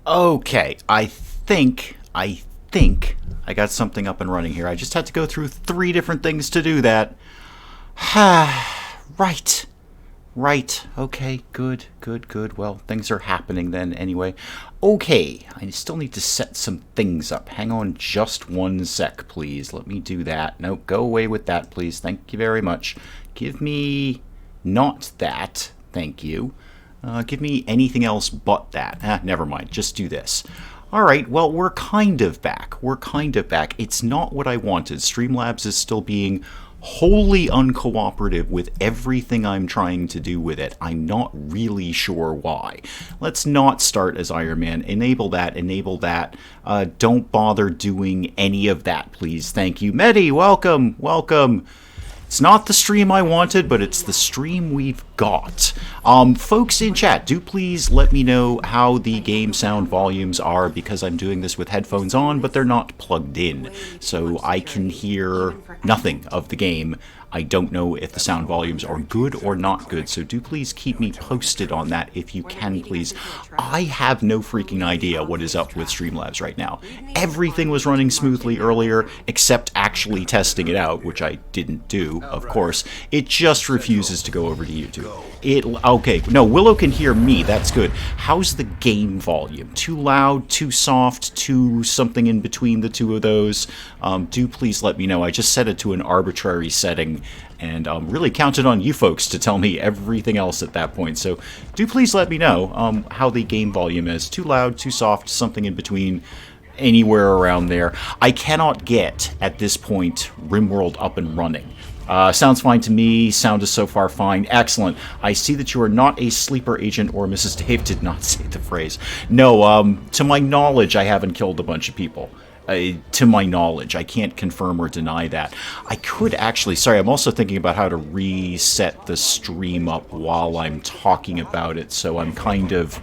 Okay, I think I got something up and running here. I just had to go through 3 different things to do that. Right. Right. Okay, good, good, good. Well, things are happening then anyway. Okay, I still need to set some things up. Hang on just 1 sec, please. Let me do that. No, go away with that, please. Thank you very much. Give me not that. Thank you. Give me anything else but that. Never mind. Just do this. All right, well, we're kind of back. We're kind of back. It's not what I wanted. Streamlabs is still being wholly uncooperative with everything I'm trying to do with it. I'm not really sure why. Let's not start as Iron Man. Enable that, enable that. Don't bother doing any of that, please. Thank you. Medi, welcome, welcome. It's not the stream I wanted, but it's the stream we've got. Folks in chat, do please let me know how the game sound volumes are, because I'm doing this with headphones on, but they're not plugged in. So I can hear nothing of the game. I don't know if the sound volumes are good or not good, so do please keep me posted on that if you can, please. I have no freaking idea what is up with Streamlabs right now. Everything was running smoothly earlier, except actually testing it out, which I didn't do, of course. It just refuses to go over to YouTube. Okay, no, Willow can hear me, that's good. How's the game volume? Too loud, too soft, too something in between the two of those? Do please let me know. I just set it to an arbitrary setting, and really counted on you folks to tell me everything else at that point. So do please let me know how the game volume is. Too loud, too soft, something in between, anywhere around there. I cannot get, at this point, RimWorld up and running. Sounds fine to me. Sound is so far fine. Excellent. I see that you are not a sleeper agent, or Mrs. Dave did not say the phrase. No, to my knowledge, I haven't killed a bunch of people. To my knowledge. I can't confirm or deny that. I could actually, sorry, I'm also thinking about how to reset the stream up while I'm talking about it, so I'm kind of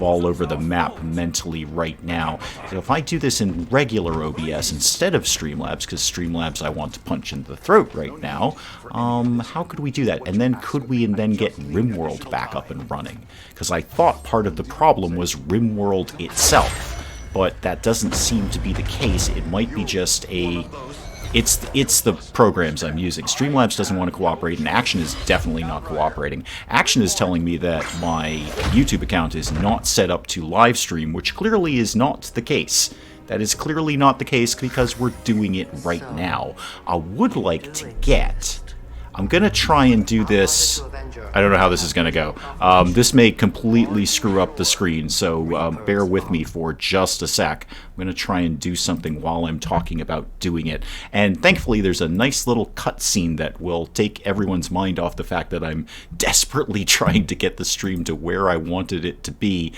all over the map mentally right now. So if I do this in regular OBS instead of Streamlabs, because Streamlabs I want to punch in the throat right now, how could we do that? And then could we then get RimWorld back up and running? Because I thought part of the problem was RimWorld itself. But that doesn't seem to be the case. It might be just a... It's the programs I'm using. Streamlabs doesn't want to cooperate, and Action is definitely not cooperating. Action is telling me that my YouTube account is not set up to live stream, which clearly is not the case. That is clearly not the case because we're doing it right now. I would like to get... I'm going to try and do this... I don't know how this is going to go. This may completely screw up the screen, so bear with me for just a sec. I'm going to try and do something while I'm talking about doing it. And thankfully, there's a nice little cutscene that will take everyone's mind off the fact that I'm desperately trying to get the stream to where I wanted it to be,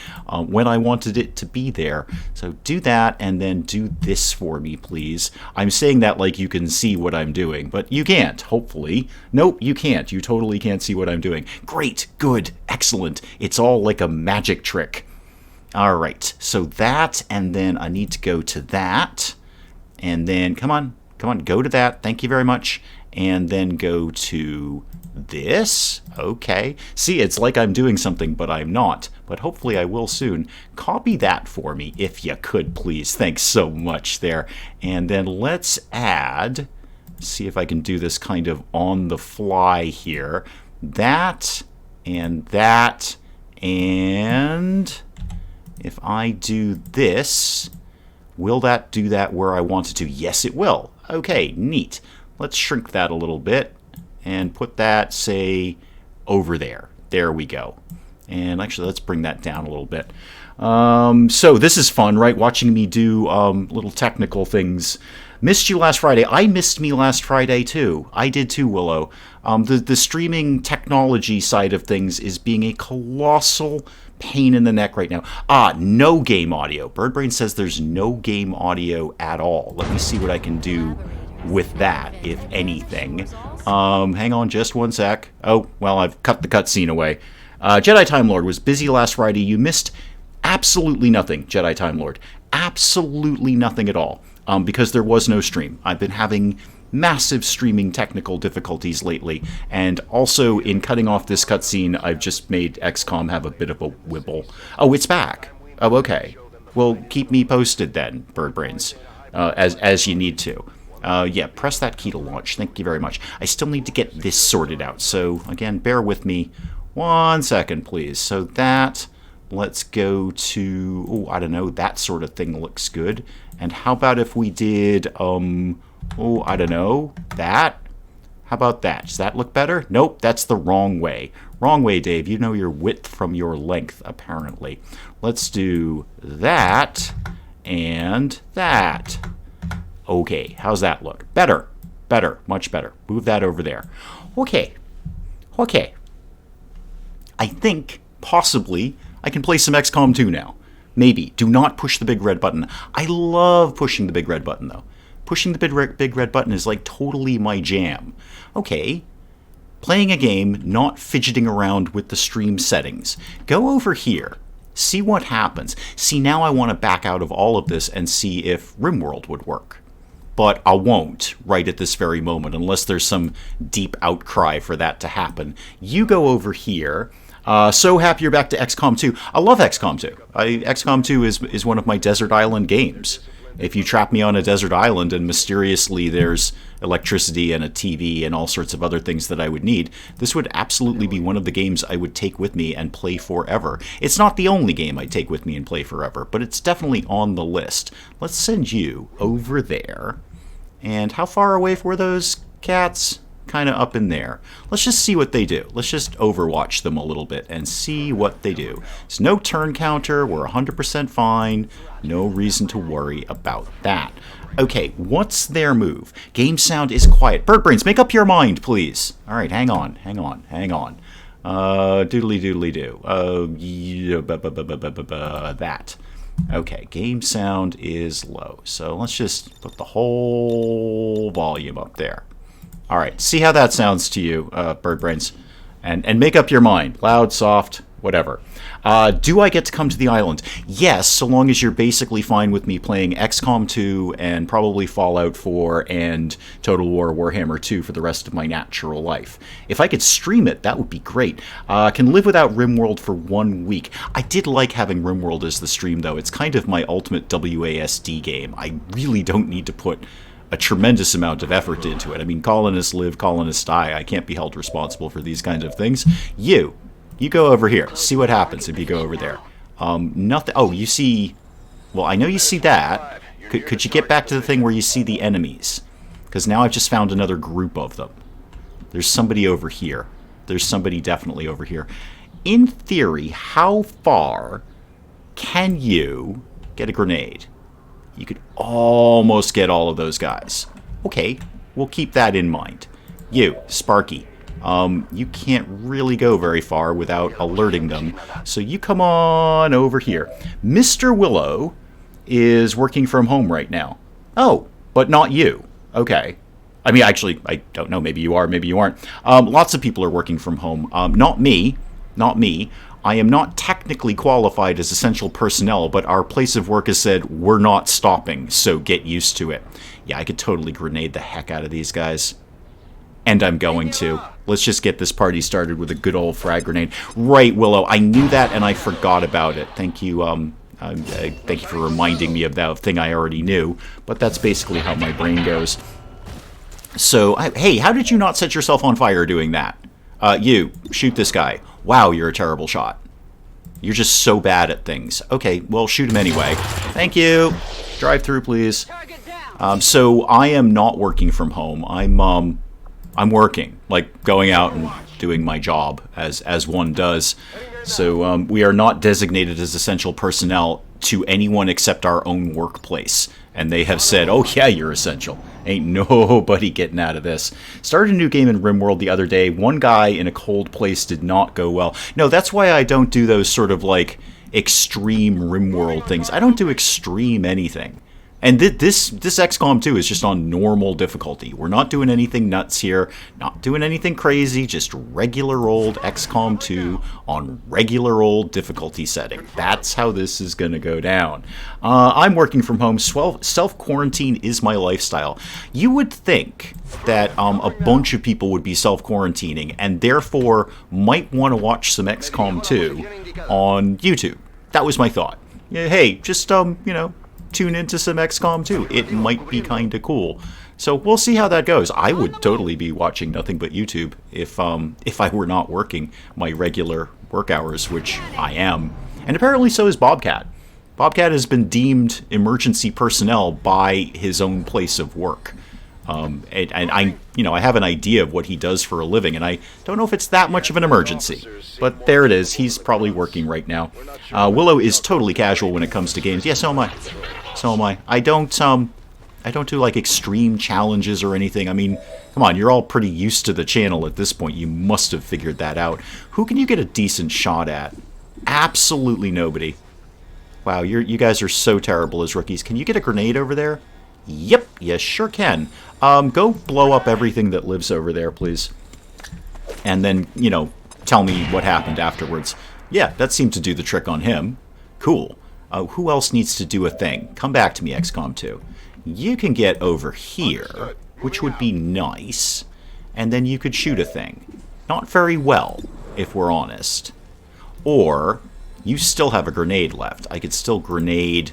when I wanted it to be there. So do that, and then do this for me, please. I'm saying that like you can see what I'm doing, but you can't, hopefully. Nope, you can't. You totally can't see what I'm doing. Great, good, excellent. It's all like a magic trick. All right, so that, and then I need to go to that, and then, come on, go to that. Thank you very much. And then go to this. Okay. See, it's like I'm doing something, but I'm not. But hopefully I will soon. Copy that for me, if you could, please. Thanks so much there. And then let's add... see if I can do this kind of on the fly here. That, and if I do this, will that do that where I want it to? Yes, it will. Okay, neat. Let's shrink that a little bit and put that, say, over there. There we go. And actually, let's bring that down a little bit. So this is fun, right? Watching me do little technical things. Missed you last Friday. I missed me last Friday, too. I did too, Willow. The streaming technology side of things is being a colossal pain in the neck right now. No game audio. Birdbrain says there's no game audio at all. Let me see what I can do with that, if anything. Hang on just 1 sec. Oh, well, I've cut the cutscene away. Jedi Time Lord was busy last Friday. You missed absolutely nothing, Jedi Time Lord. Absolutely nothing at all. Because there was no stream. I've been having massive streaming technical difficulties lately, and also in cutting off this cutscene, I've just made XCOM have a bit of a wibble. Oh, it's back. Oh, okay. Well, keep me posted then, Birdbrains, as you need to. Yeah, press that key to launch. Thank you very much. I still need to get this sorted out. So, again, bear with me 1 second, please. So that, let's go to, oh, I don't know, that sort of thing looks good. And how about if we did, oh, I don't know, that? How about that? Does that look better? Nope, that's the wrong way. Wrong way, Dave. You know your width from your length, apparently. Let's do that and that. Okay, how's that look? Better. Better. Much better. Move that over there. Okay. Okay. I think, possibly, I can play some XCOM 2 now. Maybe. Do not push the big red button. I love pushing the big red button, though. Pushing the big red button is like totally my jam. Okay. Playing a game, not fidgeting around with the stream settings. Go over here. See what happens. See, now I want to back out of all of this and see if RimWorld would work. But I won't right at this very moment unless there's some deep outcry for that to happen. You go over here. So happy you're back to XCOM 2. I love XCOM 2. XCOM 2 is one of my desert island games. If you trap me on a desert island and mysteriously there's electricity and a TV and all sorts of other things that I would need, this would absolutely be one of the games I would take with me and play forever. It's not the only game I'd take with me and play forever, but it's definitely on the list. Let's send you over there. And how far away were those cats? Kind of up in there. Let's just see what they do. Let's just overwatch them a little bit and see what they do. There's no turn counter. We're 100% fine. No reason to worry about that. Okay, what's their move? Game sound is quiet. Birdbrains, make up your mind, please. All right, hang on. Doodly doodly do. That. Okay, game sound is low. So let's just put the whole volume up there. All right, see how that sounds to you, Birdbrains. And make up your mind. Loud, soft, whatever. Do I get to come to the island? Yes, so long as you're basically fine with me playing XCOM 2 and probably Fallout 4 and Total War Warhammer 2 for the rest of my natural life. If I could stream it, that would be great. Can live without RimWorld for 1 week. I did like having RimWorld as the stream, though. It's kind of my ultimate WASD game. I really don't need to put a tremendous amount of effort into it. I mean, colonists live, colonists die. I can't be held responsible for these kinds of things. You go over here. See what happens if you go over there. Nothing. Oh, you see. Well, I know you see that. Could you get back to the thing where you see the enemies? Because now I've just found another group of them. There's somebody over here. There's somebody definitely over here. In theory, how far can you get a grenade? You could almost get all of those guys. Okay, we'll keep that in mind. You, Sparky. You can't really go very far without alerting them. So you come on over here. Mr. Willow is working from home right now. Oh, but not you. Okay. I mean, actually, I don't know. Maybe you are, maybe you aren't. Lots of people are working from home. Not me. Not me. I am not technically qualified as essential personnel, but our place of work has said we're not stopping, so get used to it. Yeah, I could totally grenade the heck out of these guys. And I'm going to. Let's just get this party started with a good old frag grenade. Right, Willow. I knew that and I forgot about it. Thank you. Thank you for reminding me of that thing I already knew. But that's basically how my brain goes. So, hey, how did you not set yourself on fire doing that? You, shoot this guy. Wow, you're a terrible shot. You're just so bad at things. Okay, well, shoot him anyway. Thank you. Drive through, please. So I am not working from home. I'm working, like going out and doing my job as one does. So we are not designated as essential personnel to anyone except our own workplace. And they have said, oh yeah, you're essential. Ain't nobody getting out of this. Started a new game in RimWorld the other day. One guy in a cold place did not go well. No, that's why I don't do those sort of like extreme RimWorld things. I don't do extreme anything. And this XCOM 2 is just on normal difficulty. We're not doing anything nuts here, not doing anything crazy, just regular old XCOM 2 on regular old difficulty setting. That's how this is going to go down. I'm working from home. Self-quarantine is my lifestyle. You would think that a bunch of people would be self-quarantining and therefore might want to watch some XCOM 2 on YouTube. That was my thought. Yeah, hey, just, tune into some XCOM too. It might be kind of cool. So we'll see how that goes. I would totally be watching nothing but YouTube if I were not working my regular work hours, which I am. And apparently so is Bobcat. Bobcat has been deemed emergency personnel by his own place of work. And I have an idea of what he does for a living, and I don't know if it's that much of an emergency. But there it is. He's probably working right now. Willow is totally casual when it comes to games. Yeah, so am I. So am I. I don't do like extreme challenges or anything. I mean, come on, you're all pretty used to the channel at this point. You must have figured that out. Who can you get a decent shot at? Absolutely nobody. Wow, you guys are so terrible as rookies. Can you get a grenade over there? Yep, you sure can. Go blow up everything that lives over there, please. And then, tell me what happened afterwards. Yeah, that seemed to do the trick on him. Cool. Who else needs to do a thing? Come back to me, XCOM 2. You can get over here, which would be nice. And then you could shoot a thing. Not very well, if we're honest. Or you still have a grenade left. I could still grenade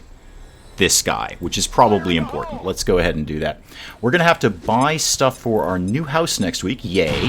this guy, which is probably important. Let's go ahead and do that. We're going to have to buy stuff for our new house next week. Yay.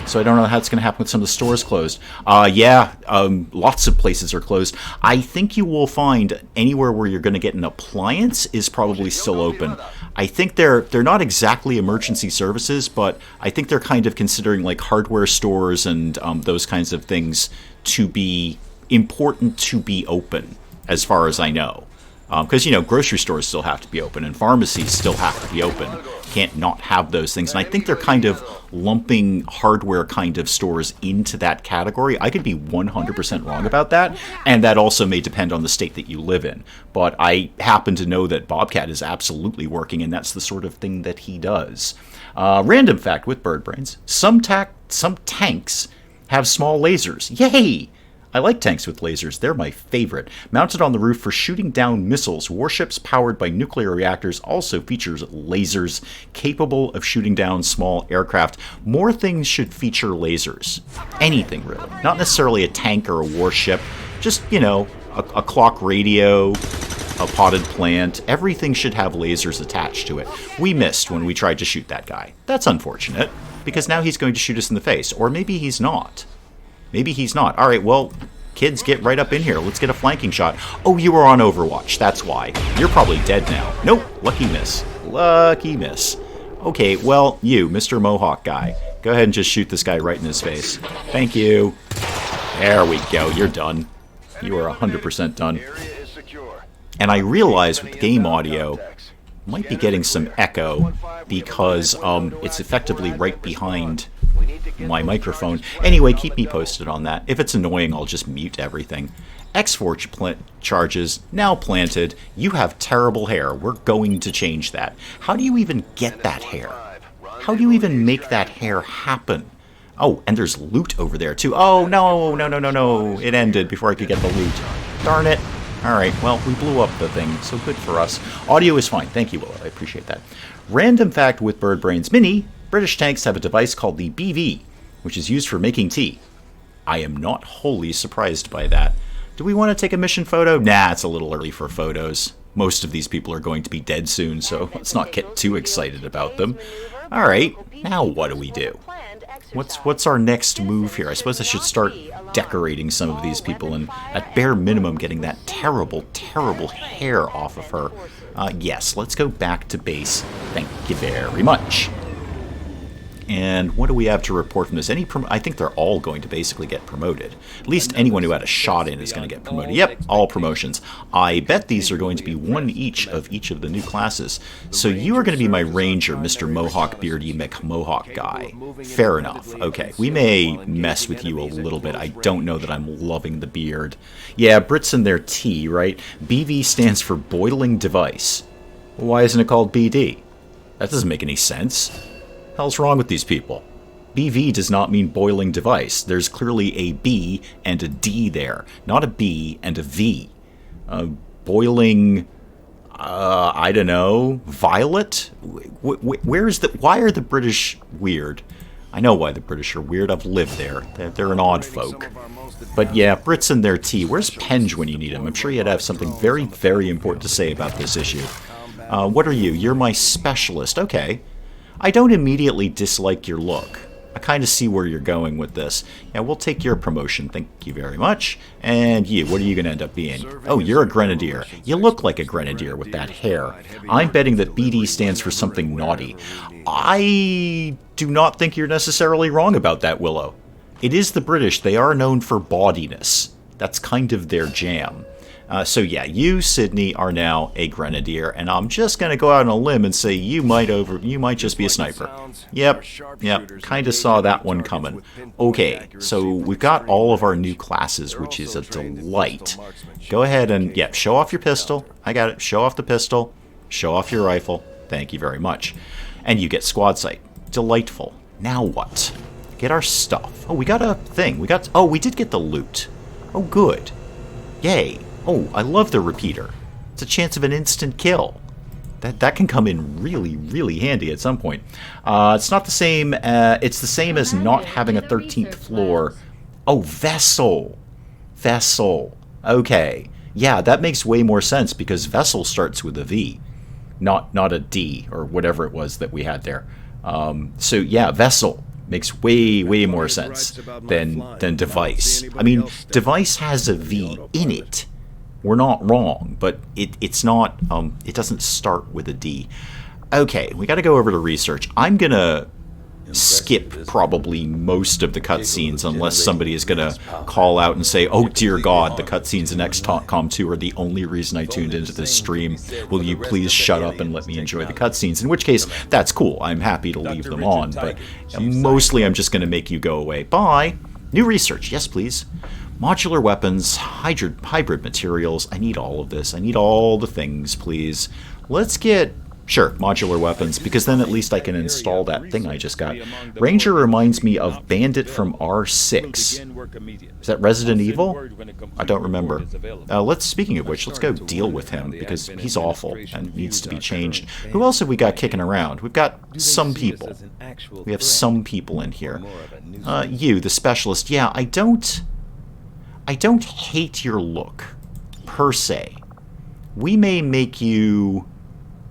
So I don't know how it's going to happen with some of the stores closed. Lots of places are closed. I think you will find anywhere where you're going to get an appliance is probably still open. I think they're not exactly emergency services, but I think they're kind of considering like hardware stores and those kinds of things to be important to be open, as far as I know. Because, grocery stores still have to be open and pharmacies still have to be open. Can't not have those things. And I think they're kind of lumping hardware kind of stores into that category. I could be 100% wrong about that. And that also may depend on the state that you live in. But I happen to know that Bobcat is absolutely working, and that's the sort of thing that he does. Random fact with bird brains. Some tanks have small lasers. Yay! I like tanks with lasers. They're my favorite. Mounted on the roof for shooting down missiles, warships powered by nuclear reactors also features lasers capable of shooting down small aircraft. More things should feature lasers. Anything, really. Not necessarily a tank or a warship. Just, a clock radio, a potted plant. Everything should have lasers attached to it. We missed when we tried to shoot that guy. That's unfortunate, because now he's going to shoot us in the face. Or maybe he's not. Maybe he's not. All right, well, kids, get right up in here. Let's get a flanking shot. Oh, you were on Overwatch. That's why. You're probably dead now. Nope. Lucky miss. Lucky miss. Okay, well, you, Mr. Mohawk guy, go ahead and just shoot this guy right in his face. Thank you. There we go. You're done. You are 100% done. And I realize with the game audio, might be getting some echo because it's effectively right behind my microphone. Anyway, keep me posted on that. If it's annoying, I'll just mute everything. X4 charges, now planted. You have terrible hair. We're going to change that. How do you even get that hair? How do you even make that hair happen? Oh, and there's loot over there, too. Oh, no. It ended before I could get the loot. Darn it. All right, well, we blew up the thing, so good for us. Audio is fine. Thank you, Willow. I appreciate that. Random fact with Bird Brains Mini. British tanks have a device called the BV, which is used for making tea. I am not wholly surprised by that. Do we want to take a mission photo? Nah, it's a little early for photos. Most of these people are going to be dead soon, so let's not get too excited about them. All right, now what do we do? What's our next move here? I suppose I should start decorating some of these people and at bare minimum getting that terrible, terrible hair off of her. Yes, let's go back to base. Thank you very much. And what do we have to report from this? I think they're all going to basically get promoted. At least anyone who had a shot in is going to get promoted. Yep, all promotions. I bet these are going to be one each of the new classes. So you are going to be my ranger, Mr. Mohawk Beardy McMohawk guy. Fair enough. Okay, we may mess with you a little bit. I don't know that I'm loving the beard. Yeah, Brits and their T, right? BV stands for boiling device. Why isn't it called BD? That doesn't make any sense. Hell's wrong with these people? BV does not mean boiling device. There's clearly a B and a D there, not a B and a V. Boiling, I don't know, violet? Where is the? Why are the British weird? I know why the British are weird. I've lived there. They're an odd folk. But yeah, Brits and their tea. Where's Penge when you need him? I'm sure he'd have something very, very important to say about this issue. What are you? You're my specialist. Okay. I don't immediately dislike your look. I kind of see where you're going with this. Yeah, we'll take your promotion. Thank you very much. And you, what are you going to end up being? Oh, you're a grenadier. You look like a grenadier with that hair. I'm betting that BD stands for something naughty. I do not think you're necessarily wrong about that, Willow. It is the British. They are known for bawdiness. That's kind of their jam. So yeah, you, Sydney, are now a grenadier, and I'm just gonna go out on a limb and say you might just be a sniper. Yep, kind of saw that one coming. Okay, so we've got all of our new classes, which is a delight. Go ahead and, yeah, show off your pistol. I got it. Show off the pistol. Show off your rifle. Thank you very much. And you get squad sight. Delightful. Now what? Get our stuff. Oh, we got a thing. Oh, we did get the loot. Oh, good. Yay. Oh, I love the repeater. It's a chance of an instant kill. That can come in really, really handy at some point. It's not the same. It's the same as not having a 13th floor. Oh, vessel. Vessel. Okay. Yeah, that makes way more sense because vessel starts with a V, not a D or whatever it was that we had there. So yeah, vessel makes way more sense than device. I mean, device has a V in it. We're not wrong, but it's not, it doesn't start with a D. Okay, we got to go over to research. I'm going to skip probably most of the cutscenes unless somebody is going to call out and say, oh dear God, the cutscenes in XCOM 2 are the only reason I tuned into this stream. Will you please shut up and let me enjoy the cutscenes? In which case, that's cool. I'm happy to leave them on, but mostly I'm just going to make you go away. Bye. New research. Yes, please. Modular weapons, hybrid materials. I need all of this. I need all the things, please. Let's get, sure, modular weapons, because then at least I can install that thing I just got. Ranger reminds me of Bandit from R6. Is that Resident Evil? I don't remember. Speaking of which, let's go deal with him, because he's awful and needs to be changed. Who else have we got kicking around? We've got some people. We have some people in here. You, the specialist. Yeah, I don't hate your look, per se. We may make you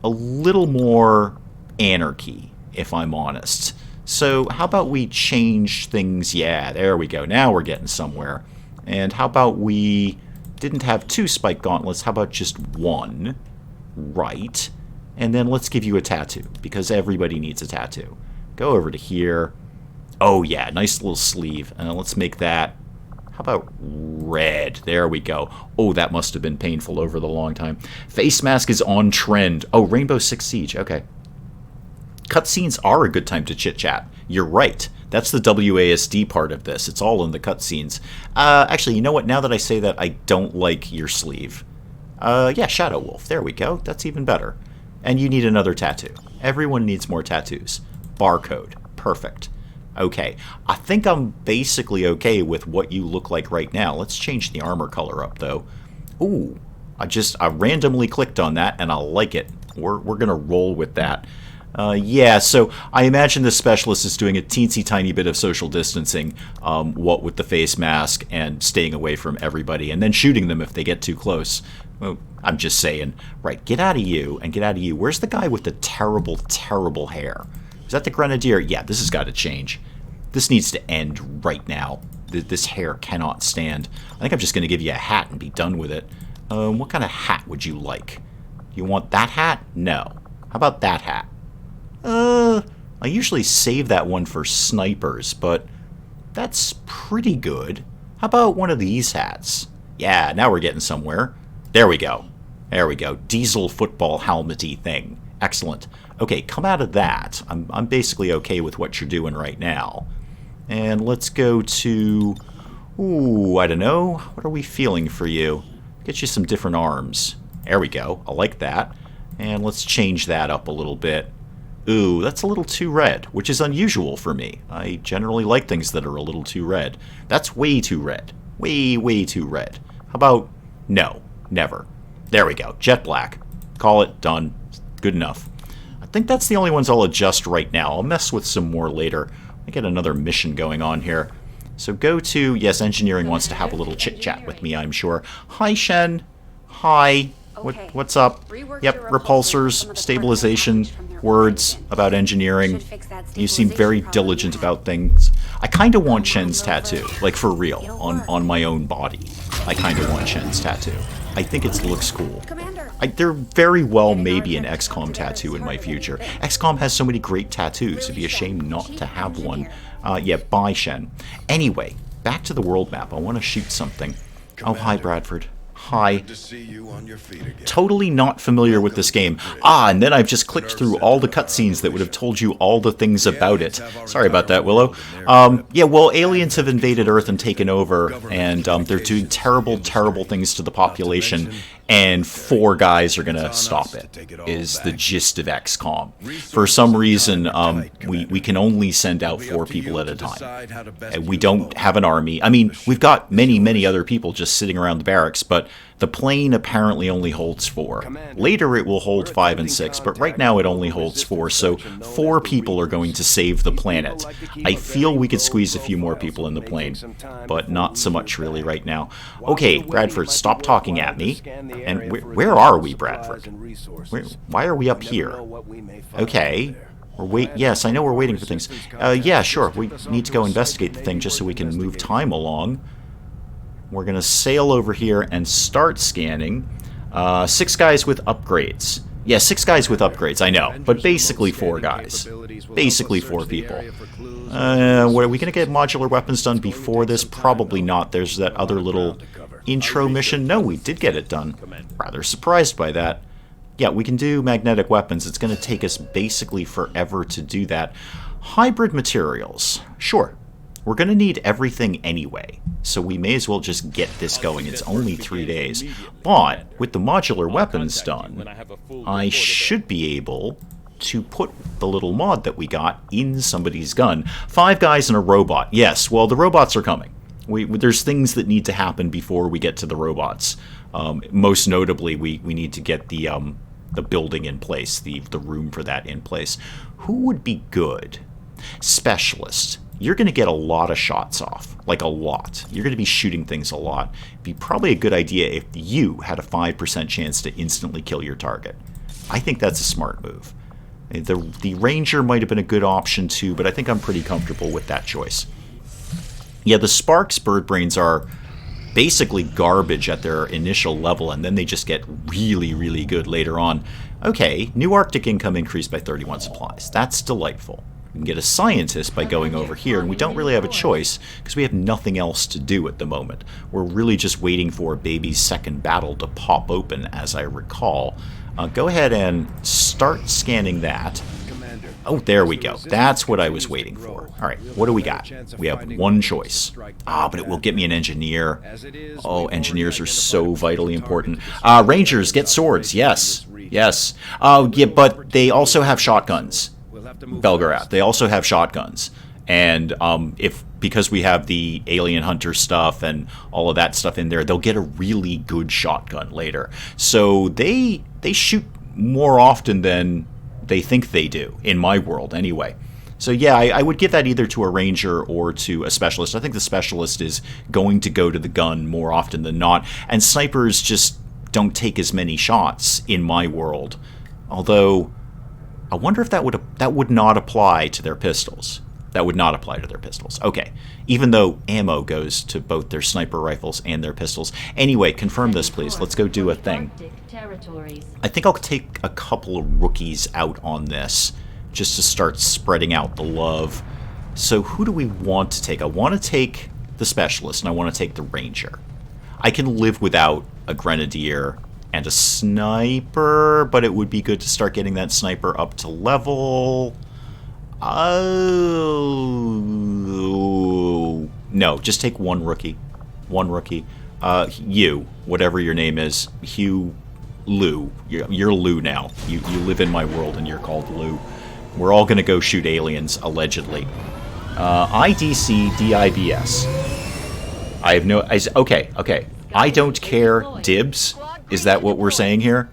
a little more anarchy, if I'm honest. So how about we change things? Yeah, there we go. Now we're getting somewhere. And how about we didn't have 2 spike gauntlets? How about just 1? Right. And then let's give you a tattoo, because everybody needs a tattoo. Go over to here. Oh yeah, nice little sleeve. And let's make that, how about red? There we go. Oh, that must have been painful over the long time. Face mask is on trend. Oh, Rainbow Six Siege. Okay. Cutscenes are a good time to chit-chat. You're right. That's the WASD part of this. It's all in the cutscenes. Actually, you know what? Now that I say that, I don't like your sleeve. Yeah, Shadow Wolf. There we go. That's even better. And you need another tattoo. Everyone needs more tattoos. Barcode. Perfect. Okay, I think I'm basically okay with what you look like right now. Let's change the armor color up, though. Ooh, I randomly clicked on that, and I like it. We're going to roll with that. Yeah, so I imagine the specialist is doing a teensy tiny bit of social distancing, what with the face mask and staying away from everybody, and then shooting them if they get too close. Well, I'm just saying. Right, get out of you, and get out of you. Where's the guy with the terrible, terrible hair? Is that the grenadier? Yeah, this has got to change. This needs to end right now. This hair cannot stand. I think I'm just going to give you a hat and be done with it. What kind of hat would you like? You want that hat? No. How about that hat? I usually save that one for snipers, but that's pretty good. How about one of these hats? Yeah, now we're getting somewhere. There we go. There we go. Diesel football helmet-y thing. Excellent. Okay, come out of that. I'm basically okay with what you're doing right now. And let's go to... Ooh, I don't know. What are we feeling for you? Get you some different arms. There we go. I like that. And let's change that up a little bit. Ooh, that's a little too red, which is unusual for me. I generally like things that are a little too red. That's way too red. Way too red. How about... No, never. There we go. Jet black. Call it done. Good enough. I think that's the only ones I'll adjust right now. I'll mess with some more later. I get another mission going on here. So go to, yes, engineering wants to have a little chit-chat with me, I'm sure. Hi, Shen. Hi. What's up? Yep, repulsors, stabilization, words about engineering. You seem very diligent about things. I kind of want Shen's tattoo, like for real, on my own body. I kind of want Shen's tattoo. I think it looks cool. There very well may be an XCOM tattoo in my future. XCOM has so many great tattoos, it'd be a shame not to have one. Yeah, bye, Shen. Anyway, back to the world map. I want to shoot something. Oh, hi, Bradford. Hi. Good to see you on your feet again. Totally not familiar with this game. And then I've just clicked through all the cutscenes that would have told you all the things about it. Sorry about that, Willow. Yeah, well, aliens have invaded Earth and taken over, and they're doing terrible, terrible things to the population, and 4 guys are gonna stop it, is the gist of XCOM. For some reason, we can only send out 4 people at a time. And we don't have an army. I mean, we've got many, many other people just sitting around the barracks, but the plane apparently only holds 4. Later it will hold 5 and 6, but right now it only holds 4, so 4 people are going to save the planet. I feel we could squeeze a few more people in the plane, but not so much really right now. Okay, Bradford, stop talking at me. And where are we, Bradford? Why are we up here? Okay. Yes, I know we're waiting for things. Yeah, sure, we need to go investigate the thing just so we can move time along. We're going to sail over here and start scanning. 6 guys with upgrades. Yeah, 6 guys with upgrades, I know. But basically 4 guys. Basically 4 people. Are we going to get modular weapons done before this? Probably not. There's that other little intro mission. No, we did get it done. Rather surprised by that. Yeah, we can do magnetic weapons. It's going to take us basically forever to do that. Hybrid materials. Sure. We're going to need everything anyway, so we may as well just get this going. It's only 3 days. But with the modular weapons done, I should be able to put the little mod that we got in somebody's gun. 5 guys and a robot. Yes, well, the robots are coming. There's things that need to happen before we get to the robots. Most notably, we need to get the building in place, the room for that in place. Who would be good? Specialist. You're going to get a lot of shots off. Like a lot. You're going to be shooting things a lot. It'd be probably a good idea if you had a 5% chance to instantly kill your target. I think that's a smart move. The Ranger might have been a good option too, but I think I'm pretty comfortable with that choice. Yeah, the Sparks bird brains are basically garbage at their initial level, and then they just get really, really good later on. Okay, new Arctic income increased by 31 supplies. That's delightful. We can get a scientist by going over here, and we don't really have a choice because we have nothing else to do at the moment. We're really just waiting for baby's second battle to pop open, as I recall. Go ahead and start scanning that. Oh, there we go. That's what I was waiting for. All right, what do we got? We have one choice. But it will get me an engineer. Oh, engineers are so vitally important. Rangers, get swords. Yes, yes. Yeah, but they also have shotguns. Belgarath. They also have shotguns. And because we have the alien hunter stuff and all of that stuff in there, they'll get a really good shotgun later. So they shoot more often than they think they do, in my world anyway. So yeah, I would give that either to a ranger or to a specialist. I think the specialist is going to go to the gun more often than not. And snipers just don't take as many shots in my world. Although, I wonder if that would not apply to their pistols. That would not apply to their pistols. Okay. Even though ammo goes to both their sniper rifles and their pistols. Anyway, confirm this, please. Let's go do a thing. I think I'll take a couple of rookies out on this just to start spreading out the love. So who do we want to take? I want to take the specialist, and I want to take the ranger. I can live without a grenadier and a sniper, but it would be good to start getting that sniper up to level. Oh, no, just take one rookie. One rookie. Hugh, whatever your name is, Hugh Lou. You're Lou now. You live in my world and you're called Lou. We're all going to go shoot aliens, allegedly. IDC DIBS. I have no... Okay. I don't care. Dibs. Is that what we're saying here?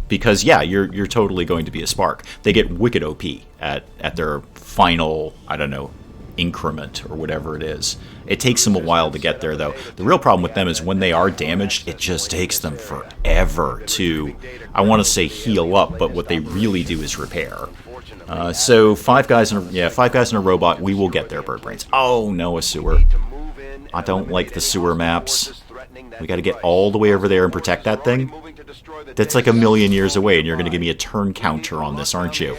Because, yeah, you're totally going to be a Spark. They get wicked OP at their final, I don't know, increment or whatever it is. It takes them a while to get there, though. The real problem with them is when they are damaged, it just takes them forever to, I want to say heal up, but what they really do is repair. So 5 guys in a robot. We will get there, Bird Brains. Oh no, a sewer. I don't like the sewer maps. We got to get all the way over there and protect that thing. That's like a million years away, and you're going to give me a turn counter on this, aren't you?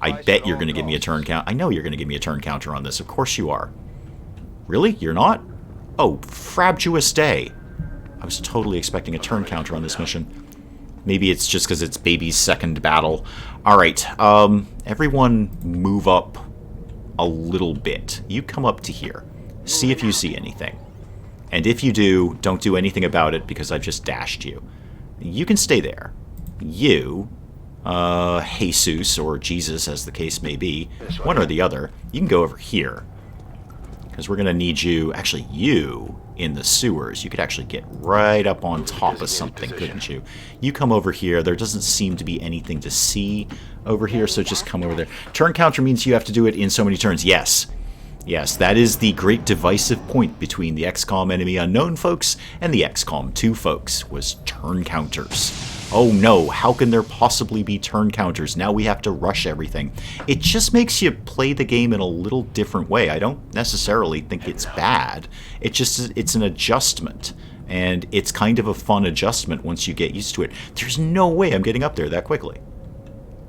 I bet you're going to give me a turn count. I know you're going to give me a turn counter on this. Of course you are. Really? You're not? Oh, frabjous day. I was totally expecting a turn counter on this mission. Maybe it's just because it's baby's second battle. Alright, everyone move up a little bit. You come up to here. See if you see anything. And if you do, don't do anything about it because I've just dashed you. You can stay there. You, Jesus, or Jesus as the case may be, one or the other, you can go over here. Because we're going to need you, actually you, in the sewers. You could actually get right up on top of something, couldn't you? You come over here. There doesn't seem to be anything to see over here, so just come over there. Turn counter means you have to do it in so many turns. Yes. Yes, that is the great divisive point between the XCOM Enemy Unknown folks and the XCOM 2 folks, was turn counters. Oh no, how can there possibly be turn counters? Now we have to rush everything. It just makes you play the game in a little different way. I don't necessarily think it's bad. It's an adjustment. And it's kind of a fun adjustment once you get used to it. There's no way I'm getting up there that quickly.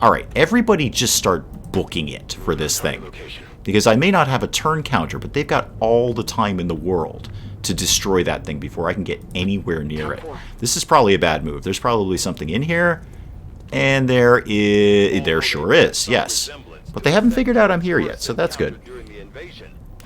Alright, everybody just start booking it for this thing. Because I may not have a turn counter, but they've got all the time in the world to destroy that thing before I can get anywhere near it. This is probably a bad move. There's probably something in here, and there sure is, yes. But they haven't figured out I'm here yet, so that's good.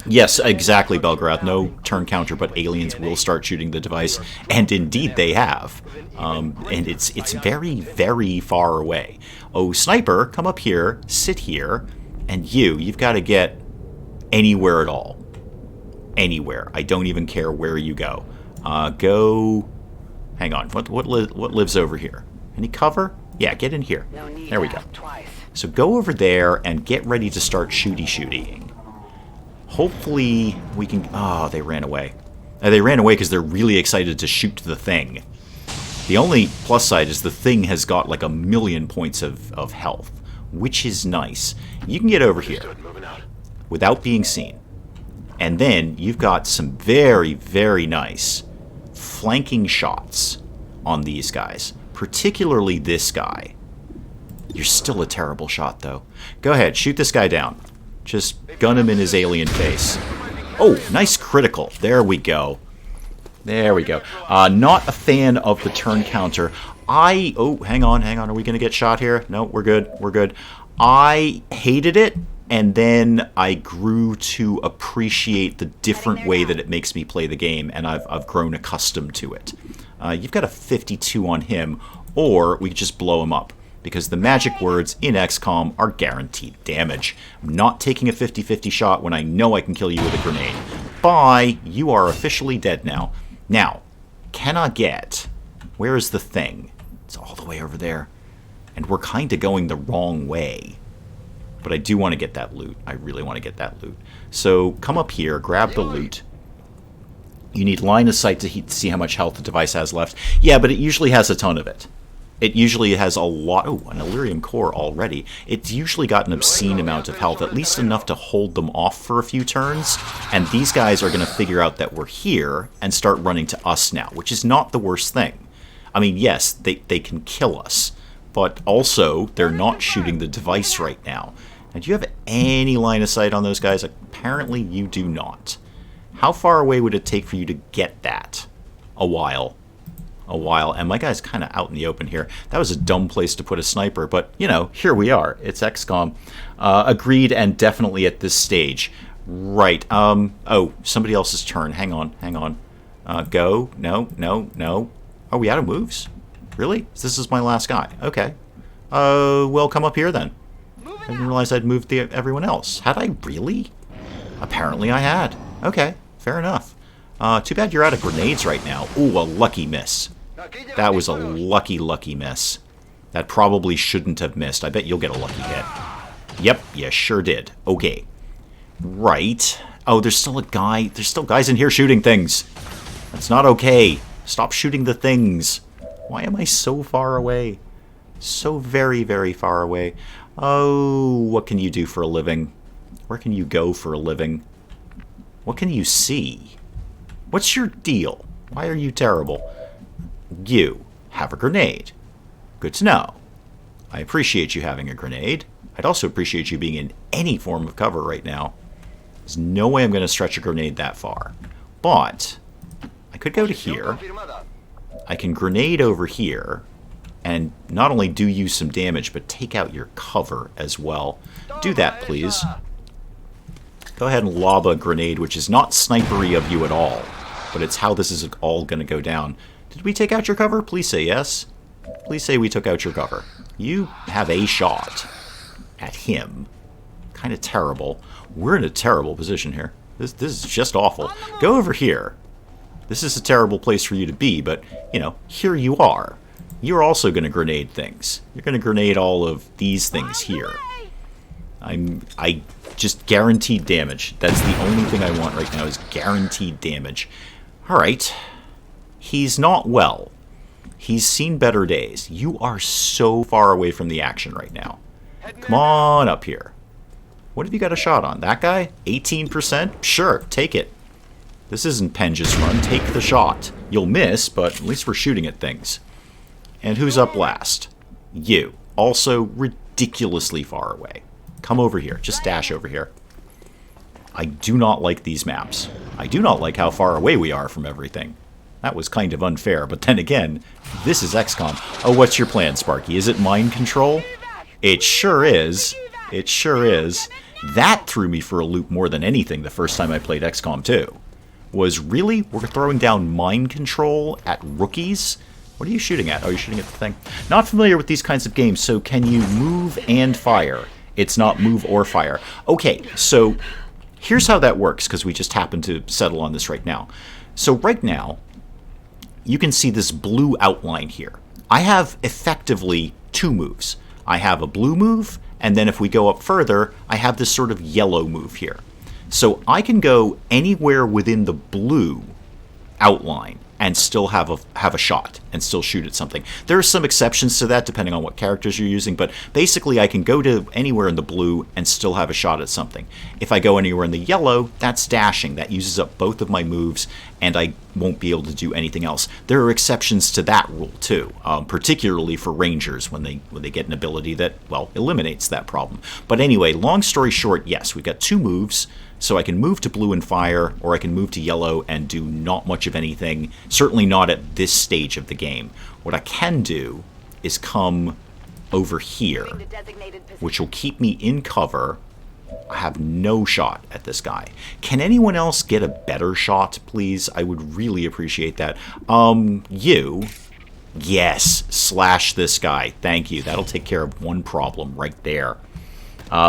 Yes, exactly, Belgrade. No turn counter, but aliens will start shooting the device, and indeed they have. And it's very, very far away. Oh, Sniper, come up here, sit here, and you've got to get anywhere at all. Anywhere. I don't even care where you go. Go... Hang on. What lives over here? Any cover? Yeah, get in here. There we go. So go over there and get ready to start shooty-shootying. Hopefully we can... Oh, they ran away. They ran away because they're really excited to shoot the thing. The only plus side is the thing has got like 1,000,000 points of health, which is nice. You can get over here without being seen. And then you've got some very, very nice flanking shots on these guys. Particularly this guy. You're still a terrible shot, though. Go ahead, shoot this guy down. Just gun him in his alien face. Oh, nice critical. There we go. There we go. Not a fan of the turn counter. Oh, hang on. Are we going to get shot here? No, we're good. I hated it. And then I grew to appreciate the different way that it makes me play the game, and I've grown accustomed to it. You've got a 52 on him, or we just blow him up, because the magic words in XCOM are guaranteed damage. I'm not taking a 50-50 shot when I know I can kill you with a grenade. Bye! You are officially dead now. Now, can I get... Where is the thing? It's all the way over there. And we're kind of going the wrong way. But I do want to get that loot. I really want to get that loot. So come up here, grab the loot. You need line of sight to see how much health the device has left. Yeah, but it usually has a ton of it. It usually has a lot... Oh, an Illyrium core already. It's usually got an obscene amount of health, at least enough to hold them off for a few turns. And these guys are going to figure out that we're here and start running to us now, which is not the worst thing. I mean, yes, they can kill us. But also, they're not shooting the device right now. Now, do you have any line of sight on those guys? Apparently, you do not. How far away would it take for you to get that? A while. And my guy's kind of out in the open here. That was a dumb place to put a sniper, but, you know, here we are. It's XCOM. Agreed, and definitely at this stage. Right. Oh, somebody else's turn. Hang on. Go. No. Are we out of moves? Really? This is my last guy. Okay. Well, come up here then. I didn't realize I'd moved everyone else. Had I really? Apparently I had. Okay, fair enough. Too bad you're out of grenades right now. Ooh, a lucky miss. That was a lucky miss. That probably shouldn't have missed. I bet you'll get a lucky hit. Yep, you sure did. Okay. Right. Oh, there's still a guy. There's still guys in here shooting things. That's not okay. Stop shooting the things. Why am I so far away? So very, very far away. Oh, what can you do for a living? Where can you go for a living? What can you see? What's your deal? Why are you terrible? You have a grenade. Good to know. I appreciate you having a grenade. I'd also appreciate you being in any form of cover right now. There's no way I'm going to stretch a grenade that far. But I could go to here. I can grenade over here and not only do you some damage, but take out your cover as well. Do that, please. Go ahead and lob a grenade, which is not snipery of you at all, but it's how this is all going to go down. Did we take out your cover? Please say yes. Please say we took out your cover. You have a shot at him. Kind of terrible. We're in a terrible position here. This is just awful. Go over here. This is a terrible place for you to be, but, you know, here you are. You're also going to grenade things. You're going to grenade all of these things here. I just guaranteed damage. That's the only thing I want right now is guaranteed damage. Alright. He's not well. He's seen better days. You are so far away from the action right now. Come on up here. What have you got a shot on? That guy? 18%? Sure, take it. This isn't Penge's Run. Take the shot. You'll miss, but at least we're shooting at things. And who's up last? You. Also ridiculously far away. Come over here. Just dash over here. I do not like these maps. I do not like how far away we are from everything. That was kind of unfair, but then again, this is XCOM. Oh, what's your plan, Sparky? Is it mind control? It sure is. It sure is. That threw me for a loop more than anything the first time I played XCOM 2. Was really? We're throwing down mind control at rookies? What are you shooting at? Oh, you're shooting at the thing. Not familiar with these kinds of games, so can you move and fire? It's not move or fire. Okay, so here's how that works, because we just happen to settle on this right now. So right now, you can see this blue outline here. I have effectively two moves. I have a blue move, and then if we go up further, I have this sort of yellow move here. So I can go anywhere within the blue outline and still have a shot and still shoot at something. There are some exceptions to that depending on what characters you're using, but basically I can go to anywhere in the blue and still have a shot at something. If I go anywhere in the yellow, that's dashing. That uses up both of my moves and I won't be able to do anything else. There are exceptions to that rule too, particularly for rangers when they get an ability that, well, eliminates that problem. But anyway, long story short, yes, we've got two moves. So I can move to blue and fire, or I can move to yellow and do not much of anything, certainly not at this stage of the game. What I can do is come over here, which will keep me in cover. I have no shot at this guy. Can anyone else get a better shot, please? I would really appreciate that. You. Yes, slash this guy. Thank you. That'll take care of one problem right there.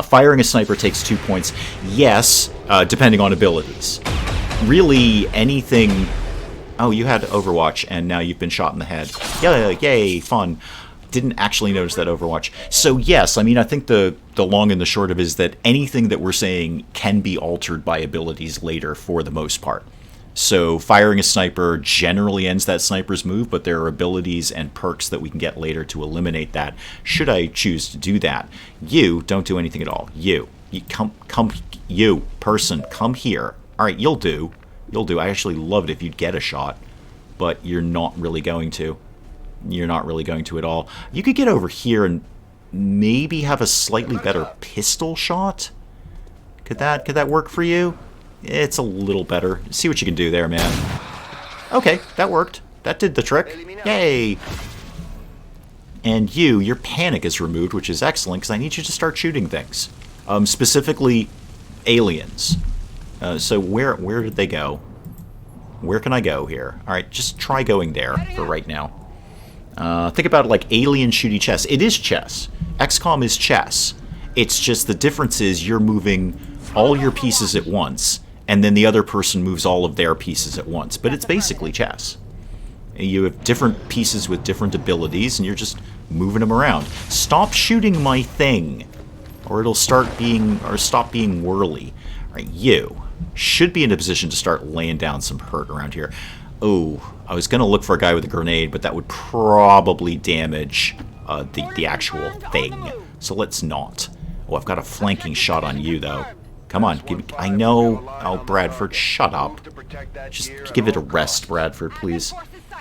Firing a sniper takes 2 points. Yes, depending on abilities. Really, anything... Oh, you had Overwatch, and now you've been shot in the head. Yay, fun. Didn't actually notice that Overwatch. So yes, I mean, I think the long and the short of it is that anything that we're saying can be altered by abilities later for the most part. So firing a sniper generally ends that sniper's move, but there are abilities and perks that we can get later to eliminate that, should I choose to do that. You don't do anything at all. You person, come here. Alright, you'll do. I actually love it if you'd get a shot, but you're not really going to. You're not really going to at all. You could get over here and maybe have a slightly better pistol shot. Could that work for you? It's a little better. See what you can do there, man. Okay, that worked. That did the trick. Yay! And your panic is removed, which is excellent, because I need you to start shooting things. Specifically, aliens. So where did they go? Where can I go here? Alright, just try going there for right now. Think about it like alien shooty chess. It is chess. XCOM is chess. It's just the difference is you're moving all your pieces at once, and then the other person moves all of their pieces at once. But it's basically chess. You have different pieces with different abilities, and you're just moving them around. Stop shooting my thing, or it'll stop being whirly. Alright, you should be in a position to start laying down some hurt around here. Oh, I was going to look for a guy with a grenade, but that would probably damage the actual thing. So let's not. Oh, I've got a flanking shot on you, though. Come on, give me... I know... Oh, Bradford, shut up. Just give it a rest, Bradford, please.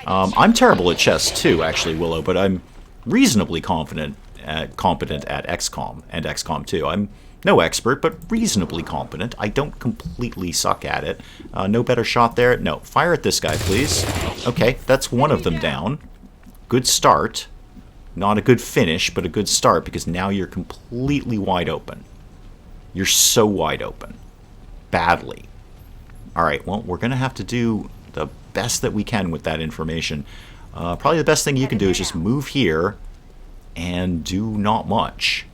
I'm terrible at chess, too, actually, Willow, but I'm reasonably competent at XCOM and XCOM 2. I'm no expert, but reasonably competent. I don't completely suck at it. No better shot there? No. Fire at this guy, please. Okay, that's one of them down. Good start. Not a good finish, but a good start, because now you're completely wide open. You're so wide open. Badly. Alright, well, we're going to have to do the best that we can with that information. Probably the best thing you can do is just move here and do not much.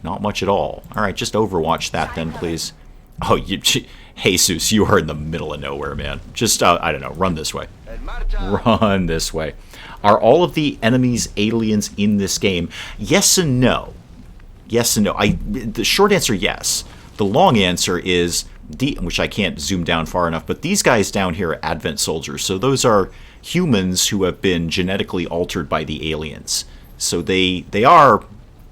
Not much at all. Alright, just overwatch that then, please. Oh, Jesus, you are in the middle of nowhere, man. Just, I don't know, run this way. Run this way. Are all of the enemies aliens in this game? Yes and no. Yes and no. The short answer, yes. The long answer is, which I can't zoom down far enough, but these guys down here are Advent soldiers. So those are humans who have been genetically altered by the aliens. So they are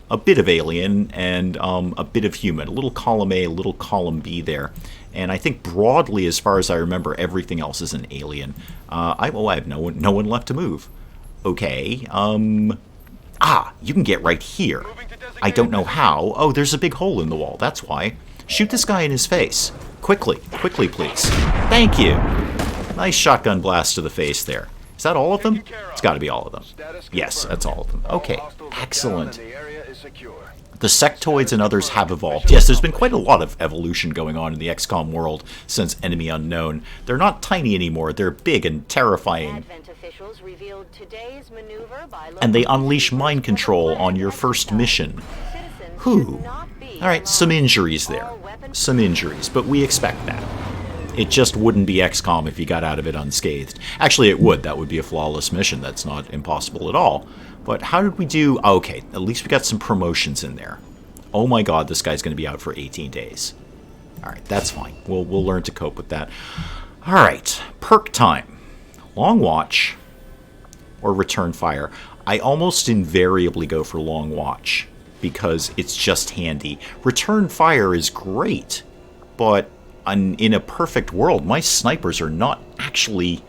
a bit of alien and a bit of human. A little column A, a little column B there. And I think broadly, as far as I remember, everything else is an alien. I have no one left to move. Okay. You can get right here. I don't know how. Oh, there's a big hole in the wall. That's why. Shoot this guy in his face. Quickly. Quickly, please. Thank you. Nice shotgun blast to the face there. Is that all of them? It's got to be all of them. Yes, that's all of them. Okay, excellent. The sectoids and others have evolved. Yes, there's been quite a lot of evolution going on in the XCOM world since Enemy Unknown. They're not tiny anymore. They're big and terrifying. And they unleash mind control on your first mission. Whew. Alright, some injuries there. Some injuries, but we expect that. It just wouldn't be XCOM if you got out of it unscathed. Actually, it would. That would be a flawless mission. That's not impossible at all. But how did we do? Okay, at least we got some promotions in there. Oh my god, this guy's going to be out for 18 days. Alright, that's fine. We'll learn to cope with that. Alright, perk time. Long watch or return fire. I almost invariably go for long watch because it's just handy. Return fire is great, but in a perfect world, my snipers are not actually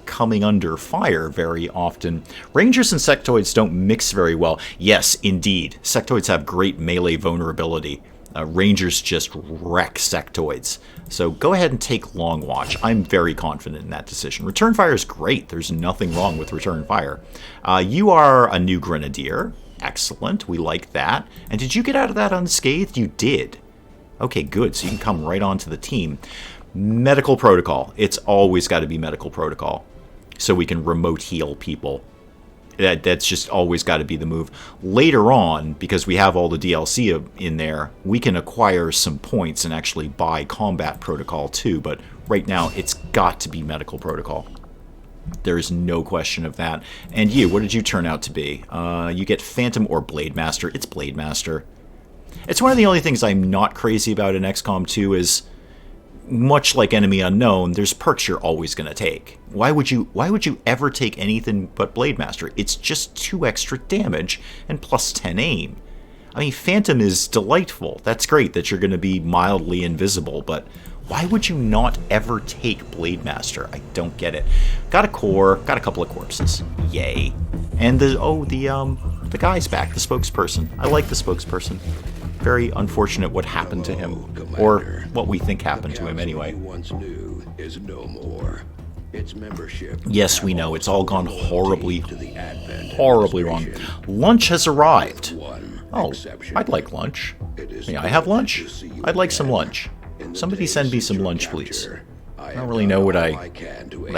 coming under fire very often. Rangers and sectoids don't mix very well. Yes, indeed. Sectoids have great melee vulnerability. Rangers just wreck sectoids. So go ahead and take long watch. I'm very confident in that decision. Return fire is great. There's nothing wrong with return fire. You are a new grenadier. Excellent. We like that. And did you get out of that unscathed? You did. Okay, good. So you can come right onto the team. Medical protocol. It's always got to be medical protocol. So we can remote heal people. That's just always got to be the move. Later on, because we have all the DLC in there, we can acquire some points and actually buy combat protocol too. But right now, it's got to be medical protocol. There is no question of that. And you, what did you turn out to be? You get Phantom or Blade Master. It's Blade Master. It's one of the only things I'm not crazy about in XCOM 2 is, much like Enemy Unknown, there's perks you're always going to take. Why would you ever take anything but Blade Master? It's just 2 extra damage and plus 10 aim. I mean, Phantom is delightful. That's great that you're going to be mildly invisible, but why would you not ever take Blade Master? I don't get it. Got a core, got a couple of corpses. Yay. And the guy's back, the spokesperson. I like the spokesperson. Very unfortunate what happened to him, or what we think happened to him anyway. Yes, we know, it's all gone horribly wrong. Lunch has arrived. Oh, I'd like lunch. May I have lunch? I'd like some lunch. Somebody send me some lunch, please. I don't really know what I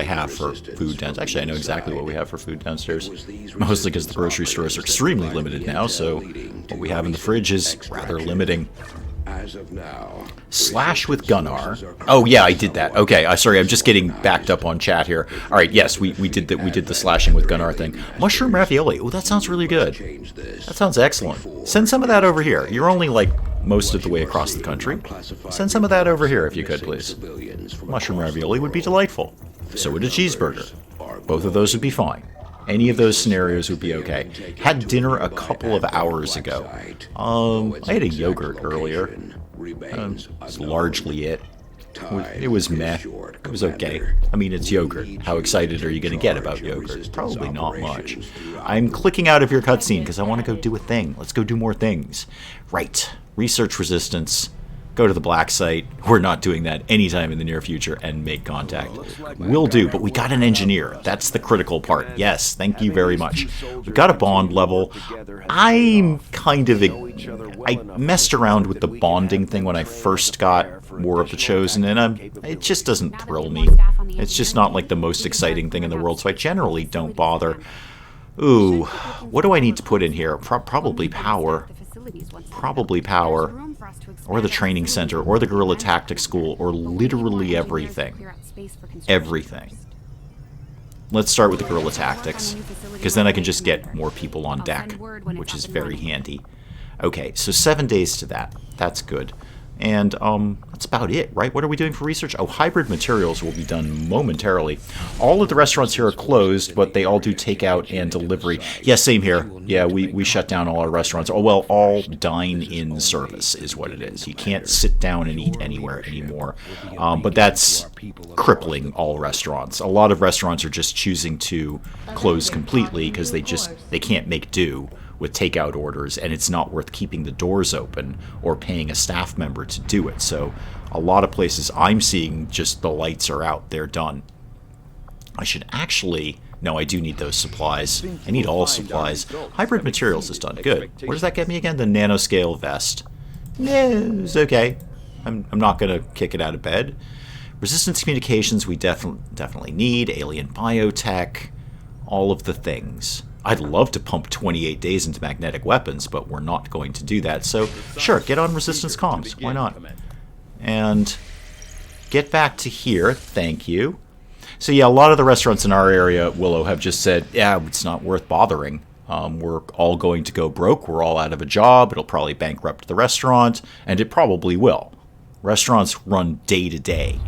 have for food downstairs. Actually, I know exactly what we have for food downstairs. Mostly because the grocery stores are extremely limited now, so what we have in the fridge is rather limiting. Slash with Gunnar. Oh yeah, I did that. Okay, sorry, I'm just getting backed up on chat here. All right, yes, we did the slashing with Gunnar thing. Mushroom ravioli. Oh, that sounds really good. That sounds excellent. Send some of that over here. You're only like most of the way across the country. Send some of that over here if you could, please. Mushroom ravioli would be delightful. So would a cheeseburger. Both of those would be fine. Any of those scenarios would be okay. Had dinner a couple of hours ago. I had a yogurt earlier. That's largely it. It was meh. It was okay. I mean, it's yogurt. How excited are you going to get about yogurt? Probably not much. I'm clicking out of your cutscene because I want to go do a thing. Let's go do more things. Right. Research resistance. Go to the black site. We're not doing that anytime in the near future, and make contact. Will do, but we got an engineer. That's the critical part. Yes, thank you very much. We got a bond level. I'm kind of... I messed around with the bonding thing when I first got War of the Chosen, and it just doesn't thrill me. It's just not like the most exciting thing in the world, so I generally don't bother. Ooh, what do I need to put in here? Probably power. Probably power. Or the training center, or the guerrilla tactics school, or literally everything. Everything. Let's start with the guerrilla tactics, because then I can just get more people on deck, which is very handy. Okay, so 7 days to that. That's good. And that's about it, right? What are we doing for research? Oh, hybrid materials will be done momentarily. All of the restaurants here are closed, but they all do takeout and delivery. Yeah, same here. Yeah, we shut down all our restaurants. Oh, well, all dine-in service is what it is. You can't sit down and eat anywhere anymore. But that's crippling all restaurants. A lot of restaurants are just choosing to close completely because they can't make do with takeout orders, and it's not worth keeping the doors open or paying a staff member to do it. So a lot of places I'm seeing just the lights are out, they're done. I should actually... No, I do need those supplies. I need all supplies. Hybrid materials is done. Good. What does that get me again? The nanoscale vest. No, it's okay. I'm not going to kick it out of bed. Resistance communications we definitely need. Alien biotech. All of the things. I'd love to pump 28 days into magnetic weapons, but we're not going to do that. So, sure, get on resistance comms. Why not? And get back to here. Thank you. So, yeah, a lot of the restaurants in our area, Willow, have just said, yeah, it's not worth bothering. We're all going to go broke. We're all out of a job. It'll probably bankrupt the restaurant, and it probably will. Restaurants run day to day.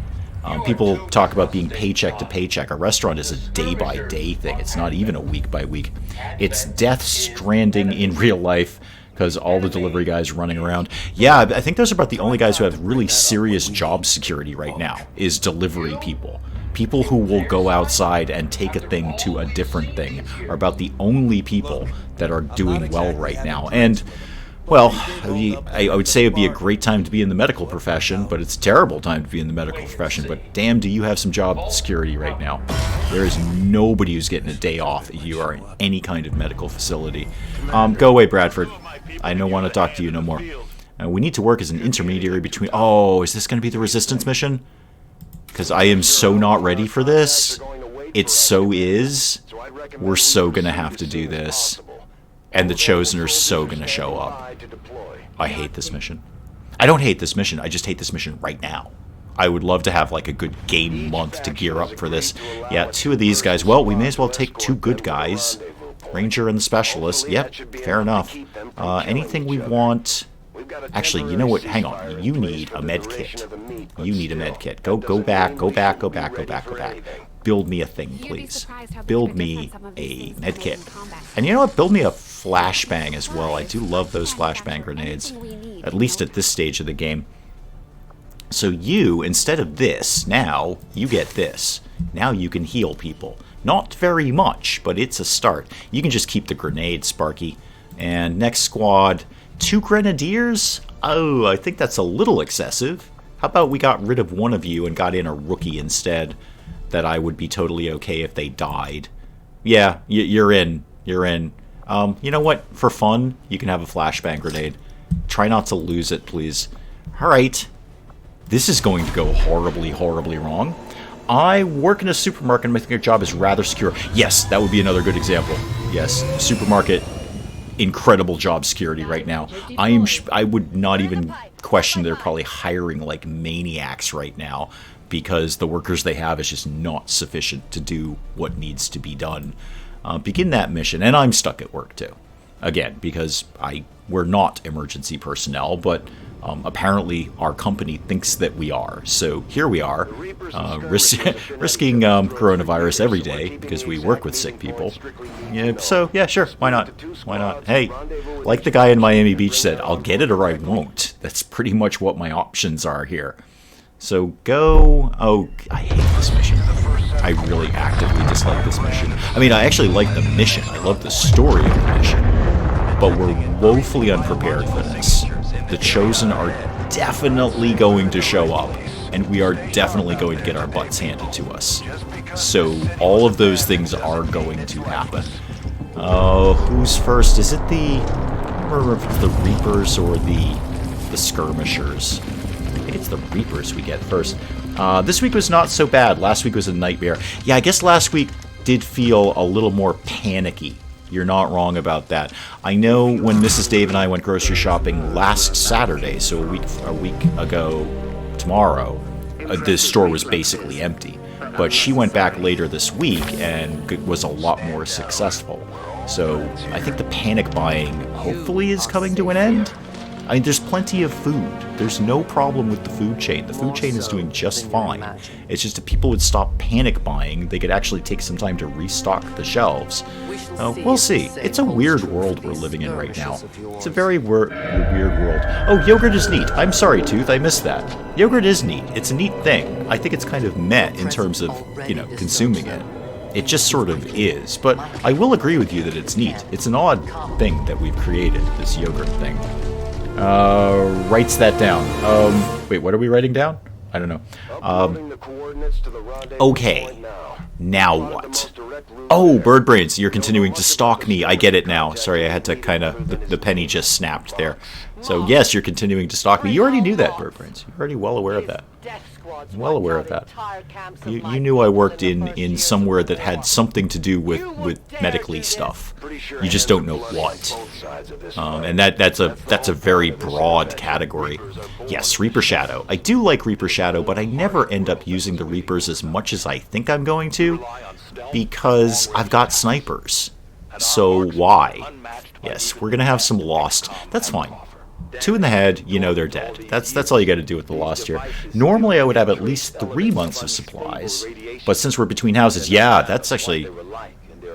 People talk about being paycheck to paycheck. A restaurant is a day-by-day thing. It's not even a week-by-week. It's Death Stranding in real life because all the delivery guys running around. Yeah, I think those are about the only guys who have really serious job security right now, is delivery people. People who will go outside and take a thing to a different thing are about the only people that are doing well right now. And... well, I would say it would be a great time to be in the medical profession, but it's a terrible time to be in the medical profession. But damn, do you have some job security right now. There is nobody who's getting a day off if you are in any kind of medical facility. Go away, Bradford. I don't want to talk to you no more. We need to work as an intermediary between... oh, is this going to be the resistance mission? Because I am so not ready for this. It so is. We're so going to have to do this. And the Chosen are so going to show up. I hate this mission. I don't hate this mission, I just hate this mission right now. I would love to have like a good game month to gear up for this. Yeah, 2 of these guys. Well, we may as well take 2 good guys. Ranger and the Specialist. Yep, fair enough. Anything we want... actually, you know what? Hang on. You need a med kit. You need a med kit. Go back. Build me a thing, please. Build me a med kit. And you know what? Build me a flashbang as well. I do love those flashbang grenades. At least at this stage of the game. So you, instead of this, now you get this. Now you can heal people. Not very much, but it's a start. You can just keep the grenade, Sparky. And next squad, 2 grenadiers? Oh, I think that's a little excessive. How about we got rid of one of you and got in a rookie instead? That I would be totally okay if they died. Yeah, you're in. You're in. You know what? For fun, you can have a flashbang grenade. Try not to lose it, please. Alright. This is going to go horribly, horribly wrong. I work in a supermarket and I think your job is rather secure. Yes, that would be another good example. Yes, supermarket, incredible job security right now. I would not even question they're probably hiring like maniacs right now because the workers they have is just not sufficient to do what needs to be done. Begin that mission, and I'm stuck at work too. Again, because we're not emergency personnel, but Apparently, our company thinks that we are. So here we are, risking coronavirus every day because we work with sick people. Yeah, so, yeah, sure. Why not? Why not? Hey, like the guy in Miami Beach said, I'll get it or I won't. That's pretty much what my options are here. So go... Oh, I hate this mission. I really actively dislike this mission. I mean, I actually like the mission. I love the story of the mission. But we're woefully unprepared for this. The Chosen are definitely going to show up, and we are definitely going to get our butts handed to us. So all of those things are going to happen. Who's first? Is it the... I don't remember if it's the Reapers or the Skirmishers. I think it's the Reapers we get first. This week was not so bad. Last week was a nightmare. Yeah, I guess last week did feel a little more panicky. You're not wrong about that. I know when Mrs. Dave and I went grocery shopping last Saturday, so a week ago tomorrow, the store was basically empty. But she went back later this week and was a lot more successful. So I think the panic buying hopefully is coming to an end. I mean, there's plenty of food. There's no problem with the food chain. The food chain is doing just fine. It's just if people would stop panic buying, they could actually take some time to restock the shelves. We'll see. It's a weird world we're living in right now. It's a very weird world. Oh, yogurt is neat. I'm sorry, Tooth, I missed that. Yogurt is neat. It's a neat thing. I think it's kind of meh in terms of, consuming it. It just sort of is. But I will agree with you that it's neat. It's an odd thing that we've created, this yogurt thing. Writes that down. Wait, what are we writing down? I don't know. Okay. Now what? Oh, Bird Brains, you're continuing to stalk me. I get it now. Sorry, I had to kind of... The penny just snapped there. So, yes, you're continuing to stalk me. You already knew that, Bird Brains. You're already well aware of that. Well aware of that. You knew I worked in somewhere that had something to do with medically stuff. You just don't know what. And that's a very broad category. Yes, Reaper Shadow. I do like Reaper Shadow, but I never end up using the Reapers as much as I think I'm going to, because I've got snipers. So why? Yes, we're gonna have some Lost. That's fine. 2 in the head, they're dead. That's all you got to do with the Lost here. Normally I would have at least 3 months of supplies, but since we're between houses, yeah, that's actually...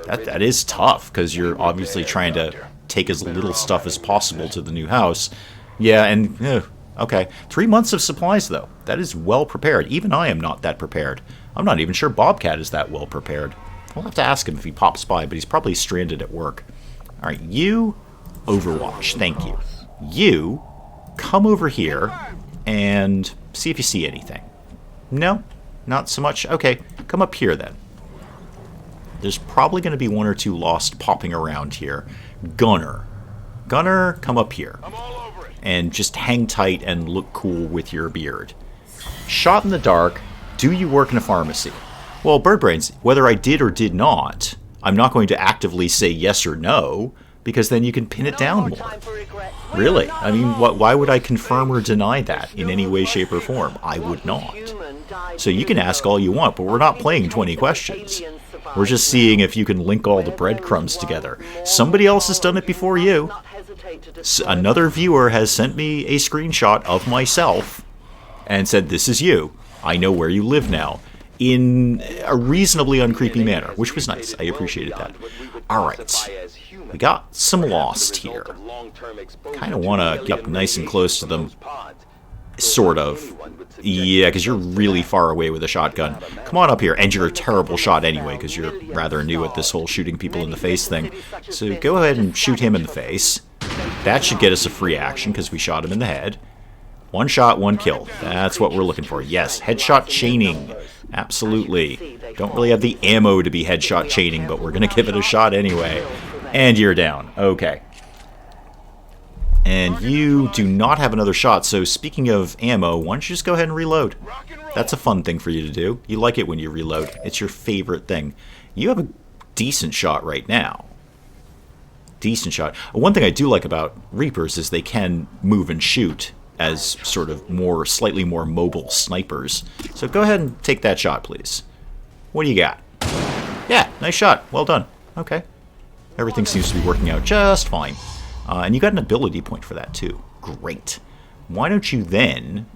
That is tough, because you're obviously trying to take as little stuff as possible to the new house. Yeah, and... okay. 3 months of supplies, though. That is well prepared. Even I am not that prepared. I'm not even sure Bobcat is that well prepared. We'll have to ask him if he pops by, but he's probably stranded at work. Alright, you... Overwatch. Thank you. You come over here and see if you see anything. No? Not so much? Okay, come up here then. There's probably going to be 1 or 2 Lost popping around here. Gunner, come up here. And just hang tight and look cool with your beard. Shot in the dark, do you work in a pharmacy? Well, Birdbrains, whether I did or did not, I'm not going to actively say yes or no, because then you can pin it down more. Really? I mean, why would I confirm or deny that in any way, shape, or form? I would not. So you can ask all you want, but we're not playing 20 questions. We're just seeing if you can link all the breadcrumbs together. Somebody else has done it before you. Another viewer has sent me a screenshot of myself and said, this is you. I know where you live now. In a reasonably uncreepy manner, which was nice. I appreciated that. Alright. We got some Lost here. Kind of want to get up nice and close to them. Sort of. Yeah, because you're really far away with a shotgun. Come on up here. And you're a terrible shot anyway, because you're rather new at this whole shooting people in the face thing. So go ahead and shoot him in the face. That should get us a free action, because we shot him in the head. 1 shot, 1 kill. That's what we're looking for. Yes, headshot chaining. Absolutely. Don't really have the ammo to be headshot chaining, but we're going to give it a shot anyway. And you're down. Okay. And you do not have another shot, so speaking of ammo, why don't you just go ahead and reload? That's a fun thing for you to do. You like it when you reload. It's your favorite thing. You have a decent shot right now. Decent shot. One thing I do like about Reapers is they can move and shoot as sort of slightly more mobile snipers. So go ahead and take that shot, please. What do you got? Yeah, nice shot. Well done. Okay. Everything seems to be working out just fine. And you got an ability point for that, too. Great. why don't you then,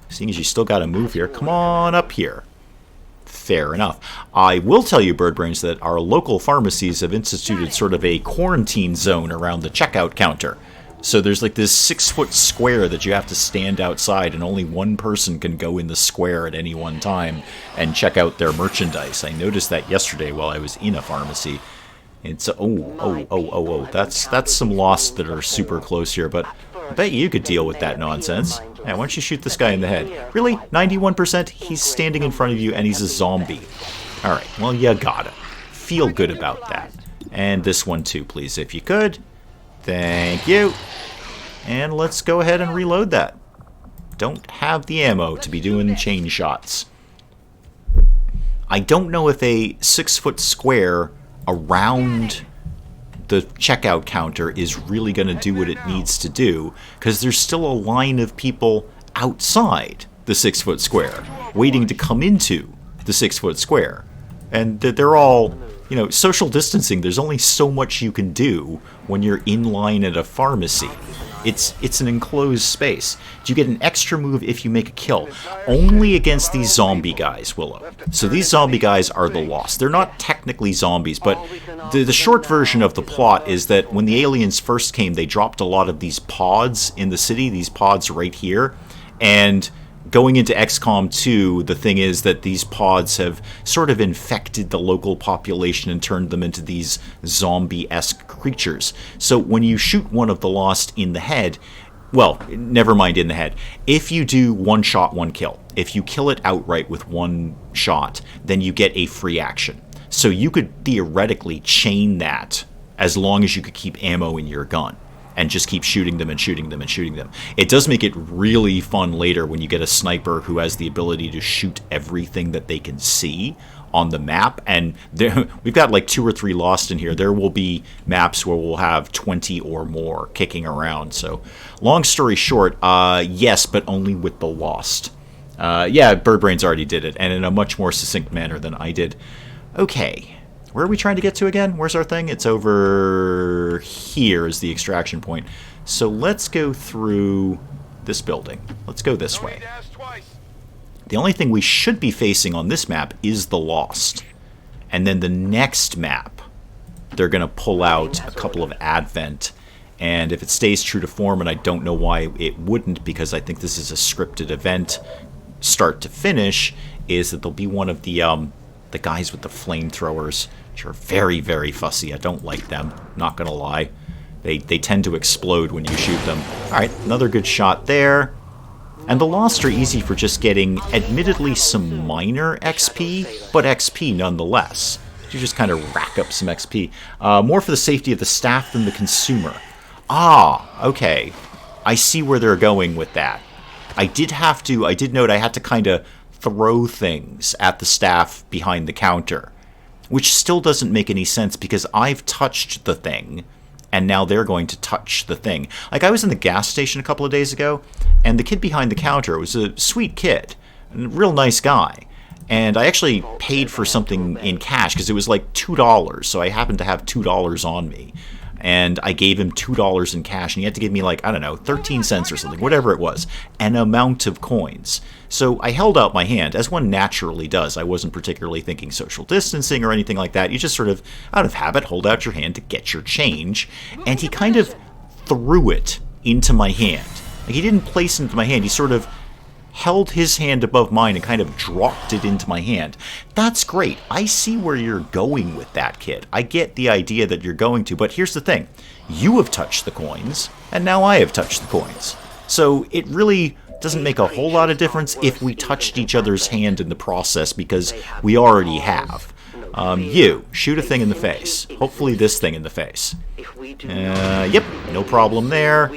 seeing as you still got to move here, come on up here. Fair enough. I will tell you, Birdbrains, that our local pharmacies have instituted sort of a quarantine zone around the checkout counter. So there's like this 6-foot square that you have to stand outside, and only one person can go in the square at any one time and check out their merchandise. I noticed that yesterday while I was in a pharmacy. It's that's some lost that are super close here, but I bet you could deal with that nonsense. Yeah, why don't you shoot this guy in the head? Really? 91%? He's standing in front of you and he's a zombie. Alright, well, you got it. Feel good about that. And this one too, please, if you could. Thank you. And let's go ahead and reload that. Don't have the ammo to be doing chain shots. I don't know if a 6-foot square around the checkout counter is really going to do what it needs to do, because there's still a line of people outside the 6-foot square waiting to come into the 6-foot square. And they're all, you know, social distancing. There's only so much you can do when you're in line at a pharmacy. It's an enclosed space. Do you get an extra move if you make a kill? Only against these zombie guys, Willow. So these zombie guys are the lost. They're not technically zombies, but the short version of the plot is that when the aliens first came, they dropped a lot of these pods in the city, these pods right here, and going into XCOM 2, the thing is that these pods have sort of infected the local population and turned them into these zombie-esque creatures. So when you shoot one of the lost in the head, well, never mind in the head, if you do one shot, one kill, if you kill it outright with one shot, then you get a free action. So you could theoretically chain that as long as you could keep ammo in your gun. And just keep shooting them and shooting them and shooting them. It does make it really fun later when you get a sniper who has the ability to shoot everything that they can see on the map. And we've got like 2 or 3 lost in here. There will be maps where we'll have 20 or more kicking around. So long story short, yes, but only with the lost. Yeah, Birdbrains already did it, and in a much more succinct manner than I did. Okay. Where are we trying to get to again? Where's our thing? It's over here is the extraction point. So let's go through this building. Let's go this way. The only thing we should be facing on this map is the Lost. And then the next map, they're going to pull out a couple of Advent. And if it stays true to form, and I don't know why it wouldn't, because I think this is a scripted event, start to finish, is that there'll be one of the guys with the flamethrowers, which are very, very fussy. I don't like them, not gonna lie. They tend to explode when you shoot them. Alright, another good shot there. And the Lost are easy for just getting, admittedly, some minor XP, but XP nonetheless. You just kind of rack up some XP. More for the safety of the staff than the consumer. Ah, okay. I see where they're going with that. I did note I had to kind of throw things at the staff behind the counter, which still doesn't make any sense because I've touched the thing and now they're going to touch the thing. Like, I was in the gas station a couple of days ago, and the kid behind the counter was a sweet kid, a real nice guy, and I actually paid for something in cash because it was like $2, so I happened to have $2 on me. And I gave him $2 in cash, and he had to give me, like, I don't know, 13 cents or something, whatever it was, an amount of coins. So I held out my hand, as one naturally does. I wasn't particularly thinking social distancing or anything like that. You just sort of, out of habit, hold out your hand to get your change. And he kind of threw it into my hand. Like, he didn't place it into my hand. He sort of held his hand above mine and kind of dropped it into my hand. That's great. I see where you're going with that, kid. I get the idea that you're going to, but here's the thing. You have touched the coins, and now I have touched the coins. So it really doesn't make a whole lot of difference if we touched each other's hand in the process, because we already have. You, shoot a thing in the face. Hopefully this thing in the face. Yep, no problem there.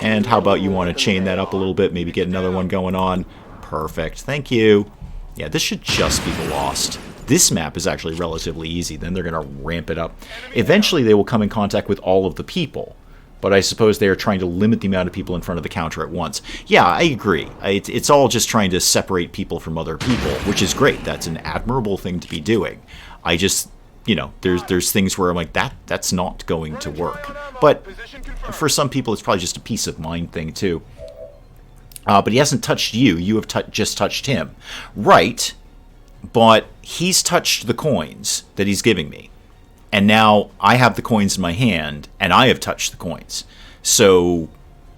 And how about you want to chain that up a little bit, maybe get another one going on. Perfect, thank you. Yeah, this should just be the Lost. This map is actually relatively easy, then they're going to ramp it up. Eventually they will come in contact with all of the people, but I suppose they are trying to limit the amount of people in front of the counter at once. Yeah, I agree. It's all just trying to separate people from other people, which is great. That's an admirable thing to be doing. I just, you know, there's things where I'm like, that's not going to work. But for some people, it's probably just a peace of mind thing, too. But he hasn't touched you. You have just touched him. Right, but he's touched the coins that he's giving me. And now I have the coins in my hand, and I have touched the coins. So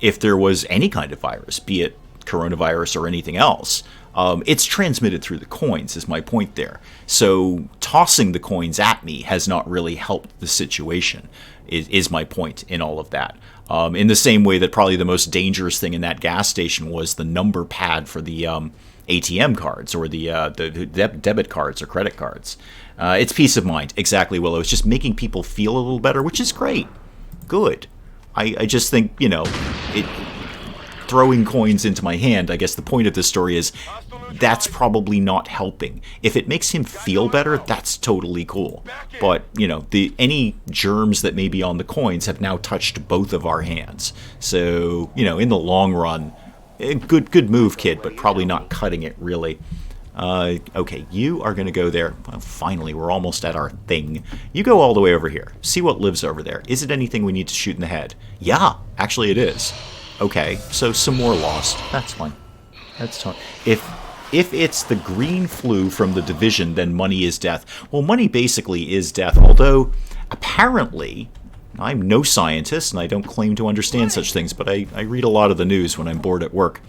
if there was any kind of virus, be it coronavirus or anything else, it's transmitted through the coins, is my point there. So tossing the coins at me has not really helped the situation, is my point in all of that. In the same way that probably the most dangerous thing in that gas station was the number pad for the ATM cards or the debit cards or credit cards. It's peace of mind, exactly, Willow. It's just making people feel a little better, which is great. Good. I just think, throwing coins into my hand, I guess the point of this story is that's probably not helping. If it makes him feel better, that's totally cool. But, any germs that may be on the coins have now touched both of our hands. So, in the long run, good move, kid, but probably not cutting it, really. Okay, you are going to go there. Well, finally, we're almost at our thing. You go all the way over here. See what lives over there. Is it anything we need to shoot in the head? Yeah, actually it is. Okay, so some more lost. That's fine. That's fine. If it's the green flu from the Division, then money is death. Well, money basically is death, although apparently, I'm no scientist and I don't claim to understand such things, but I read a lot of the news when I'm bored at work.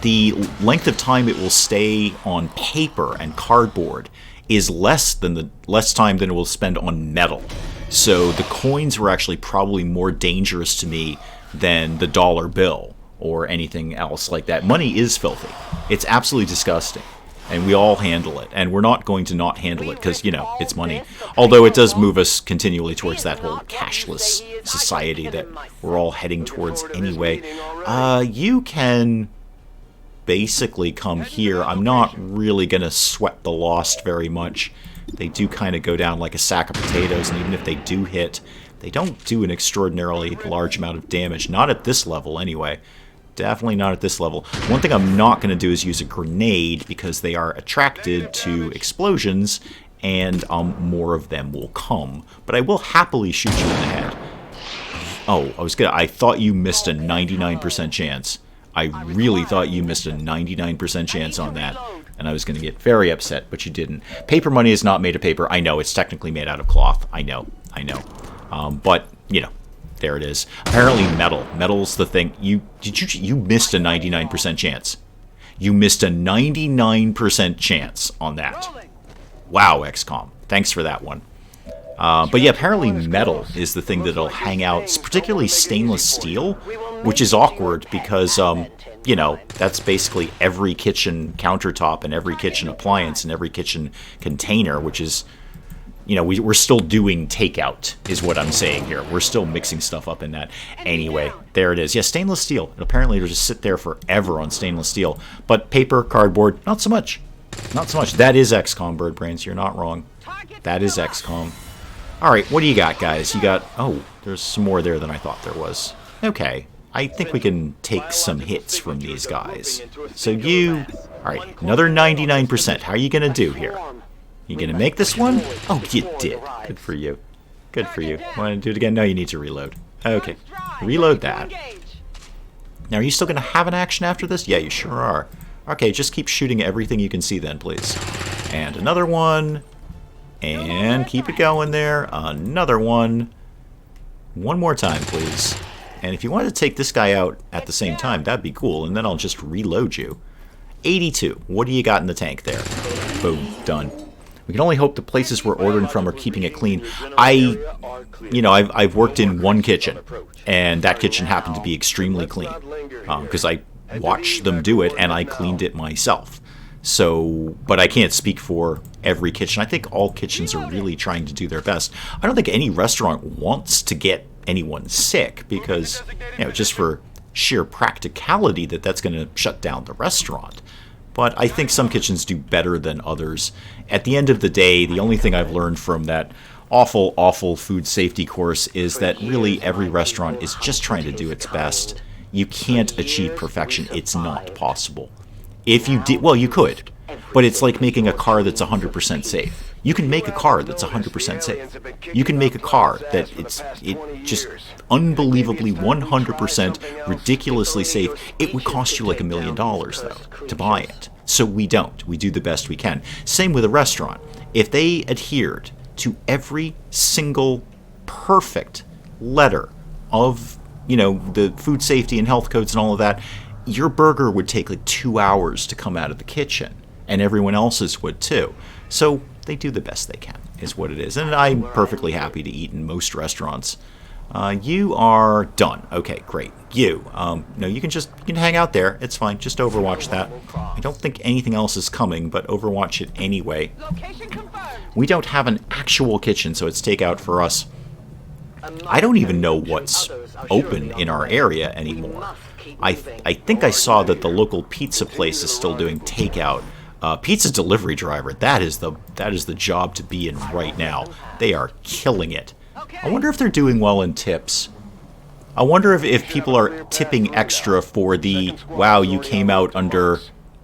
The length of time it will stay on paper and cardboard is less time than it will spend on metal. So the coins were actually probably more dangerous to me than the dollar bill or anything else like that. Money is filthy. It's absolutely disgusting. And we all handle it. And we're not going to not handle it because, it's money. Although it does move us continually towards that whole cashless society that we're all heading towards anyway. You can basically come here. I'm not really going to sweat the lost very much. They do kind of go down like a sack of potatoes, and even if they do hit, they don't do an extraordinarily large amount of damage. Not at this level, anyway. Definitely not at this level. One thing I'm not going to do is use a grenade, because they are attracted to explosions, and more of them will come. But I will happily shoot you in the head. Oh, I thought you missed a 99% chance. I really thought you missed a 99% chance on that. And I was going to get very upset, but you didn't. Paper money is not made of paper. I know, it's technically made out of cloth. I know. But, there it is. Apparently metal. Metal's the thing. You missed a 99% chance. You missed a 99% chance on that. Wow, XCOM. Thanks for that one. But yeah, apparently metal is the thing that'll hang out, particularly stainless steel, which is awkward because, that's basically every kitchen countertop and every kitchen appliance and every kitchen container, which is, we're still doing takeout, is what I'm saying here. We're still mixing stuff up in that. Anyway, there it is. Yeah, stainless steel. Apparently it'll just sit there forever on stainless steel. But paper, cardboard, not so much. Not so much. That is XCOM, Bird Brains. You're not wrong. That is XCOM. Alright, what do you got, guys? You got... Oh, there's some more there than I thought there was. Okay. I think we can take some hits from these guys. So you... Alright, another 99%. How are you going to do here? You going to make this one? Oh, you did. Good for you. Good for you. Want to do it again? No, you need to reload. Okay. Reload that. Now, are you still going to have an action after this? Yeah, you sure are. Okay, just keep shooting everything you can see then, please. And another one. And keep it going there. Another one. One more time, please. And if you wanted to take this guy out at the same time, that'd be cool. And then I'll just reload you. 82. What do you got in the tank there? Boom. Done. We can only hope the places we're ordering from are keeping it clean. I've worked in one kitchen, and that kitchen happened to be extremely clean. Because I watched them do it, and I cleaned it myself. So, but I can't speak for every kitchen. I think all kitchens are really trying to do their best. I don't think any restaurant wants to get anyone sick because, just for sheer practicality that's going to shut down the restaurant. But I think some kitchens do better than others. At the end of the day, the only thing I've learned from that awful, awful food safety course is that really every restaurant is just trying to do its best. You can't achieve perfection. It's not possible. If you did, well, you could, but it's like making a car that's 100% safe. You can make a car that's 100% safe. You can make a car that it just unbelievably 100% ridiculously safe. It would cost you like $1 million, though, to buy it. So we don't. We do the best we can. Same with a restaurant. If they adhered to every single perfect letter of, the food safety and health codes and all of that, your burger would take like 2 hours to come out of the kitchen, and everyone else's would too. So they do the best they can, is what it is. And I'm perfectly happy to eat in most restaurants. You are done. Okay, great. No, you can hang out there. It's fine. Just overwatch that. I don't think anything else is coming, but overwatch it anyway. We don't have an actual kitchen, so it's takeout for us. I don't even know what's open in our area anymore. I think I saw that the local pizza place is still doing takeout. Pizza delivery driver, that is the job to be in right now. They are killing it. I wonder if they're doing well in tips. I wonder if people are tipping extra for the, wow, you came out under,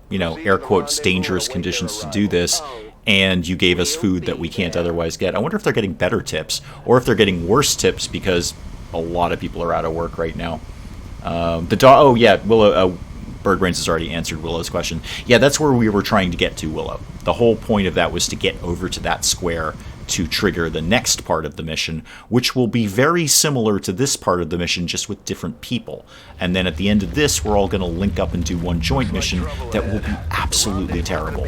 air quotes, dangerous conditions to do this, and you gave us food that we can't otherwise get. I wonder if they're getting better tips, or if they're getting worse tips because a lot of people are out of work right now. Willow, Birdbrains has already answered Willow's question. Yeah, that's where we were trying to get to, Willow. The whole point of that was to get over to that square to trigger the next part of the mission, which will be very similar to this part of the mission, just with different people. And then at the end of this, we're all going to link up and do one joint mission that will be absolutely terrible,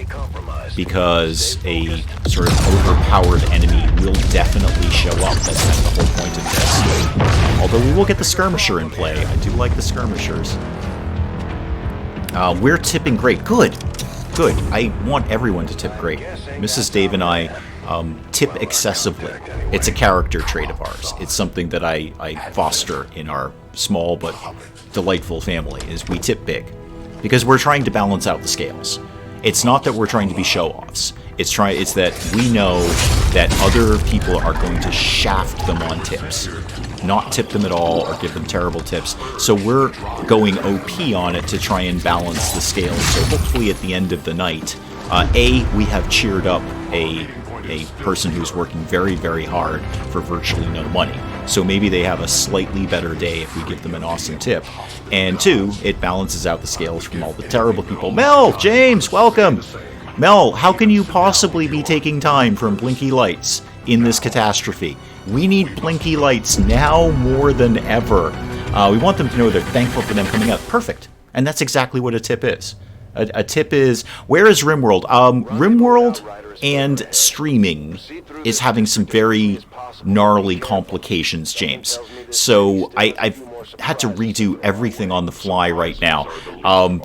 because a sort of overpowered enemy will definitely show up. That's kind of the whole point of this. Although we will get the skirmisher in play. I do like the skirmishers. We're tipping great. Good. I want everyone to tip great. Mrs. Dave and I tip excessively. It's a character trait of ours. It's something that I foster in our small but delightful family, is we tip big. Because we're trying to balance out the scales. It's not that we're trying to be show-offs. It's that we know that other people are going to shaft them on tips. Not tip them at all or give them terrible tips. So we're going OP on it to try and balance the scales. So hopefully at the end of the night, we have cheered up a person who's working very, very hard for virtually no money. So maybe they have a slightly better day if we give them an awesome tip. And 2, it balances out the scales from all the terrible people. Mel! James, welcome! Mel, how can you possibly be taking time from blinky lights in this catastrophe? We need blinky lights now more than ever. We want them to know they're thankful for them coming out. Perfect. And that's exactly what a tip is. A tip is, where is RimWorld? RimWorld and streaming is having some very gnarly complications, James. So I've had to redo everything on the fly right now.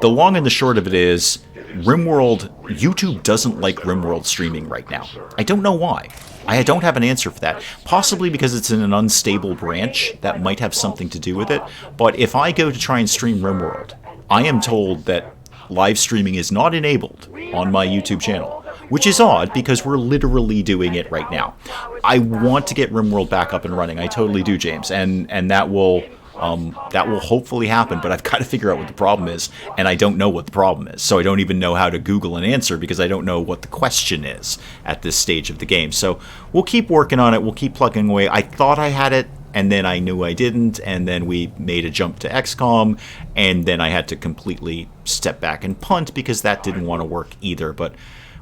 The long and the short of it is, YouTube doesn't like RimWorld streaming right now. I don't know why. I don't have an answer for that. Possibly because it's in an unstable branch. That might have something to do with it. But if I go to try and stream RimWorld, I am told that live streaming is not enabled on my YouTube channel, which is odd because we're literally doing it right now. I want to get RimWorld back up and running. I totally do, James, and that will hopefully happen, but I've got to figure out what the problem is, and I don't know what the problem is, so I don't even know how to Google an answer because I don't know what the question is at this stage of the game. So we'll keep working on it. We'll keep plugging away. I thought I had it, and then I knew I didn't, and then we made a jump to XCOM, and then I had to completely step back and punt because that didn't want to work either. But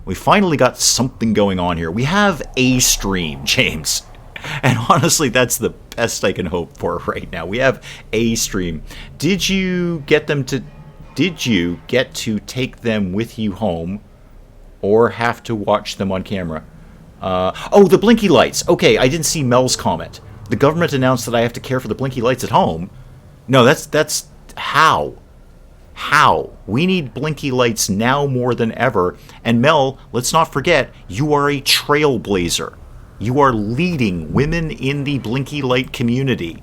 we finally got something going on here. We have a stream, James. And honestly, that's the best I can hope for right now. We have a stream. Did you get to take them with you home or have to watch them on camera? The blinky lights. Okay, I didn't see Mel's comment. The government announced that I have to care for the blinky lights at home. No, that's how? How? We need blinky lights now more than ever. And Mel, let's not forget, you are a trailblazer. You are leading women in the blinky light community.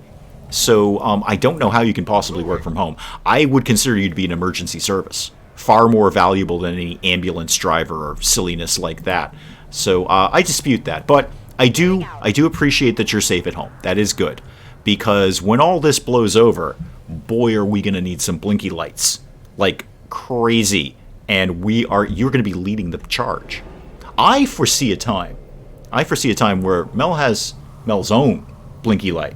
So I don't know how you can possibly work from home. I would consider you to be an emergency service. Far more valuable than any ambulance driver or silliness like that. So I dispute that. But I do appreciate that you're safe at home. That is good. Because when all this blows over, boy, are we going to need some blinky lights. Like crazy. And you're going to be leading the charge. I foresee a time I foresee a time where Mel has Mel's own blinky light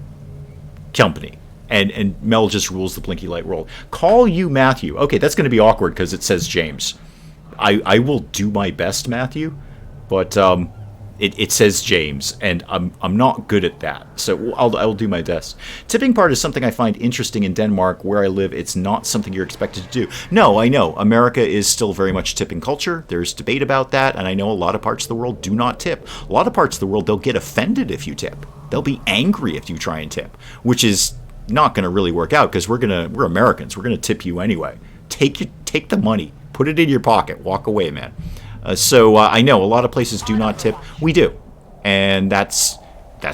company. And Mel just rules the blinky light world. Call you Matthew. Okay, that's going to be awkward because it says James. I will do my best, Matthew, but it says James, and I'm not good at that. So I'll do my best. Tipping part is something I find interesting in Denmark, where I live. It's not something you're expected to do. No, I know. America is still very much tipping culture. There's debate about that, and I know a lot of parts of the world do not tip. A lot of parts of the world, they'll get offended if you tip. They'll be angry if you try and tip, which is not going to really work out because we're Americans. We're gonna tip you anyway. Take the money, put it in your pocket, walk away, man. So I know a lot of places do not tip. We do, and that's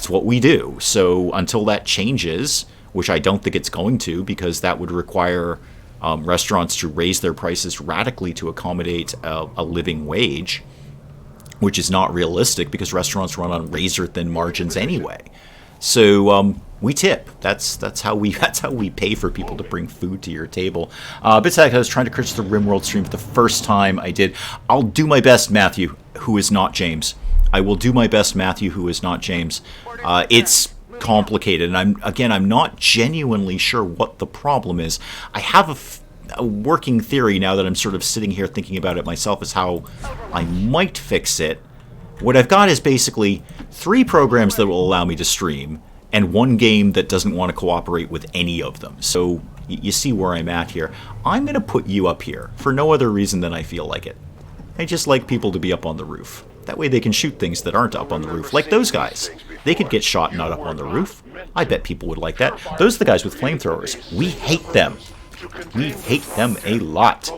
what we do. So until that changes, which I don't think it's going to, because that would require restaurants to raise their prices radically to accommodate a living wage, which is not realistic because restaurants run on razor-thin margins anyway. So we tip. That's how we pay for people to bring food to your table. Bitsack, I was trying to catch the RimWorld stream for the first time. I did. I'll do my best, Matthew, who is not James. I will do my best, Matthew, who is not James. It's complicated, and I'm not genuinely sure what the problem is. I have a working theory now that I'm sort of sitting here thinking about it myself as how I might fix it. What I've got is basically 3 programs that will allow me to stream, and 1 game that doesn't want to cooperate with any of them. So you see where I'm at here. I'm going to put you up here for no other reason than I feel like it. I just like people to be up on the roof. That way they can shoot things that aren't up on the roof, like those guys. They could get shot not up on the roof. I bet people would like that. Those are the guys with flamethrowers. We hate them. We hate them a lot.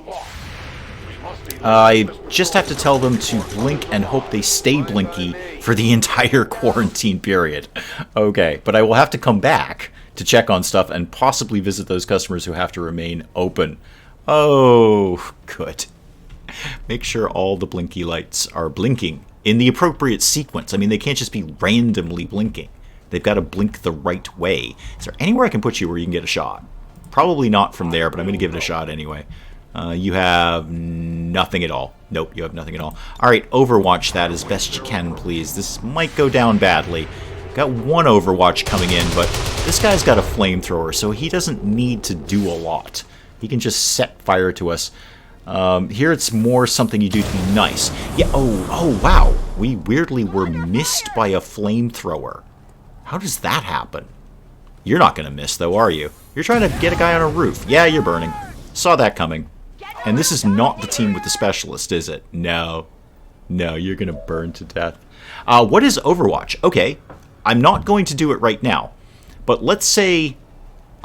I just have to tell them to blink and hope they stay blinky for the entire quarantine period. Okay, but I will have to come back to check on stuff and possibly visit those customers who have to remain open. Oh, good. Make sure all the blinky lights are blinking in the appropriate sequence. I mean, they can't just be randomly blinking. They've got to blink the right way. Is there anywhere I can put you where you can get a shot? Probably not from there, but I'm going to give it a shot anyway. You have nothing at all. Nope, you have nothing at all. Alright, Overwatch that as best you can, please. This might go down badly. Got 1 Overwatch coming in, but this guy's got a flamethrower, so he doesn't need to do a lot. He can just set fire to us. Here it's more something you do to be nice. Yeah, oh, wow. We weirdly were missed by a flamethrower. How does that happen? You're not going to miss, though, are you? You're trying to get a guy on a roof. Yeah, you're burning. Saw that coming. And this is not the team with the specialist, is it? No. No, you're going to burn to death. What is Overwatch? Okay, I'm not going to do it right now. But let's say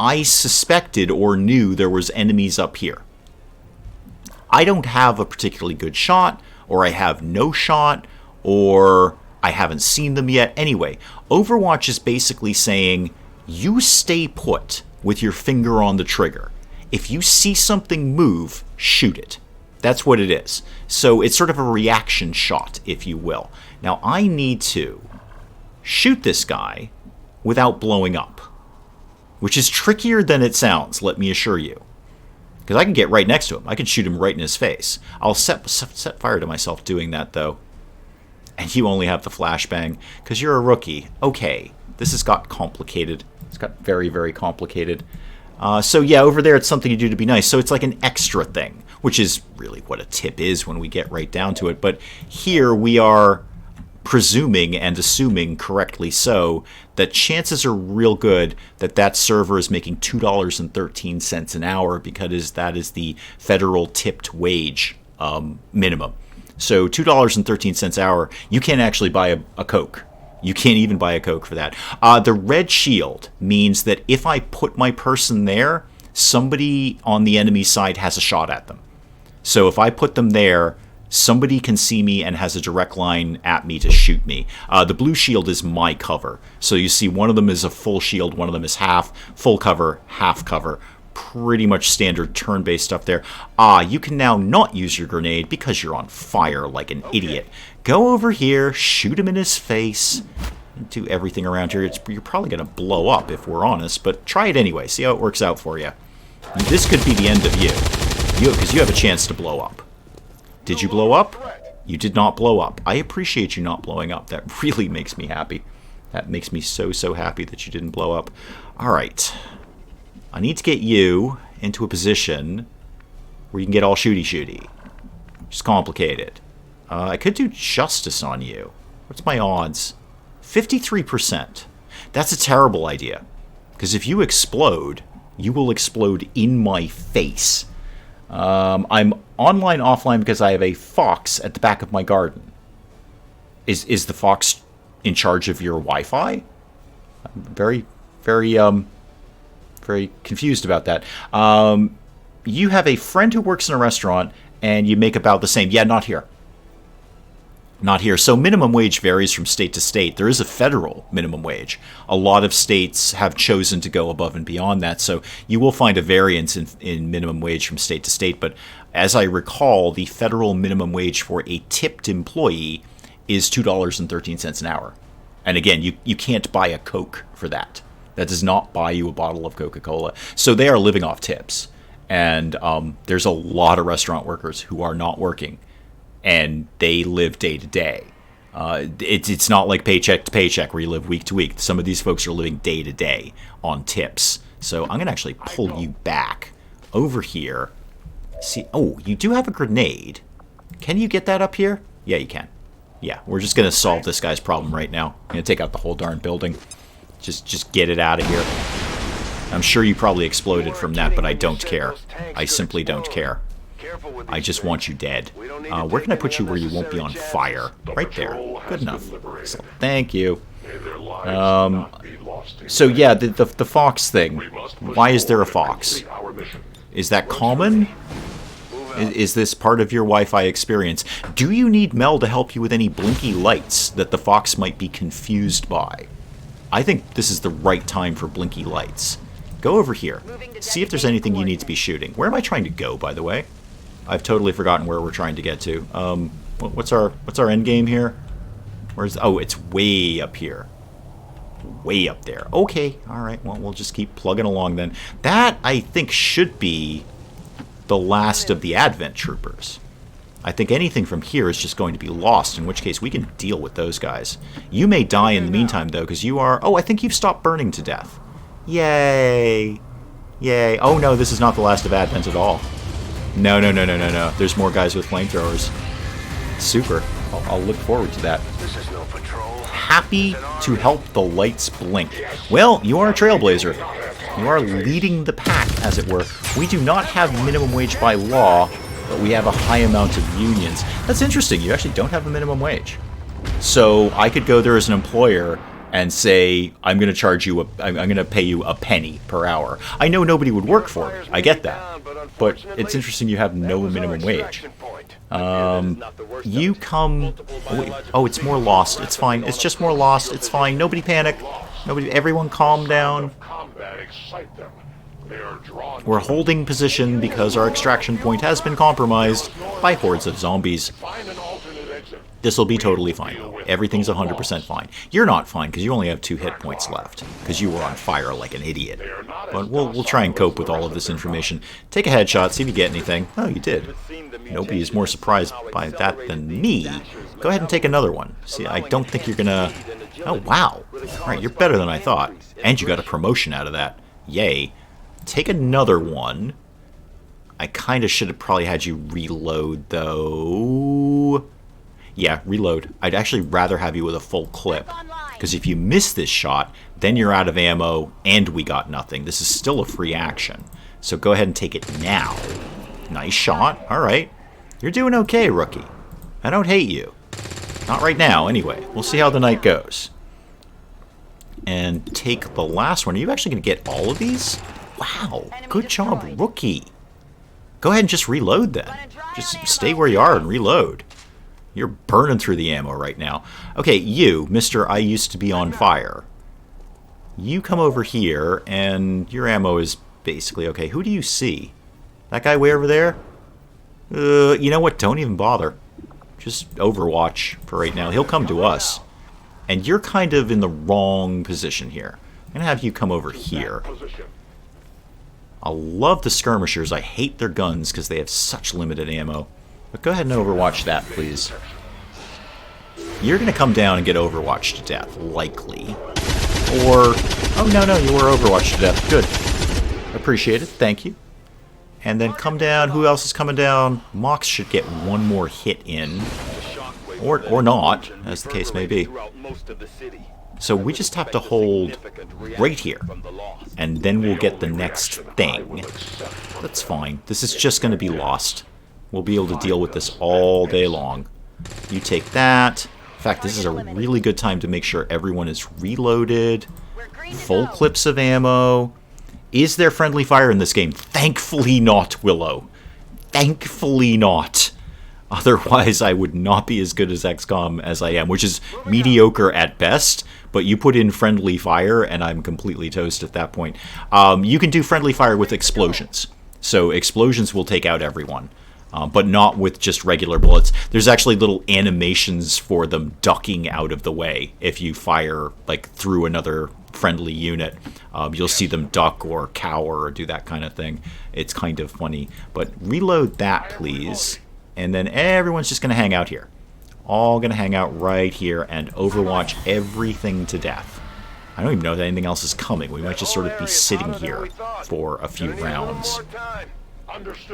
I suspected or knew there was enemies up here. I don't have a particularly good shot, or I have no shot, or I haven't seen them yet. Anyway, Overwatch is basically saying, you stay put with your finger on the trigger. If you see something move, shoot it. That's what it is. So it's sort of a reaction shot, if you will. Now I need to shoot this guy without blowing up, which is trickier than it sounds, let me assure you. Because I can get right next to him. I can shoot him right in his face. I'll set fire to myself doing that, though. And you only have the flashbang because you're a rookie. Okay, this has got complicated. It's got very, very complicated. So yeah, over there it's something you do to be nice. So it's like an extra thing, which is really what a tip is when we get right down to it. But here we are presuming and assuming correctly so that chances are real good that that server is making $2.13 an hour because that is the federal tipped wage minimum. So $2.13 an hour, you can't actually buy a Coke. You can't even buy a Coke for that. The red shield means that if I put my person there, somebody on the enemy side has a shot at them. So if I put them there, somebody can see me and has a direct line at me to shoot me. The blue shield is my cover. So you see one of them is a full shield, one of them is half. Full cover, half cover. Pretty much standard turn-based stuff there. You can now not use your grenade because you're on fire like an idiot. Go over here, shoot him in his face, do everything around here. You're probably going to blow up if we're honest, but try it anyway. See how it works out for you. This could be the end of you, because you have a chance to blow up. Did you blow up? You did not blow up. I appreciate you not blowing up. That really makes me happy. That makes me so, so happy that you didn't blow up. Alright. I need to get you into a position where you can get all shooty-shooty. Just complicated. I could do justice on you. What's my odds? 53%. That's a terrible idea. Because if you explode, you will explode in my face. I'm online, offline because I have a fox at the back of my garden. Is the fox in charge of your Wi-Fi? I'm very, very confused about that. You have a friend who works in a restaurant, and you make about the same. Yeah, not here. Not here. So minimum wage varies from state to state. There is a federal minimum wage. A lot of states have chosen to go above and beyond that. So you will find a variance in minimum wage from state to state. But as I recall, the federal minimum wage for a tipped employee is $2.13 an hour. And again, you can't buy a Coke for that. That does not buy you a bottle of Coca-Cola. So they are living off tips. And there's a lot of restaurant workers who are not working. And they live day to day. It's not like paycheck to paycheck where you live week to week. Some of these folks are living day to day on tips. So I'm going to actually pull you back over here. See, oh, you do have a grenade. Can you get that up here? Yeah, you can. Yeah, we're just going to solve this guy's problem right now. I'm going to take out the whole darn building. Just get it out of here. I'm sure you probably exploded from that, but I don't care. I simply don't care. I just want you dead. Where can I put you where you won't be on fire? Right there. Good enough. So, thank you. So yeah, the fox thing. Why is there a fox? Is that common? Is this part of your Wi-Fi experience? Do you need Mel to help you with any blinky lights that the fox might be confused by? I think this is the right time for blinky lights. Go over here. See if there's anything you need to be shooting. Where am I trying to go, by the way? I've totally forgotten where we're trying to get to. What's our end game here? Oh, it's way up here. Way up there. Okay, alright, well, we'll just keep plugging along then. That, I think, should be the last of the Advent Troopers. I think anything from here is just going to be lost, in which case we can deal with those guys. You may die in the meantime, though, because you are... Oh, I think you've stopped burning to death. Yay! Yay. Oh, no, this is not the last of Advent at all. No. There's more guys with flamethrowers. Super. I'll look forward to that. This is no patrol. Happy to help the lights blink. Well, you are a trailblazer. You are leading the pack, as it were. We do not have minimum wage by law, but we have a high amount of unions. That's interesting. You actually don't have a minimum wage. So I could go there as an employer and say, I'm going to charge you, I'm going to pay you a penny per hour. I know nobody would work for it. I get that. But it's interesting you have no minimum wage. You come... Oh, it's more lost. It's fine. It's just more lost. It's fine. Nobody panic. Everyone calm down. We're holding position because our extraction point has been compromised by hordes of zombies. This will be totally fine. Everything's 100% fine. You're not fine because you only have 2 hit points left because you were on fire like an idiot. But we'll try and cope with all of this information. Take a headshot, see if you get anything. Oh, you did. Nobody is more surprised by that than me. Go ahead and take another one. See, I don't think you're gonna... Oh, wow. Alright, you're better than I thought. And you got a promotion out of that. Yay. Take another one. I kind of should have probably had you reload, though... Yeah, reload. I'd actually rather have you with a full clip. Because if you miss this shot, then you're out of ammo, and we got nothing. This is still a free action. So go ahead and take it now. Nice shot. Alright. You're doing okay, rookie. I don't hate you. Not right now, anyway. We'll see how the night goes. And take the last one. Are you actually going to get all of these? Wow. Good job, rookie. Go ahead and just reload then. Just stay where you are and reload. You're burning through the ammo right now. Okay, you, Mr. I used to be on fire. You come over here, and your ammo is basically okay. Who do you see? That guy way over there? You know what? Don't even bother. Just Overwatch for right now. He'll come to us. And you're kind of in the wrong position here. I'm going to have you come over here. I love the skirmishers. I hate their guns because they have such limited ammo. But go ahead and Overwatch that, please. You're going to come down and get Overwatch to death, likely. Or... Oh, no, you were Overwatch to death. Good. Appreciate it. Thank you. And then come down. Who else is coming down? Mox should get one more hit in. Or not, as the case may be. So we just have to hold right here. And then we'll get the next thing. That's fine. This is just going to be lost. We'll be able to deal with this all day long. You take that. In fact, this is a really good time to make sure everyone is reloaded. Full clips of ammo. Is there friendly fire in this game? Thankfully not, Willow. Thankfully not. Otherwise, I would not be as good as XCOM as I am, which is mediocre at best. But you put in friendly fire, and I'm completely toast at that point. You can do friendly fire with explosions. So explosions will take out everyone. But not with just regular bullets. There's actually little animations for them ducking out of the way. If you fire like through another friendly unit, you'll see them duck or cower or do that kind of thing. It's kind of funny. But reload that, please. And then everyone's just going to hang out here. All going to hang out right here and Overwatch everything to death. I don't even know if anything else is coming. We might just sort of be sitting here for a few rounds.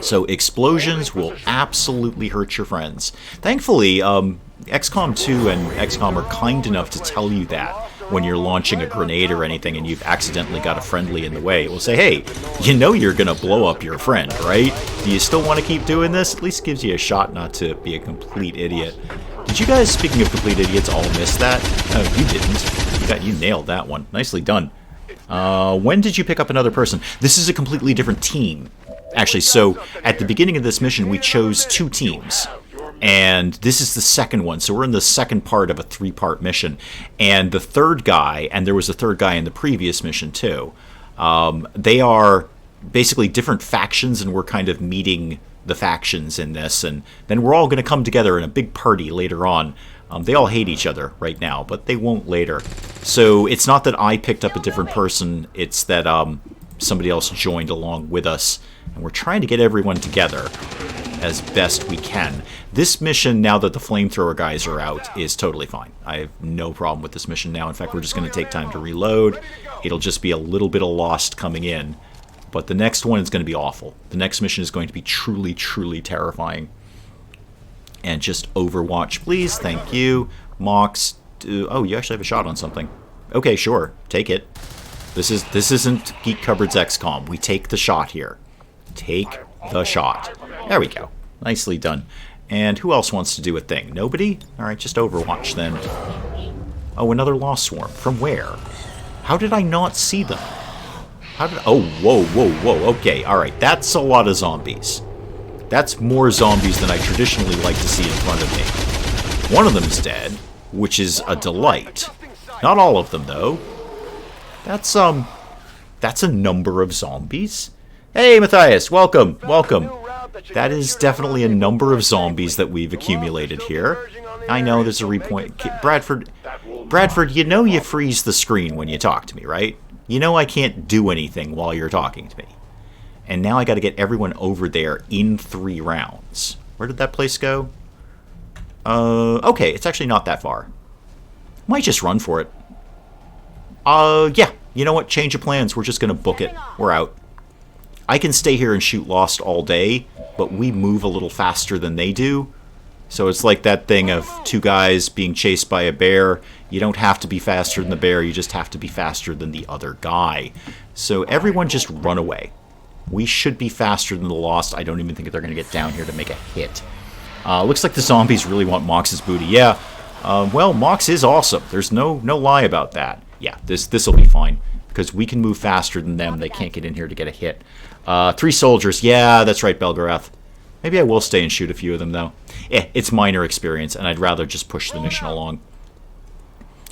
So explosions will absolutely hurt your friends. Thankfully, XCOM 2 and XCOM are kind enough to tell you that when you're launching a grenade or anything and you've accidentally got a friendly in the way. It will say, hey, you know you're going to blow up your friend, right? Do you still want to keep doing this? At least gives you a shot not to be a complete idiot. Did you guys, speaking of complete idiots, all miss that? No, you didn't. You nailed that one. Nicely done. When did you pick up another person? This is a completely different team. Actually, so at the beginning of this mission, we chose 2 teams. And this is the second one. So we're in the second part of a 3-part mission. And the third guy, and there was a third guy in the previous mission too, they are basically different factions, and we're kind of meeting the factions in this. And then we're all going to come together in a big party later on. They all hate each other right now, but they won't later. So it's not that I picked up a different person. It's that somebody else joined along with us. And we're trying to get everyone together as best we can. This mission, now that the flamethrower guys are out, is totally fine. I have no problem with this mission now. In fact, we're just going to take time to reload. It'll just be a little bit of lost coming in. But the next one is going to be awful. The next mission is going to be truly, truly terrifying. And just Overwatch, please. Thank you. Mox. Oh, you actually have a shot on something. Okay, sure. Take it. This isn't Geek Cupboard's XCOM. We take the shot here. Take the shot. There we go. Nicely done. And who else wants to do a thing? Nobody? Alright, just Overwatch then. Oh, another Lost Swarm. From where? How did I not see them? Oh, whoa. Okay, alright. That's a lot of zombies. That's more zombies than I traditionally like to see in front of me. One of them is dead, which is a delight. Not all of them, though. That's a number of zombies. Hey, Matthias, welcome. That is definitely a number of zombies that we've accumulated here. I know there's a repoint. Bradford, you know you freeze the screen when you talk to me, right? You know I can't do anything while you're talking to me. And now I got to get everyone over there in 3 rounds. Where did that place go? Okay, it's actually not that far. Might just run for it. Yeah. You know what? Change of plans. We're just going to book it. We're out. I can stay here and shoot Lost all day, but we move a little faster than they do. So it's like that thing of 2 guys being chased by a bear. You don't have to be faster than the bear, you just have to be faster than the other guy. So everyone just run away. We should be faster than the Lost. I don't even think they're going to get down here to make a hit. Looks like the zombies really want Mox's booty. Yeah, well, Mox is awesome. There's no lie about that. Yeah, this'll be fine. Because we can move faster than them. They can't get in here to get a hit. 3 soldiers. Yeah, that's right, Belgarath. Maybe I will stay and shoot a few of them, though. It's minor experience, and I'd rather just push the mission along.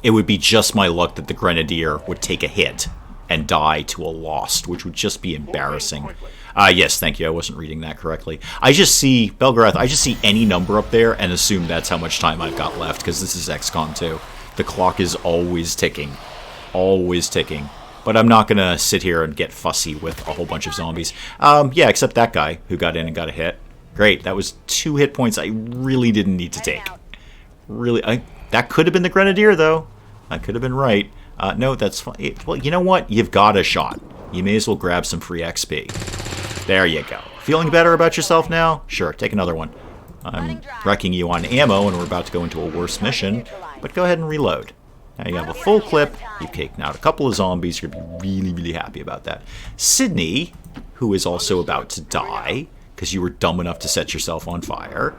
It would be just my luck that the Grenadier would take a hit and die to a Lost, which would just be embarrassing. Yes, thank you. I wasn't reading that correctly. I just see, Belgarath, I just see any number up there and assume that's how much time I've got left, because this is XCOM 2. The clock is always ticking. Always ticking. But I'm not going to sit here and get fussy with a whole bunch of zombies. Yeah, except that guy who got in and got a hit. Great, that was 2 hit points I really didn't need to take. Really, That could have been the Grenadier, though. I could have been right. No, that's fine. Well, you know what? You've got a shot. You may as well grab some free XP. There you go. Feeling better about yourself now? Sure, take another one. I'm wrecking you on ammo, and we're about to go into a worse mission. But go ahead and reload. Now you have a full clip. You've taken out a couple of zombies. You're going to be really, really happy about that. Sydney, who is also about to die, because you were dumb enough to set yourself on fire.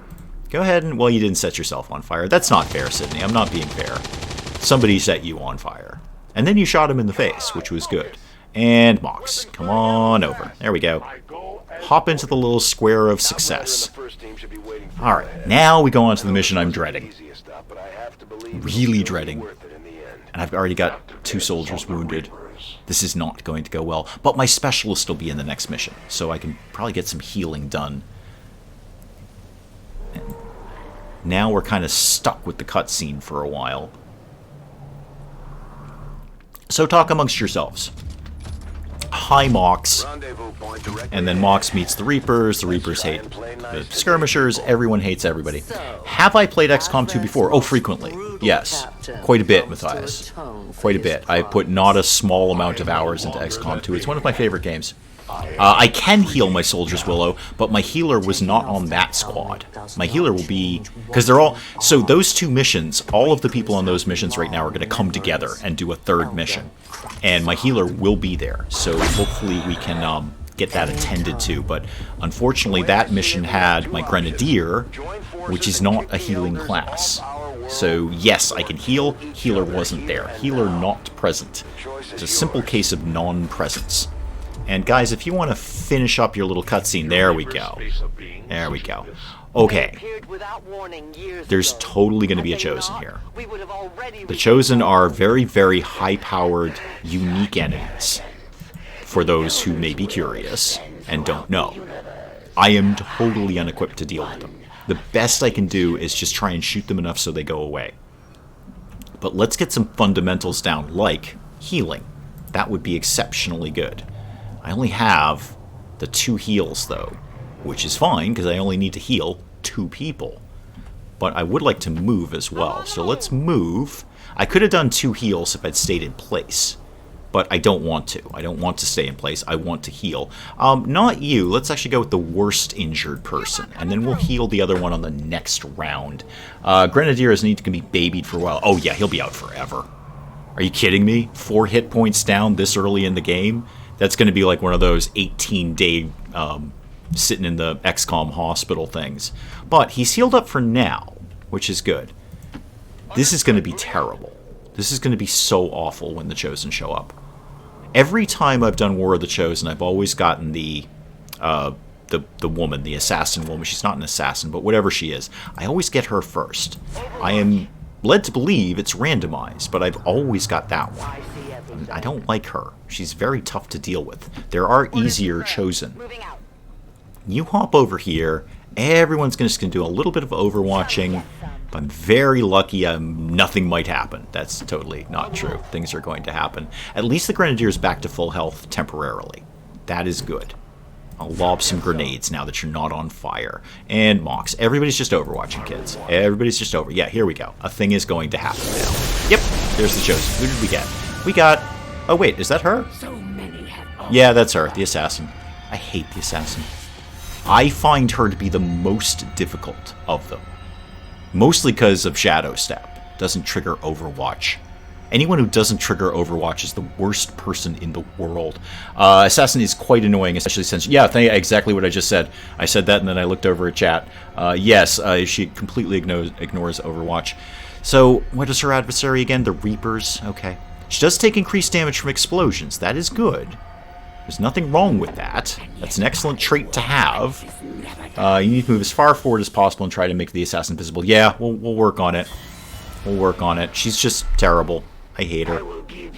Go ahead and... Well, you didn't set yourself on fire. That's not fair, Sydney. I'm not being fair. Somebody set you on fire. And then you shot him in the face, which was good. And Mox, come on over. There we go. Hop into the little square of success. Alright, now we go on to the mission I'm dreading. Really dreading. And I've already got 2 soldiers wounded. This is not going to go well. But my specialist will be in the next mission, so I can probably get some healing done. And now we're kind of stuck with the cutscene for a while. So talk amongst yourselves. Hi, Mox. And then Mox meets the Reapers hate the Skirmishers, everyone hates everybody. Have I played XCOM 2 before? Oh, frequently. Yes. Quite a bit, Matthias. Quite a bit. I put not a small amount of hours into XCOM 2. It's one of my favorite games. I can heal my soldiers, Willow, but my healer was not on that squad. My healer will be... Because they're all... So those 2 missions, all of the people on those missions right now are going to come together and do a 3rd mission. And my healer will be there, so hopefully we can get that attended to. But unfortunately, that mission had my Grenadier, which is not a healing class. So yes, I can heal. Healer wasn't there. Healer not present. It's a simple case of non-presence. And guys, if you want to finish up your little cutscene, there we go. There we go. Okay. There's totally going to be a Chosen here. The Chosen are very, very high-powered, unique enemies. For those who may be curious and don't know. I am totally unequipped to deal with them. The best I can do is just try and shoot them enough so they go away. But let's get some fundamentals down, like healing. That would be exceptionally good. I only have the 2 heals, though, which is fine, because I only need to heal 2 people. But I would like to move as well, so let's move. I could have done 2 heals if I'd stayed in place, but I don't want to. I don't want to stay in place. I want to heal. Not you. Let's actually go with the worst injured person, and then we'll heal the other one on the next round. Grenadier is need to be babied for a while. Oh, yeah, he'll be out forever. Are you kidding me? 4 hit points down this early in the game? That's going to be like one of those 18-day sitting in the XCOM hospital things. But he's healed up for now, which is good. This is going to be terrible. This is going to be so awful when the Chosen show up. Every time I've done War of the Chosen, I've always gotten the woman, the assassin woman. She's not an assassin, but whatever she is. I always get her first. I am led to believe it's randomized, but I've always got that one. I don't like her. She's very tough to deal with. There are easier Chosen. You hop over here. Everyone's just going to do a little bit of overwatching. If I'm very lucky, nothing might happen. That's totally not true. Things are going to happen. At least the Grenadier's back to full health temporarily. That is good. I'll lob some grenades now that you're not on fire. And Mox. Everybody's just overwatching, kids. Everybody's just over. Yeah, here we go. A thing is going to happen now. Yep, there's the Chosen. Who did we get? We got... Oh, wait, is that her? Yeah, that's her, the assassin. I hate the assassin. I find her to be the most difficult of them. Mostly because of Shadow Step. Doesn't trigger Overwatch. Anyone who doesn't trigger Overwatch is the worst person in the world. Assassin is quite annoying, especially since... Yeah, exactly what I just said. I said that and then I looked over at chat. Yes, she completely ignores Overwatch. So, what is her adversary again? The Reapers? Okay. She does take increased damage from explosions. That is good. There's nothing wrong with that. That's an excellent trait to have. You need to move as far forward as possible and try to make the assassin visible. Yeah, we'll work on it. We'll work on it. She's just terrible. I hate her.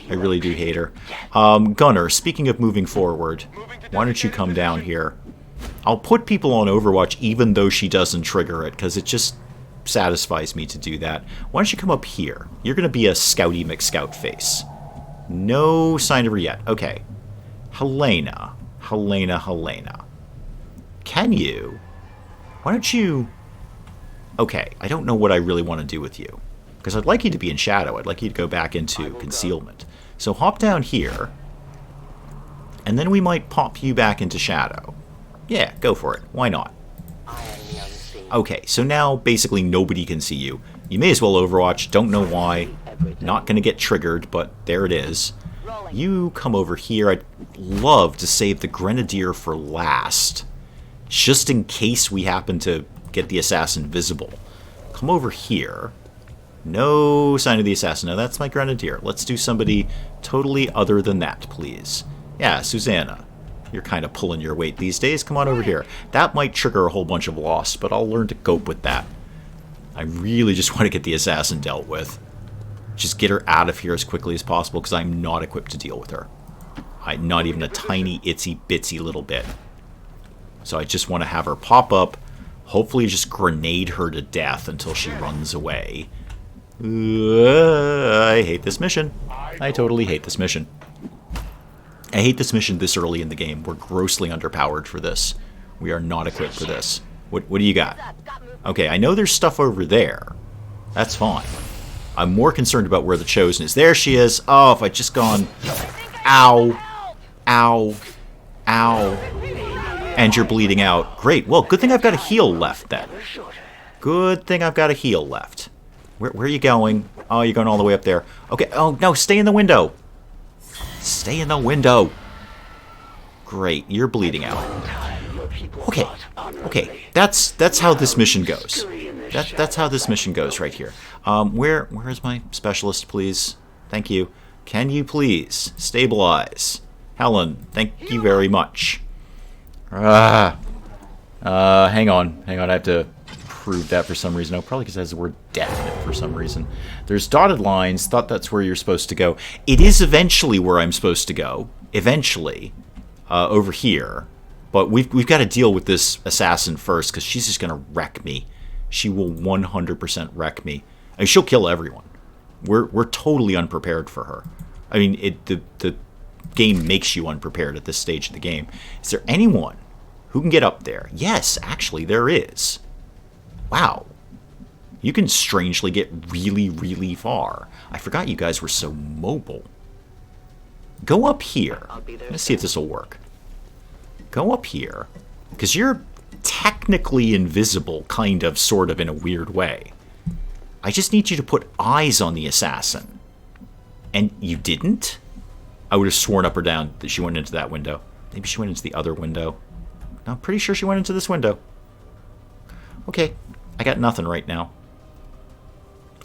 I really do hate her. Gunner, speaking of moving forward, why don't you come down here? I'll put people on Overwatch even though she doesn't trigger it, because it just satisfies me to do that. Why don't you come up here? You're going to be a Scouty McScout face. No sign of her yet. Okay. Helena. Can you? Why don't you... Okay, I don't know what I really want to do with you. Because I'd like you to be in shadow. I'd like you to go back into concealment. So hop down here. And then we might pop you back into shadow. Yeah, go for it. Why not? Okay, so now basically nobody can see you. You may as well Overwatch. Don't know why. Not going to get triggered, but there it is. You come over here. I'd love to save the Grenadier for last. Just in case we happen to get the assassin visible. Come over here. No sign of the assassin. No, that's my Grenadier. Let's do somebody totally other than that, please. Yeah, Susanna. You're kind of pulling your weight these days. Come on over here. That might trigger a whole bunch of loss, but I'll learn to cope with that. I really just want to get the assassin dealt with. Just get her out of here as quickly as possible, because I'm not equipped to deal with her. Not even a tiny, itsy, bitsy little bit. So I just want to have her pop up, hopefully just grenade her to death until she runs away. I hate this mission. I totally hate this mission. I hate this mission this early in the game. We're grossly underpowered for this. We are not equipped for this. What do you got? Okay, I know there's stuff over there. That's fine. I'm more concerned about where the Chosen is. There she is. Oh, if I'd just gone... Ow. Ow. Ow. And you're bleeding out. Great. Well, good thing I've got a heal left then. Good thing I've got a heal left. Where are you going? Oh, you're going all the way up there. Okay. Oh, no. Stay in the window. Stay in the window. Great. You're bleeding out. Okay. Okay. That's how this mission goes. That's how this mission goes right here. Where is my specialist, please? Thank you. Can you please stabilize? Helen, thank you very much. Hang on. I have to prove that for some reason. Oh, probably because it has the word definite for some reason. There's dotted lines. Thought that's where you're supposed to go. It is eventually where I'm supposed to go. Eventually. Over here. But we've got to deal with this assassin first, because she's just going to wreck me. She will 100% wreck me. I mean, she'll kill everyone. We're totally unprepared for her. I mean, the game makes you unprepared at this stage of the game. Is there anyone who can get up there? Yes, actually, there is. Wow. You can strangely get really, really far. I forgot you guys were so mobile. Go up here. Let's see if this will work. Go up here. Because you're technically invisible, kind of, sort of, in a weird way. I just need you to put eyes on the assassin. And you didn't? I would have sworn up or down that she went into that window. Maybe she went into the other window. No, I'm pretty sure she went into this window. Okay. I got nothing right now.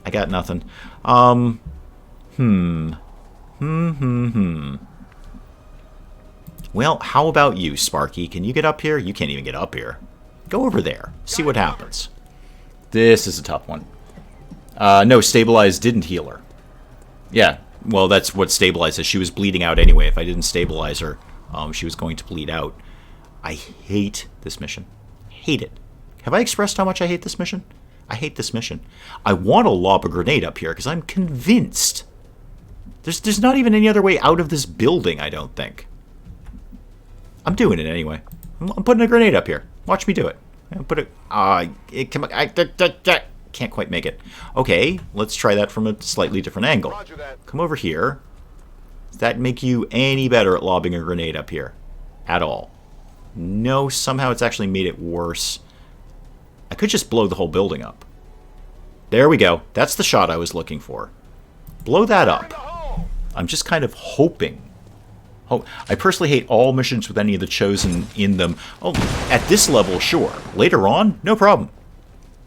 I got nothing. Well, how about you, Sparky? Can you get up here? You can't even get up here. Go over there. See what happens. This is a tough one. No, Stabilize didn't heal her. Yeah, well, that's what stabilizes. She was bleeding out anyway. If I didn't stabilize her, she was going to bleed out. I hate this mission. Hate it. Have I expressed how much I hate this mission? I hate this mission. I want to lob a grenade up here because I'm convinced. There's not even any other way out of this building, I don't think. I'm doing it anyway. I'm putting a grenade up here. Watch me do it. Put it. I can't quite make it. Okay, let's try that from a slightly different angle. Come over here. Does that make you any better at lobbing a grenade up here? At all? No, somehow it's actually made it worse. I could just blow the whole building up. There we go. That's the shot I was looking for. Blow that up. I'm just kind of hoping. I personally hate all missions with any of the Chosen in them. Oh, at this level, sure. Later on, no problem.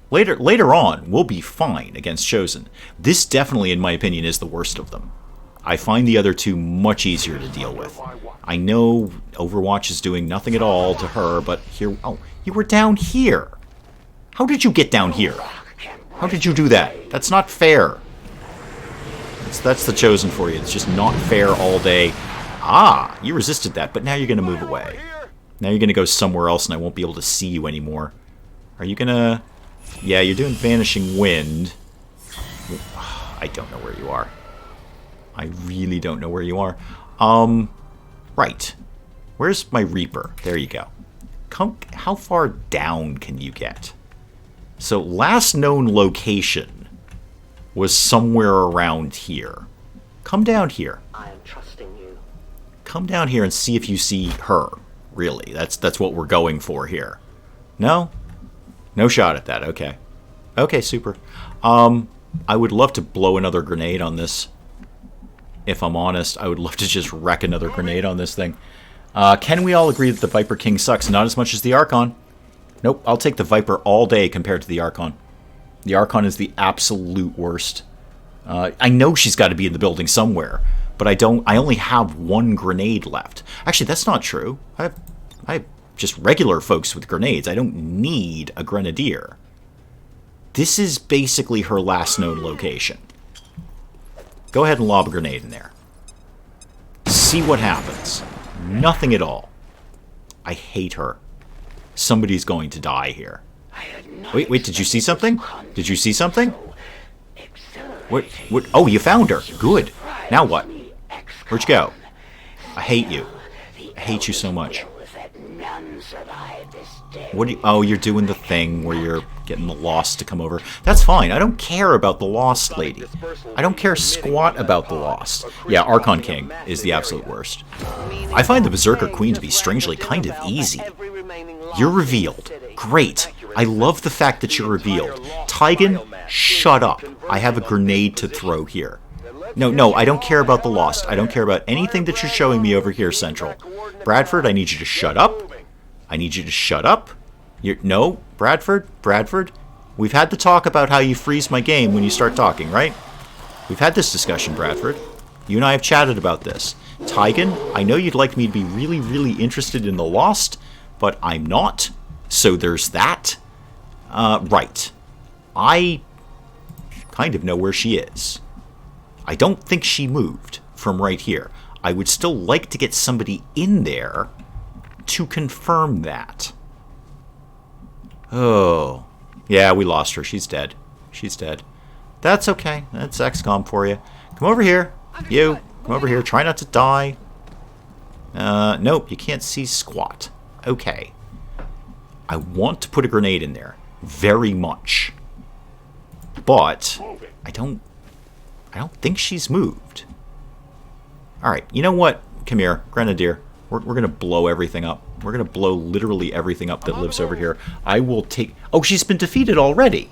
Later on, we'll be fine against Chosen. This definitely, in my opinion, is the worst of them. I find the other two much easier to deal with. I know Overwatch is doing nothing at all to her, but here... Oh, you were down here. How did you get down here? How did you do that? That's not fair. That's the Chosen for you. It's just not fair all day. Ah, you resisted that, but now you're going to move away. Now you're going to go somewhere else and I won't be able to see you anymore. Are you going to... Yeah, you're doing Vanishing Wind. I don't know where you are. I really don't know where you are. Right. Where's my Reaper? There you go. How far down can you get? So, last known location was somewhere around here. Come down here. I am trusting you. Come down here and see if you see her. Really, that's what we're going for here. No? No shot at that. Okay. Okay, super. I would love to blow another grenade on this. If I'm honest, I would love to just wreck another grenade on this thing. Can we all agree that the Viper King sucks? Not as much as the Archon. Nope, I'll take the Viper all day compared to the Archon. The Archon is the absolute worst. I know she's got to be in the building somewhere, but I only have one grenade left. Actually, that's not true. I have just regular folks with grenades. I don't need a grenadier. This is basically her last known location. Go ahead and lob a grenade in there. See what happens. Nothing at all. I hate her. Somebody's going to die here. Wait, did you see something? Did you see something? What? Oh, you found her. Good. Now what? Where'd you go? I hate you. I hate you so much. What do you, oh, you're doing the thing where you're getting the Lost to come over. That's fine. I don't care about the Lost lady. I don't care squat about the Lost. Yeah, Archon King is the absolute worst. I find the Berserker Queen to be strangely kind of easy. You're revealed. Great. I love the fact that you're revealed. Tigan, shut up. I have a grenade to throw here. No, I don't care about the Lost. I don't care about anything that you're showing me over here, Central. Bradford, I need you to shut up. I need you to shut up. No, Bradford, we've had the talk about how you freeze my game when you start talking, right? We've had this discussion, Bradford. You and I have chatted about this. Tigan, I know you'd like me to be really, really interested in the Lost, but I'm not. So there's that. Right. I kind of know where she is. I don't think she moved from right here. I would still like to get somebody in there to confirm that. Oh. Yeah, we lost her. She's dead. She's dead. That's okay. That's XCOM for you. Come over here. You. Come over here. Try not to die. Nope. You can't see squat. Okay. I want to put a grenade in there. Very much. But I don't think she's moved. Alright, you know what? Come here, Grenadier. We're going to blow everything up. We're going to blow literally everything up that lives over here. I will take... Oh, she's been defeated already.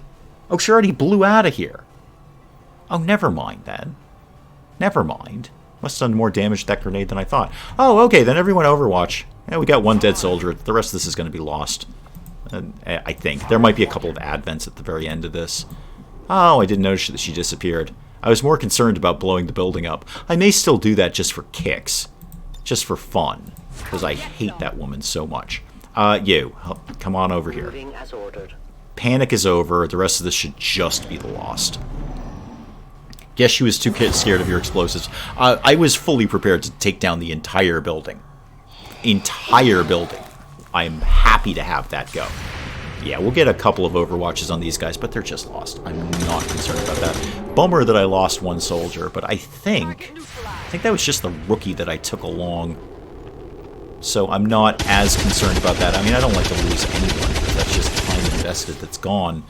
Oh, she already blew out of here. Oh, never mind then. Never mind. Must have done more damage to that grenade than I thought. Oh, okay, then everyone Overwatch. Yeah, we got one dead soldier. The rest of this is going to be lost. I think. There might be a couple of advents at the very end of this. Oh, I didn't notice that she disappeared. I was more concerned about blowing the building up. I may still do that just for kicks. Just for fun. Because I hate that woman so much. You, come on over here. Panic is over. The rest of this should just be the Lost. Guess she was too scared of your explosives. I was fully prepared to take down the entire building. Entire building. I'm happy to have that go. Yeah, we'll get a couple of Overwatches on these guys, but they're just lost. I'm not concerned about that. Bummer that I lost one soldier, but I think that was just the rookie that I took along. So I'm not as concerned about that. I mean, I don't like to lose anyone, because that's just time invested that's gone.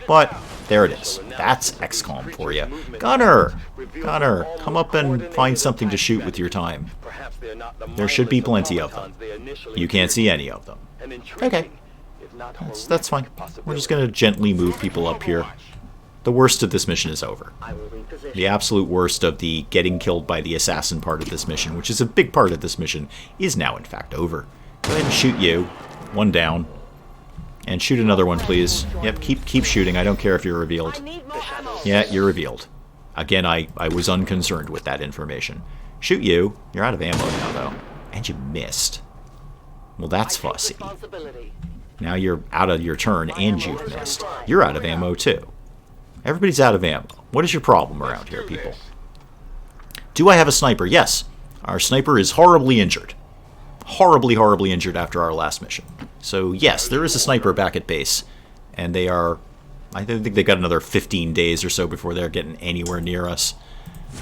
But there it is. That's XCOM for you. Gunner! Gunner, come up and find something to shoot with your time. There should be plenty of them. You can't see any of them. Okay. That's fine. We're just going to gently move people up here. The worst of this mission is over. The absolute worst of the getting killed by the assassin part of this mission, which is a big part of this mission, is now in fact over. Go ahead and shoot you. One down. And shoot another one, please. Yep, keep shooting. I don't care if you're revealed. Yeah, you're revealed. Again, I was unconcerned with that information. Shoot you. You're out of ammo now, though. And you missed. Well, that's fussy. Now you're out of your turn and you've missed. You're out of ammo too. Everybody's out of ammo. What is your problem around here, people? Do I have a sniper? Yes. Our sniper is horribly injured. Horribly, horribly injured after our last mission. So yes, there is a sniper back at base. And they are... I think they've got another 15 days or so before they're getting anywhere near us.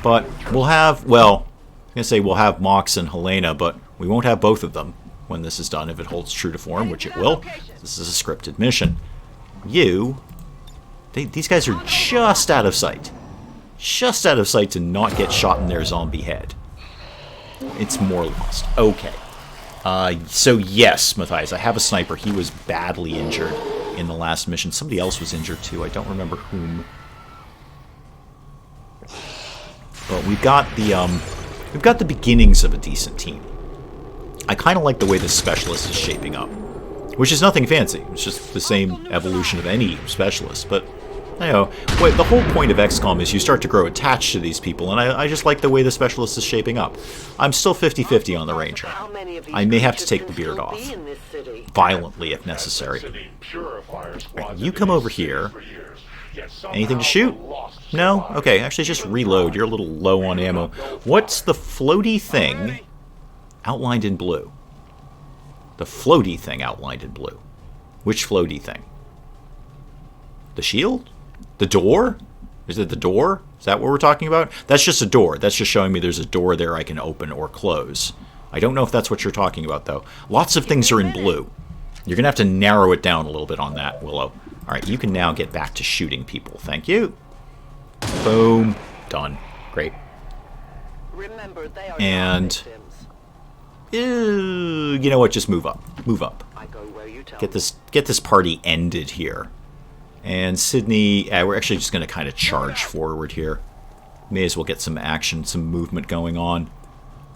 But we'll have... Well, I was going to say we'll have Mox and Helena, but we won't have both of them when this is done, if it holds true to form, which it will. This is a scripted mission. You These guys are just out of sight. Just out of sight to not get shot in their zombie head. It's more lost. Okay. So yes, Matthias, I have a sniper. He was badly injured in the last mission. Somebody else was injured too. I don't remember whom. But we've got the beginnings of a decent team. I kind of like the way the specialist is shaping up, which is nothing fancy. It's just the same evolution of any specialist. But you know, the whole point of XCOM is you start to grow attached to these people, and I just like the way the specialist is shaping up. I'm still 50-50 on the Ranger. I may have to take the beard off, violently if necessary. Right, you come over here. Anything to shoot? No? Okay, actually just reload. You're a little low on ammo. What's the floaty thing outlined in blue? The floaty thing outlined in blue. Which floaty thing? The shield? The door? Is it the door? Is that what we're talking about? That's just a door. That's just showing me there's a door there I can open or close. I don't know if that's what you're talking about, though. Lots of things are in blue. You're going to have to narrow it down a little bit on that, Willow. Alright, you can now get back to shooting people. Thank you. Boom. Done. Great. And you know what? Just move up. Move up. Get this party ended here. And Sydney, we're actually just going to kind of charge forward here. May as well get some action, some movement going on.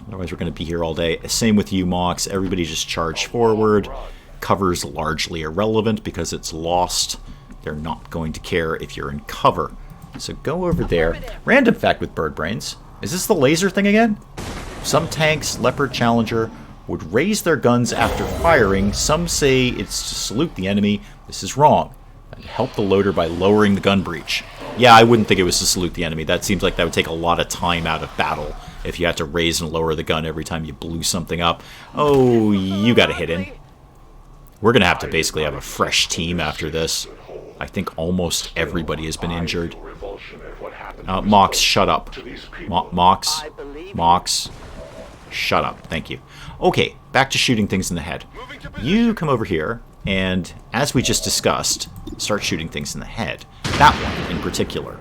Otherwise, we're going to be here all day. Same with you, Mox. Everybody just charge forward. Cover's largely irrelevant because it's lost. They're not going to care if you're in cover. So go over there. Random fact with bird brains. Is this the laser thing again? Some tanks, Leopard Challenger, would raise their guns after firing. Some say it's to salute the enemy. This is wrong. And help the loader by lowering the gun breech. Yeah, I wouldn't think it was to salute the enemy. That seems like that would take a lot of time out of battle if you had to raise and lower the gun every time you blew something up. Oh, you got a hit in. We're going to have to basically have a fresh team after this. I think almost everybody has been injured. Mox, shut up. Mox, shut up. Thank you. Okay, back to shooting things in the head. You come over here, and as we just discussed, start shooting things in the head. That one in particular.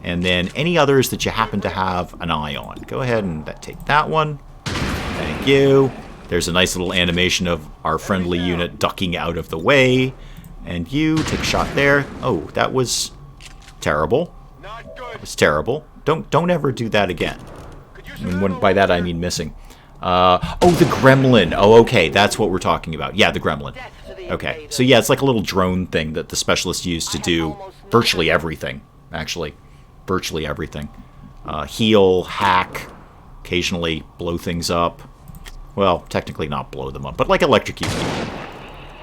And then any others that you happen to have an eye on. Go ahead and take that one. Thank you. There's a nice little animation of our friendly unit ducking out of the way. And you take a shot there. Oh, that was terrible. That was terrible. Don't ever do that again. And by that I mean missing. Oh, the gremlin. Oh, okay. That's what we're talking about. Yeah, the gremlin. Okay. So yeah, it's like a little drone thing that the specialists use to do virtually everything, actually. Virtually everything. Heal, hack, occasionally blow things up. Well, technically not blow them up, but like electrocute people.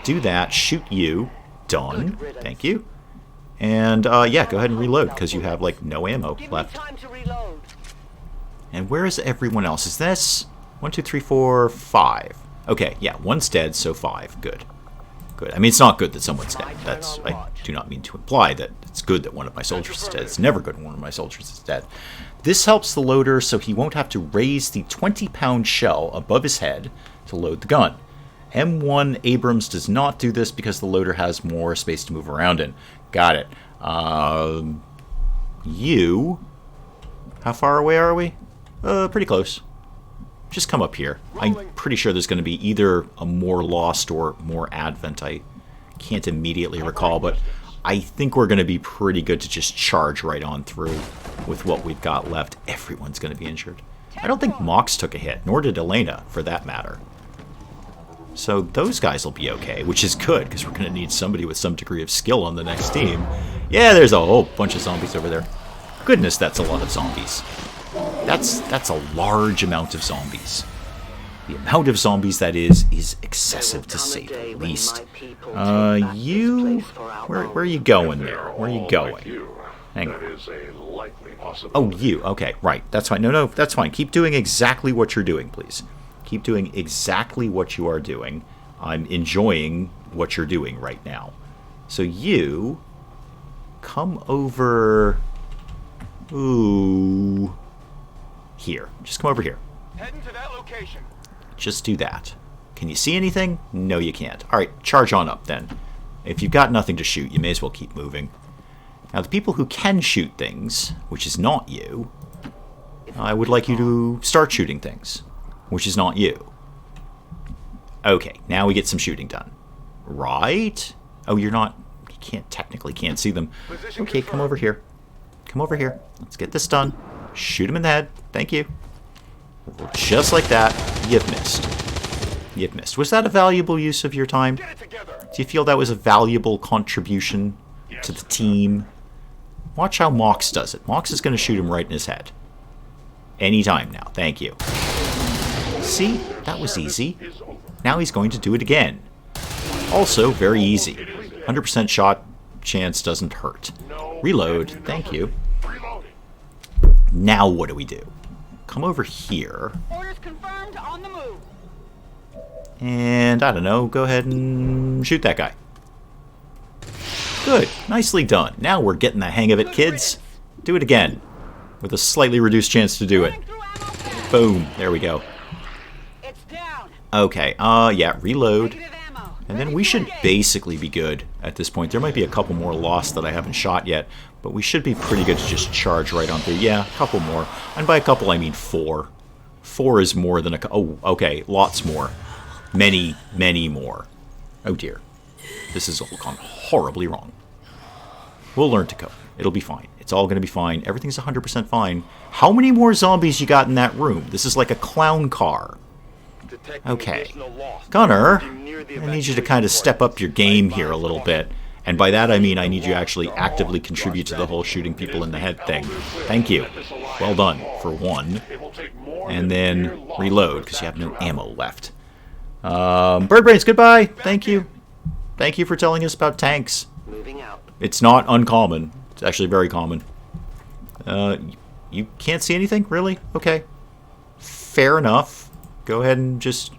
Do that, shoot you. Done. Thank you. And, yeah, go ahead and reload, because you have, like, no ammo left. And where is everyone else? Is this 1, 2, 3, 4, 5? Okay, yeah, one's dead, so 5. Good. Good. I mean, it's not good that someone's dead. I do not mean to imply that it's good that one of my soldiers is dead. It's never good when one of my soldiers is dead. This helps the loader so he won't have to raise the 20-pound shell above his head to load the gun. M1 Abrams does not do this because the loader has more space to move around in. Got it. You... How far away are we? Pretty close. Just come up here. I'm pretty sure there's going to be either a more Lost or more Advent. I can't immediately recall, but I think we're going to be pretty good to just charge right on through with what we've got left. Everyone's going to be injured. I don't think Mox took a hit, nor did Elena, for that matter. So those guys will be okay, which is good, because we're going to need somebody with some degree of skill on the next team. Yeah, there's a whole bunch of zombies over there. Goodness, that's a lot of zombies. That's a large amount of zombies. The amount of zombies that is excessive to say the least. You... Where are you going there? Where are you going? Hang on. Oh, you. Okay, right. That's fine. No, that's fine. Keep doing exactly what you're doing, please. Keep doing exactly what you are doing. I'm enjoying what you're doing right now. So you... Come over... Ooh... Here. Just come over here. Heading to that location. Just do that. Can you see anything? No, you can't. Alright, charge on up then. If you've got nothing to shoot, you may as well keep moving. Now, the people who can shoot things, which is not you, I would like you to start shooting things, which is not you. Okay, now we get some shooting done. Right? Oh, you're not... You technically can't see them. Okay, come over here. Come over here. Let's get this done. Shoot him in the head. Thank you. Just like that. You've missed. You've missed. Was that a valuable use of your time? Do you feel that was a valuable contribution to the team? Watch how Mox does it. Mox is going to shoot him right in his head. Anytime now. Thank you. See? That was easy. Now he's going to do it again. Also, very easy. 100% shot chance doesn't hurt. Reload. Thank you. Now what do we do? Come over here. Orders confirmed, on the move. And, I don't know, go ahead and shoot that guy. Good. Nicely done. Now we're getting the hang of it, kids. Do it again. With a slightly reduced chance to do it. Boom. There we go. It's down. Okay, yeah, reload. And then we should basically be good at this point. There might be a couple more lost that I haven't shot yet, but we should be pretty good to just charge right on through. Yeah, a couple more. And by a couple, I mean 4. 4 is more than a... Oh, okay, lots more. Many, many more. Oh dear. This has all gone horribly wrong. We'll learn to cope. It'll be fine. It's all going to be fine. Everything's 100% fine. How many more zombies you got in that room? This is like a clown car. Okay. Gunner, I need you to kind of step up your game here a little bit. And by that I mean I need you to actually actively contribute to the whole shooting people in the head thing. Thank you. Well done, for one. And then reload, because you have no ammo left. Birdbrains, goodbye! Thank you. Thank you for telling us about tanks. It's not uncommon. It's actually very common. You can't see anything? Really? Okay. Fair enough. Go ahead and just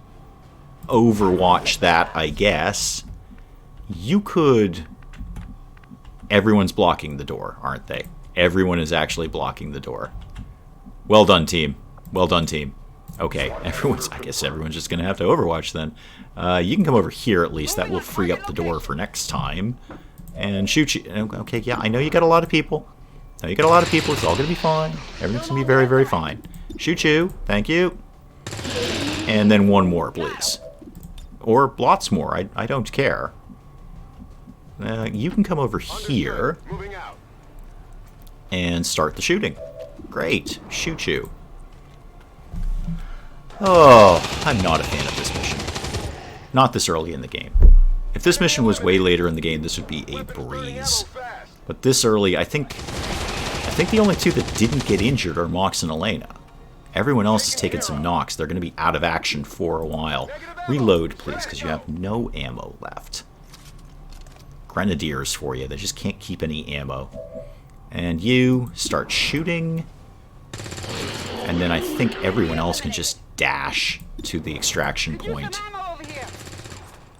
overwatch that, I guess. You could... Everyone's blocking the door, aren't they? Everyone is actually blocking the door. Well done, team. Well done, team. Okay, I guess everyone's just going to have to overwatch then. You can come over here at least. That will free up the door for next time. And shoot you. Okay, yeah, I know you got a lot of people. I know you got a lot of people. It's all going to be fine. Everything's going to be very, very fine. Shoot you. Thank you. And then one more, please. Or lots more. I don't care. You can come over here and start the shooting. Great. Shoot you. Oh, I'm not a fan of this mission. Not this early in the game. If this mission was way later in the game, this would be a breeze. But this early, I think the only two that didn't get injured are Mox and Elena. Everyone else has taken some knocks. They're going to be out of action for a while. Reload, please, because you have no ammo left. Grenadiers for you. They just can't keep any ammo. And you start shooting. And then I think everyone else can just dash to the extraction point.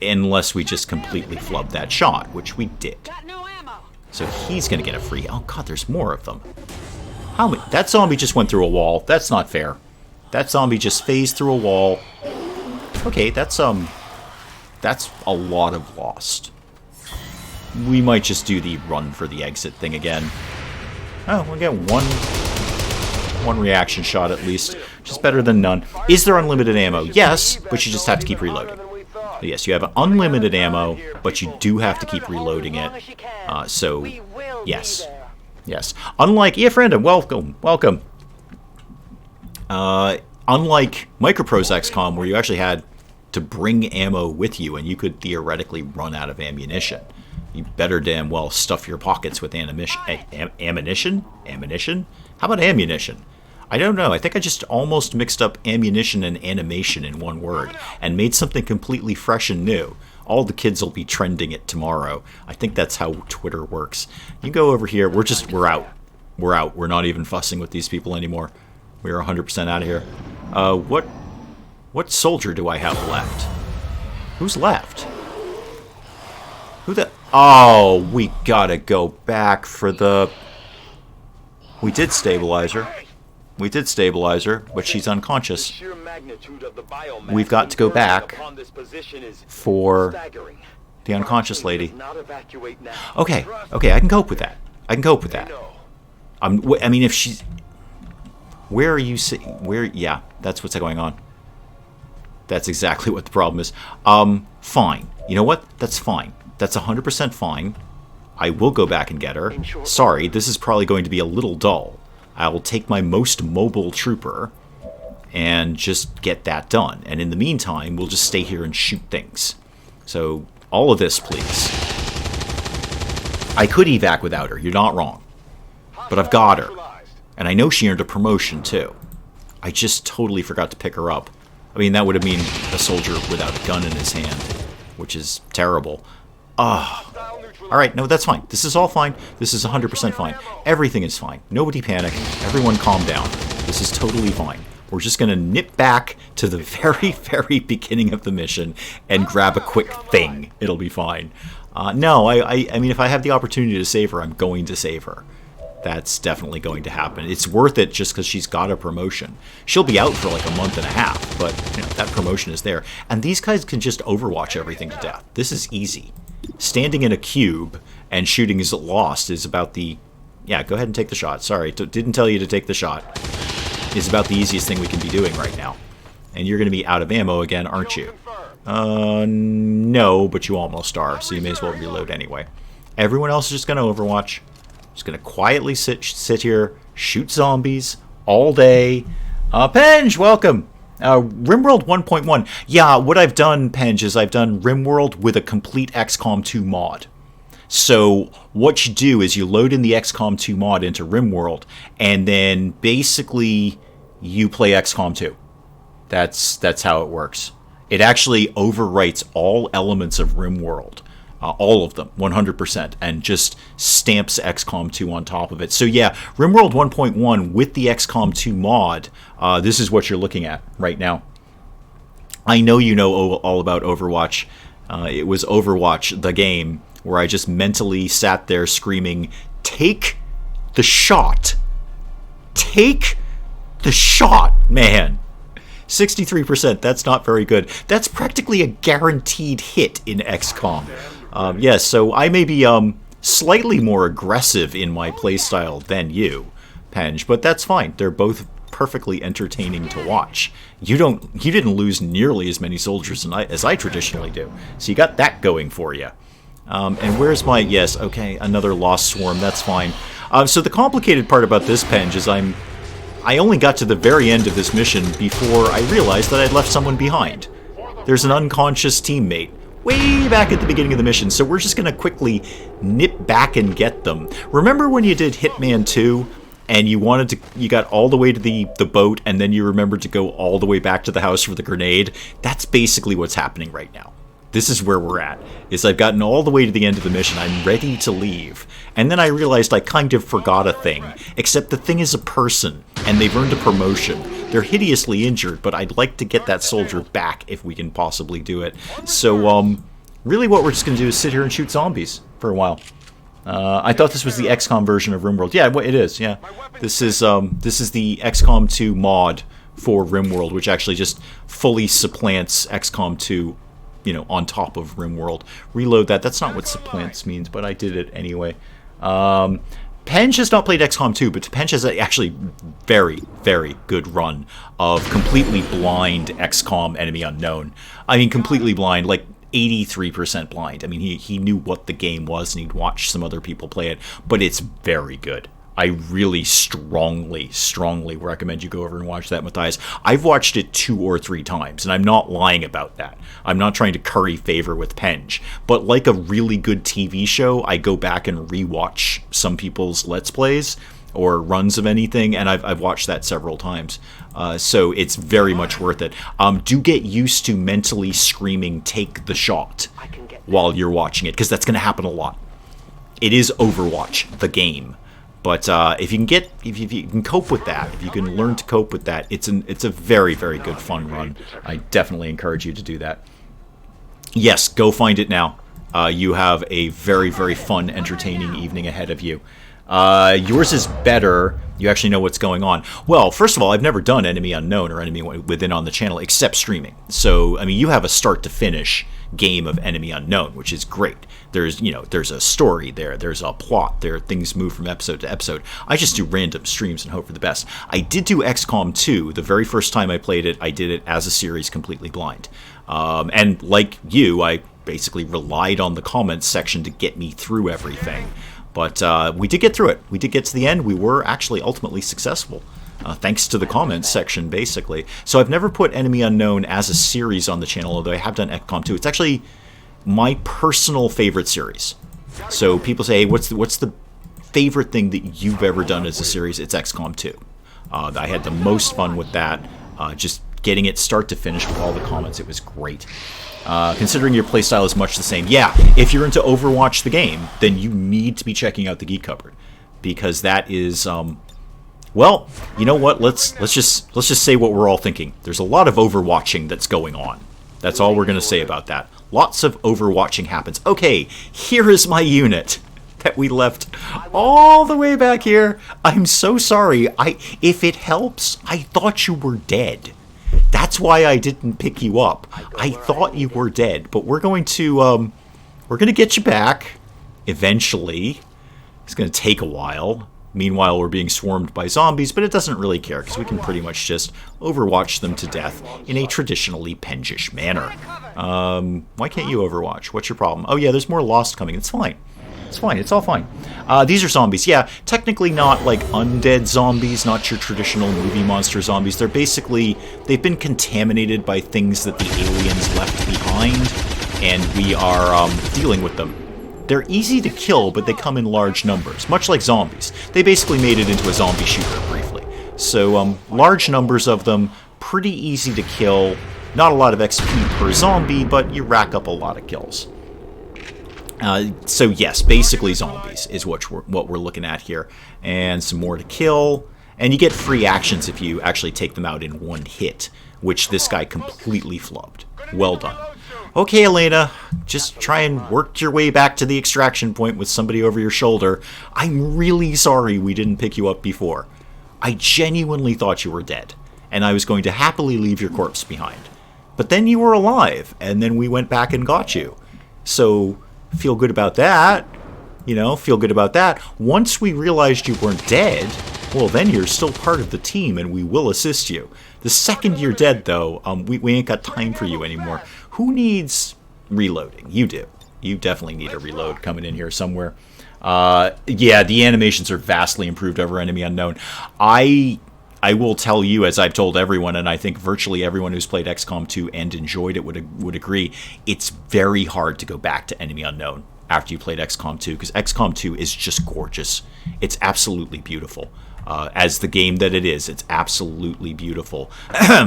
Unless we just completely flubbed that shot, which we did. So he's going to get a free... Oh, God, there's more of them. How many? That zombie just went through a wall. That's not fair. That zombie just phased through a wall. Okay, that's a lot of lost. We might just do the run for the exit thing again. Oh, we'll get one reaction shot at least. Which is better than none. Is there unlimited ammo? Yes, but you just have to keep reloading. Yes, you have unlimited ammo, but you do have to keep reloading it. So, yes. Yes. Unlike... Yeah, Franda, welcome. Welcome. Unlike Microprose XCOM, where you actually had to bring ammo with you, and you could theoretically run out of ammunition. You better damn well stuff your pockets with ammunition? Ammunition? How about ammunition? I don't know. I think I just almost mixed up ammunition and animation in one word, and made something completely fresh and new. All the kids will be trending it tomorrow. I think that's how Twitter works. You go over here. We're out. We're out. We're not even fussing with these people anymore. We're 100% out of here. What soldier do I have left? Who's left? Who the... Oh, we gotta go back for the... We did stabilize her. We did stabilize her, but she's unconscious. We've got to go back for the unconscious lady. Okay, I can cope with that. I can cope with that. I mean, if she's... Where are you... Where... Yeah, that's what's going on. That's exactly what the problem is. Fine. You know what? That's fine. That's 100% fine. I will go back and get her. Sorry, this is probably going to be a little dull. I will take my most mobile trooper and just get that done. And in the meantime, we'll just stay here and shoot things. So, all of this, please. I could evac without her. You're not wrong. But I've got her. And I know she earned a promotion, too. I just totally forgot to pick her up. I mean, that would have mean a soldier without a gun in his hand, which is terrible. Alright, no, that's fine. This is all fine. This is 100% fine. Everything is fine. Nobody panic. Everyone calm down. This is totally fine. We're just going to nip back to the very, very beginning of the mission and grab a quick thing. It'll be fine. No, I mean, if I have the opportunity to save her, I'm going to save her. That's definitely going to happen. It's worth it just because she's got a promotion. She'll be out for like a month and a half, but you know, that promotion is there. And these guys can just overwatch everything to death. This is easy. Standing in a cube and shooting is lost is about the... Yeah, go ahead and take the shot. Sorry, didn't tell you to take the shot. Is about the easiest thing we can be doing right now. And you're going to be out of ammo again, aren't you? No, but you almost are, so you may as well reload anyway. Everyone else is just going to overwatch. Just going to quietly sit here, shoot zombies all day. Penge, welcome! RimWorld 1.1. Yeah, what I've done, Penge, is I've done RimWorld with a complete XCOM 2 mod. So what you do is you load in the XCOM 2 mod into RimWorld, and then basically you play XCOM 2. That's how it works. It actually overwrites all elements of RimWorld. All of them, 100%, and just stamps XCOM 2 on top of it. So yeah, RimWorld 1.1 with the XCOM 2 mod, this is what you're looking at right now. I know you know all about Overwatch. It was Overwatch, the game, where I just mentally sat there screaming, "Take the shot! Take the shot, man!" 63%, that's not very good. That's practically a guaranteed hit in XCOM. Yes, so I may be slightly more aggressive in my playstyle than you, Penge, but that's fine. They're both perfectly entertaining to watch. You didn't lose nearly as many soldiers as I traditionally do, so you got that going for you. And where's my... Yes, okay, another Lost Swarm, that's fine. So the complicated part about this, Penge, is I only got to the very end of this mission before I realized that I'd left someone behind. There's an unconscious teammate way back at the beginning of the mission, so we're just going to quickly nip back and get them. Remember when you did Hitman 2 and you got all the way to the boat and then you remembered to go all the way back to the house for the grenade? That's basically what's happening right now. This is where we're at, is I've gotten all the way to the end of the mission, I'm ready to leave, and then I realized I kind of forgot a thing, except the thing is a person, and they've earned a promotion. They're hideously injured, but I'd like to get that soldier back if we can possibly do it. So, really what we're just going to do is sit here and shoot zombies for a while. I thought this was the XCOM version of RimWorld. Yeah, it is, yeah. This is the XCOM 2 mod for RimWorld, which actually just fully supplants XCOM 2, you know, on top of RimWorld. Reload that. That's not what supplants means, but I did it anyway. Penge has not played XCOM 2, but Penge has actually very, very good run of completely blind XCOM Enemy Unknown. I mean, completely blind, like 83% blind. I mean, he knew what the game was, and he'd watched some other people play it, but it's very good. I really strongly recommend you go over and watch that, Matthias. I've watched it 2 or 3 times, and I'm not lying about that. I'm not trying to curry favor with Penge. But like a really good TV show, I go back and rewatch some people's Let's Plays or runs of anything, and I've watched that several times. So it's very much worth it. Do get used to mentally screaming, "Take the shot," while you're watching it, because that's going to happen a lot. It is Overwatch, the game. But if you can cope with that, if you can learn to cope with that, it's a very, very good fun run. I definitely encourage you to do that. Yes, go find it now. You have a very, very fun, entertaining evening ahead of you. Yours is better. You actually know what's going on. Well, first of all, I've never done Enemy Unknown or Enemy Within on the channel except streaming. So, I mean, you have a start to finish game of Enemy Unknown, which is great. There's a story there, there's a plot there, things move from episode to episode. I just do random streams and hope for the best. I did do XCOM 2. The very first time I played it, I did it as a series completely blind. And like you, I basically relied on the comments section to get me through everything. But we did get through it. We did get to the end. We were actually ultimately successful. Thanks to the comments section, basically. So I've never put Enemy Unknown as a series on the channel, although I have done XCOM 2. It's actually my personal favorite series. So people say, hey, what's the favorite thing that you've ever done as a series? It's XCOM 2. I had the most fun with that, just getting it start to finish with all the comments. It was great. Considering your playstyle is much the same, yeah, if you're into Overwatch the game, then you need to be checking out the Geek Cupboard, because that is... well, you know what? Let's just say what we're all thinking. There's a lot of overwatching that's going on. That's all we're going to say about that. Lots of overwatching happens. Okay, here is my unit that we left all the way back here. I'm so sorry. If it helps, I thought you were dead. That's why I didn't pick you up. I thought you were dead, but we're going to get you back eventually. It's going to take a while. Meanwhile, we're being swarmed by zombies, but it doesn't really care, because we can pretty much just overwatch them to death in a traditionally Pengish manner. Why can't you overwatch? What's your problem? Oh yeah, there's more Lost coming. It's fine. It's fine. It's all fine. These are zombies. Yeah, technically not like undead zombies, not your traditional movie monster zombies. They're basically, they've been contaminated by things that the aliens left behind, and we are dealing with them. They're easy to kill, but they come in large numbers, much like zombies. They basically made it into a zombie shooter briefly. So large numbers of them, pretty easy to kill. Not a lot of XP per zombie, but you rack up a lot of kills. So yes, basically zombies is what we're looking at here. And some more to kill. And you get free actions if you actually take them out in one hit, which this guy completely flubbed. Well done. Okay, Elena, just try and work your way back to the extraction point with somebody over your shoulder. I'm really sorry we didn't pick you up before. I genuinely thought you were dead, and I was going to happily leave your corpse behind. But then you were alive, and then we went back and got you. So, feel good about that. Feel good about that. Once we realized you weren't dead, well, then you're still part of the team, and we will assist you. The second you're dead, though, we ain't got time for you anymore. Who needs reloading? You do. You definitely need a reload coming in here somewhere. Yeah, the animations are vastly improved over Enemy Unknown. I will tell you, as I've told everyone, and I think virtually everyone who's played XCOM 2 and enjoyed it would agree, it's very hard to go back to Enemy Unknown after you played XCOM 2, because XCOM 2 is just gorgeous. It's absolutely beautiful. As the game that it is, it's absolutely beautiful.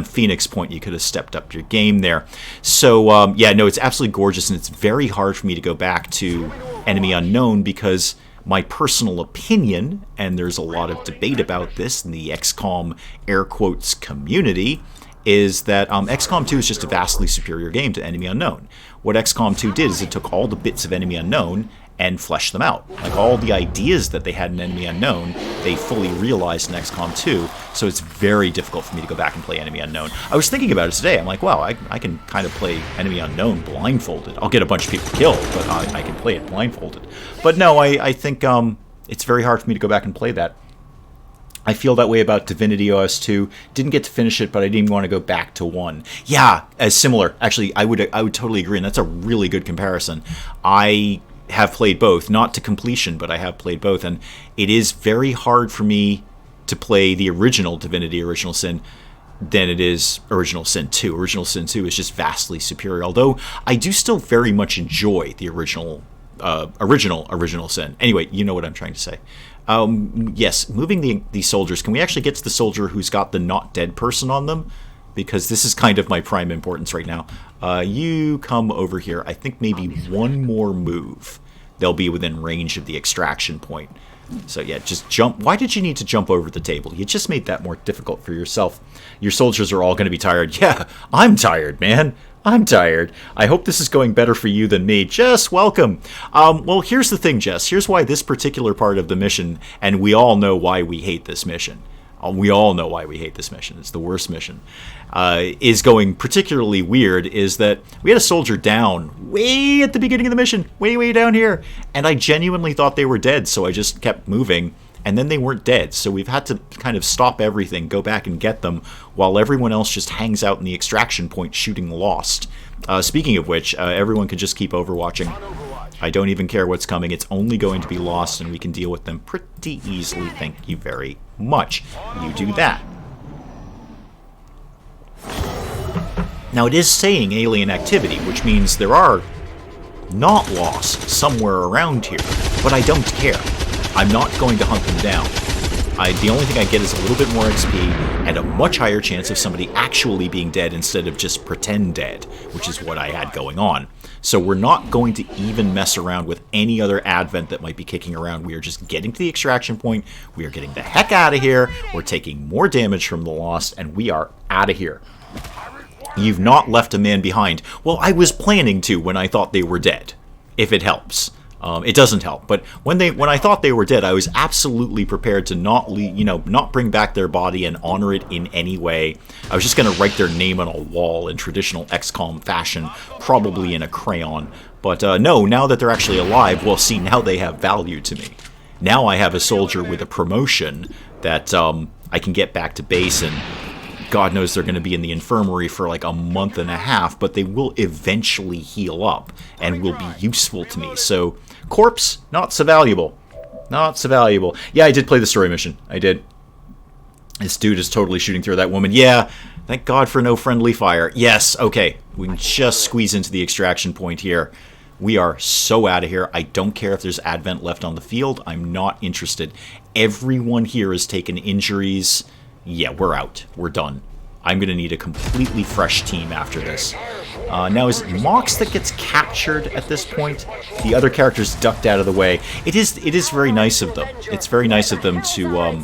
Phoenix Point, you could have stepped up your game there. So, yeah, no, it's absolutely gorgeous, and it's very hard for me to go back to Enemy Unknown, because my personal opinion, and there's a lot of debate about this in the XCOM air quotes community, is that XCOM 2 is just a vastly superior game to Enemy Unknown. What XCOM 2 did is it took all the bits of Enemy Unknown and fleshed them out. Like all the ideas that they had in Enemy Unknown, they fully realized in XCOM 2, so it's very difficult for me to go back and play Enemy Unknown. I was thinking about it today. I'm like, wow, I can kind of play Enemy Unknown blindfolded. I'll get a bunch of people killed, but I can play it blindfolded. But no, I think it's very hard for me to go back and play that. I feel that way about Divinity OS 2. Didn't get to finish it, but I didn't even want to go back to 1. Yeah, as similar. Actually, I would totally agree, and that's a really good comparison. I have played both, not to completion, but I have played both, and it is very hard for me to play the original Divinity Original Sin than it is Original Sin 2. Original Sin 2 is just vastly superior, although I do still very much enjoy the original Sin. Anyway, you know what I'm trying to say. Yes, moving the soldiers. Can we actually get to the soldier who's got the not dead person on them? Because this is kind of my prime importance right now. You come over here. I think maybe one more move, they'll be within range of the extraction point. So yeah, just jump. Why did you need to jump over the table? You just made that more difficult for yourself. Your soldiers are all going to be tired. Yeah, I'm tired, man. I'm tired. I hope this is going better for you than me. Jess, welcome. Well, here's the thing, Jess. Here's why this particular part of the mission, and we all know why we hate this mission. we all know why we hate this mission. It's the worst mission. Is going particularly weird is that we had a soldier down way at the beginning of the mission, way down here, and I genuinely thought they were dead, so I just kept moving, and then they weren't dead, so we've had to kind of stop everything, go back and get them, while everyone else just hangs out in the extraction point shooting Lost. Speaking of which, everyone can just keep overwatching. I don't even care what's coming. It's only going to be Lost, and we can deal with them pretty easily. Thank you very much. You do that. Now, it is saying alien activity, which means there are not Lost somewhere around here, but I don't care. I'm not going to hunt them down. The only thing I get is a little bit more XP and a much higher chance of somebody actually being dead instead of just pretend dead, which is what I had going on. So we're not going to even mess around with any other advent that might be kicking around. We are just getting to the extraction point. We are getting the heck out of here. We're taking more damage from the Lost, and we are out of here. You've not left a man behind. Well, I was planning to when I thought they were dead, if it helps. It doesn't help, but when I thought they were dead, I was absolutely prepared to not bring back their body and honor it in any way. I was just going to write their name on a wall in traditional XCOM fashion, probably in a crayon. But no, now that they're actually alive, well, see, now they have value to me. Now I have a soldier with a promotion that I can get back to base, and God knows they're going to be in the infirmary for like a month and a half, but they will eventually heal up and will be useful to me. So, corpse, not so valuable. Not so valuable. Yeah, I did play the story mission. I did. This dude is totally shooting through that woman. Yeah, thank God for no friendly fire. Yes, okay. We can just squeeze into the extraction point here. We are so out of here. I don't care if there's Advent left on the field. I'm not interested. Everyone here has taken injuries. Yeah, we're out. We're done. I'm going to need a completely fresh team after this. Now, is it Mox that gets captured at this point? The other characters ducked out of the way. It is very nice of them. It's very nice of them to,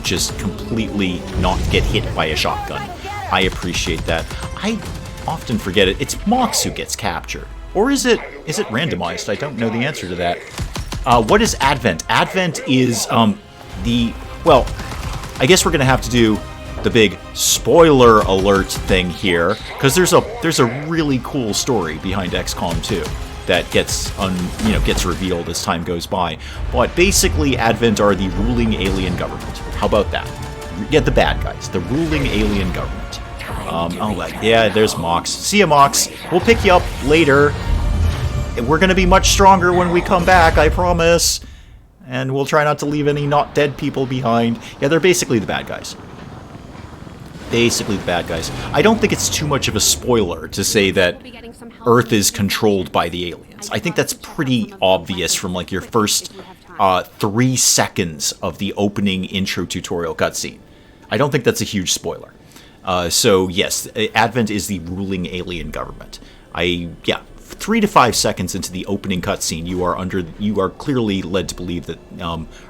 just completely not get hit by a shotgun. I appreciate that. I often forget it. It's Mox who gets captured. Or is it randomized? I don't know the answer to that. What is Advent? Advent is, well, I guess we're going to have to do the big spoiler alert thing here, because there's a really cool story behind XCOM 2 that gets revealed as time goes by. But basically, Advent are the ruling alien government. How about that? Yeah, the bad guys, the ruling alien government. Yeah, there's Mox. See ya, Mox. We'll pick you up later. We're going to be much stronger when we come back, I promise. And we'll try not to leave any not dead people behind. Yeah, they're basically the bad guys. Basically the bad guys. I don't think it's too much of a spoiler to say that Earth is controlled by the aliens. I think that's pretty obvious from like your first 3 seconds of the opening intro tutorial cutscene. I don't think that's a huge spoiler. So yes, Advent is the ruling alien government. 3 to 5 seconds into the opening cutscene, you are clearly led to believe that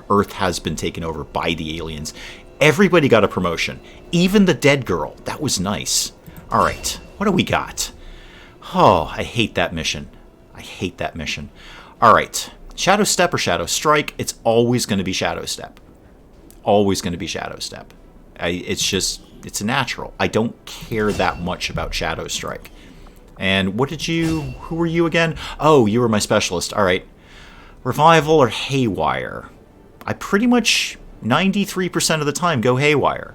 Earth has been taken over by the aliens. Everybody got a promotion, even the dead girl. That was nice. All right, what do we got? Oh, I hate that mission. I hate that mission. All right, Shadow Step or Shadow Strike? It's always going to be Shadow Step. Always going to be Shadow Step. It's a natural. I don't care that much about Shadow Strike. And who were you again? Oh, you were my specialist. All right. Revival or Haywire? I pretty much 93% of the time go Haywire.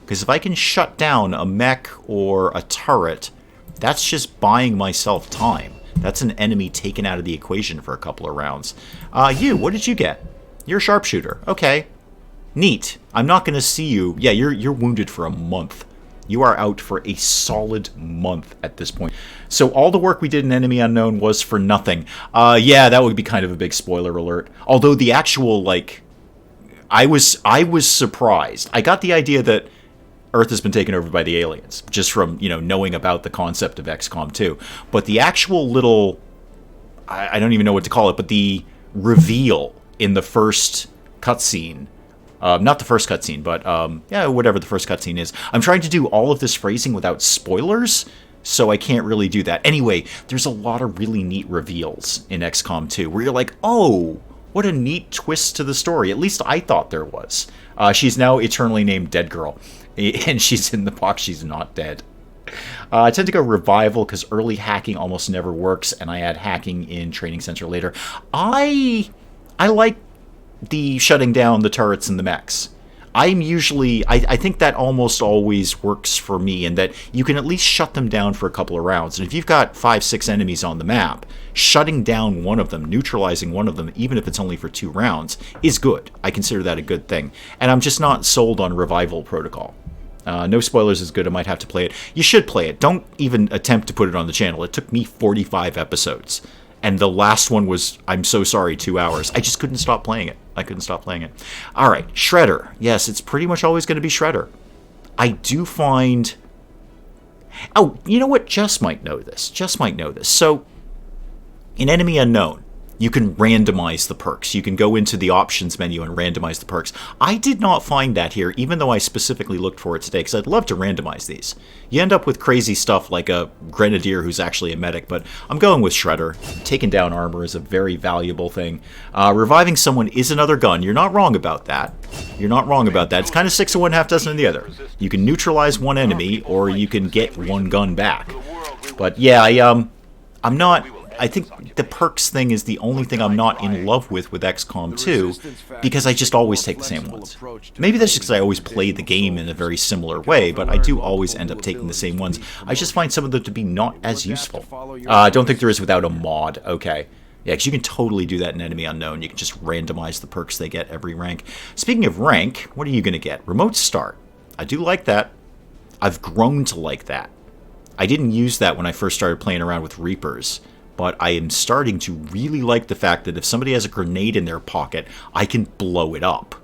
Because if I can shut down a mech or a turret, that's just buying myself time. That's an enemy taken out of the equation for a couple of rounds. What did you get? You're a sharpshooter. Okay. Neat. I'm not going to see you. Yeah, you're wounded for a month. You are out for a solid month at this point. So all the work we did in Enemy Unknown was for nothing. Yeah, that would be kind of a big spoiler alert. Although the actual, I was surprised. I got the idea that Earth has been taken over by the aliens, just from, knowing about the concept of XCOM 2. But the actual little, I don't even know what to call it, but the reveal in the first cutscene, not the first cutscene, but whatever the first cutscene is. I'm trying to do all of this phrasing without spoilers, so I can't really do that. Anyway, there's a lot of really neat reveals in XCOM 2, where you're like, oh, what a neat twist to the story. At least I thought there was. She's now eternally named Dead Girl. And she's in the box. She's not dead. I tend to go revival because early hacking almost never works, and I add hacking in training center later. I like the shutting down the turrets and the mechs. I think that almost always works for me, in that you can at least shut them down for a couple of rounds. And if you've got 5-6 enemies on the map, shutting down one of them, neutralizing one of them, even if it's only for 2 rounds, is good. I consider that a good thing. And I'm just not sold on revival protocol. No spoilers is good. I might have to play it. You should play it. Don't even attempt to put it on the channel. It took me 45 episodes. And the last one was, I'm so sorry, 2 hours. I just couldn't stop playing it. I couldn't stop playing it. All right, Shredder. Yes, it's pretty much always going to be Shredder. I do find... Oh, you know what? Jess might know this. Jess might know this. So, in Enemy Unknown, you can randomize the perks. You can go into the options menu and randomize the perks. I did not find that here, even though I specifically looked for it today, because I'd love to randomize these. You end up with crazy stuff like a Grenadier who's actually a medic, but I'm going with Shredder. Taking down armor is a very valuable thing. Reviving someone is another gun. You're not wrong about that. You're not wrong about that. It's kind of 6 of one, half dozen of the other. You can neutralize one enemy, or you can get one gun back. But yeah, I'm not... I think the perks thing is the only thing I'm not in love with XCOM 2, because I just always take the same ones. Maybe that's just because I always play the game in a very similar way, but I do always end up taking the same ones. I just find some of them to be not as useful. I don't think there is without a mod. Okay. Yeah, because you can totally do that in Enemy Unknown. You can just randomize the perks they get every rank. Speaking of rank, what are you going to get? Remote Start. I do like that. I've grown to like that. I didn't use that when I first started playing around with Reapers. But I am starting to really like the fact that if somebody has a grenade in their pocket, I can blow it up.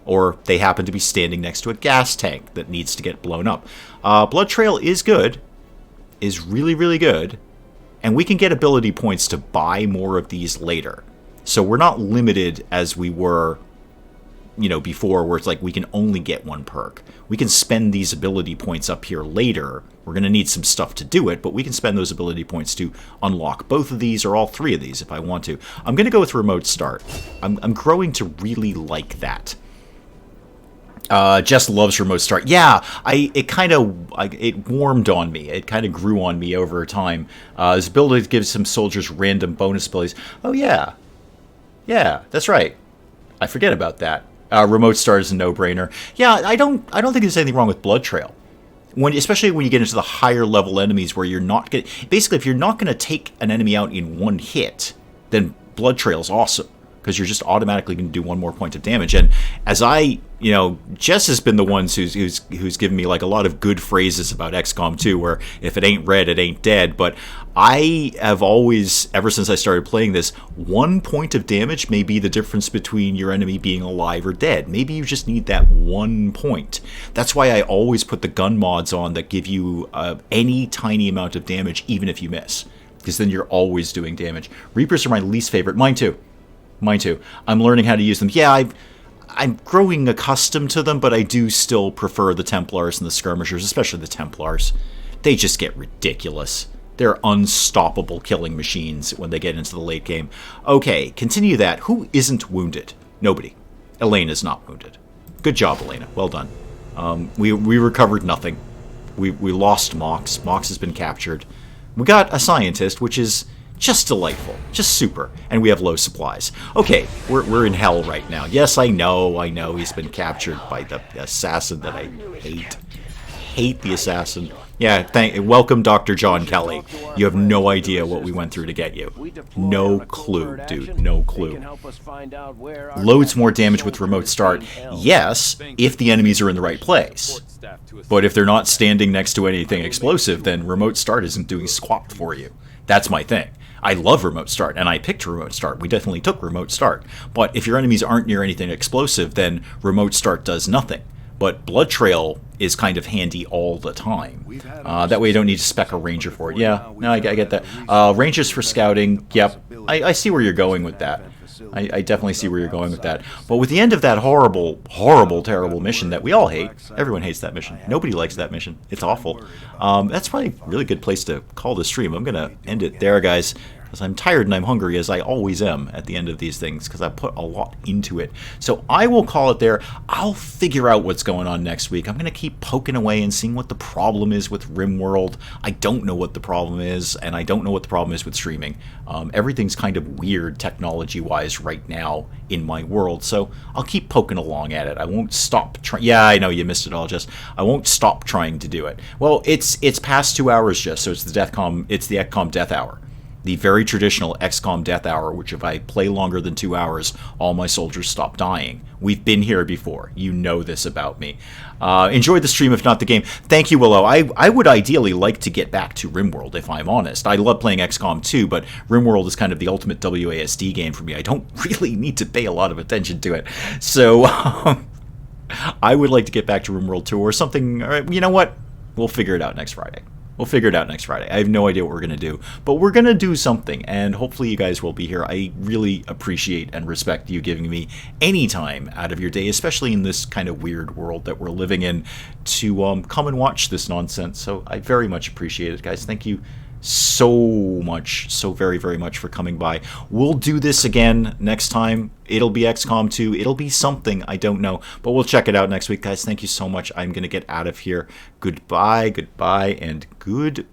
Or they happen to be standing next to a gas tank that needs to get blown up. Blood Trail is good. Is really, really good. And we can get ability points to buy more of these later. So we're not limited as we were, you know, before, where it's like we can only get one perk. We can spend these ability points up here later. We're going to need some stuff to do it, but we can spend those ability points to unlock both of these or all 3 of these if I want to. I'm going to go with Remote Start. I'm growing to really like that. Jess loves Remote Start. Yeah, it warmed on me. It kind of grew on me over time. This ability gives some soldiers random bonus abilities. Oh yeah. Yeah, that's right. I forget about that. Remote Start is a no-brainer. Yeah, I don't think there's anything wrong with Blood Trail. Especially when you get into the higher level enemies where you're not going to... Basically, if you're not going to take an enemy out in one hit, then Blood Trail's awesome, because you're just automatically going to do 1 more point of damage. And as Jess has been the ones who's given me like a lot of good phrases about XCOM 2, where if it ain't red, it ain't dead. But I have always, ever since I started playing this, 1 point of damage may be the difference between your enemy being alive or dead. Maybe you just need that 1 point. That's why I always put the gun mods on that give you any tiny amount of damage, even if you miss, because then you're always doing damage. Reapers are my least favorite. Mine too. I'm learning how to use them. Yeah, I'm growing accustomed to them, but I do still prefer the Templars and the Skirmishers, especially the Templars. They just get ridiculous. They're unstoppable killing machines when they get into the late game. Okay, continue that. Who isn't wounded? Nobody. Elena's not wounded. Good job, Elena. Well done. We recovered nothing. We lost Mox. Mox has been captured. We got a scientist, which is just delightful. Just super. And we have low supplies. Okay, we're in hell right now. Yes, I know. He's been captured by the assassin that I hate. Hate the assassin. Yeah, welcome, Dr. John Kelly. You have no idea what we went through to get you. No clue, dude. No clue. Loads more damage with Remote Start. Yes, if the enemies are in the right place. But if they're not standing next to anything explosive, then Remote Start isn't doing squat for you. That's my thing. I love Remote Start, and I picked Remote Start. We definitely took Remote Start. But if your enemies aren't near anything explosive, then Remote Start does nothing. But Blood Trail is kind of handy all the time. That way you don't need to spec a ranger for it. Yeah, no, I get that. Rangers for scouting, yep. I see where you're going with that. I definitely see where you're going with that. But with the end of that horrible, terrible mission that we all hate, everyone hates that mission. Nobody likes that mission. It's awful. That's probably a really good place to call the stream. I'm going to end it there, guys. because I'm tired and I'm hungry, as I always am at the end of these things, because I put a lot into it. So I will call it there. I'll figure out what's going on next week. I'm going to keep poking away and seeing what the problem is with RimWorld. I don't know what the problem is, and I don't know what the problem is with streaming. Everything's kind of weird technology-wise right now in my world, so I'll keep poking along at it. I won't stop trying. Yeah, I know you missed it all, Jess. I won't stop trying to do it. Well, it's past 2 hours, Jess, so it's the XCOM Death Hour. The very traditional XCOM Death Hour, which if I play longer than 2 hours, all my soldiers stop dying. We've been here before. You know this about me. Enjoy the stream, if not the game. Thank you, Willow. I would ideally like to get back to RimWorld, if I'm honest. I love playing XCOM too, but RimWorld is kind of the ultimate WASD game for me. I don't really need to pay a lot of attention to it. So I would like to get back to RimWorld 2 or something. You know what? We'll figure it out next Friday. I have no idea what we're going to do, but we're going to do something, and hopefully you guys will be here. I really appreciate and respect you giving me any time out of your day, especially in this kind of weird world that we're living in, to come and watch this nonsense. So I very much appreciate it, guys. Thank you so much, so very, very much for coming by. We'll do this again next time. It'll be XCOM 2. It'll be something. I don't know. But we'll check it out next week, guys. Thank you so much. I'm going to get out of here. Goodbye, and goodbye.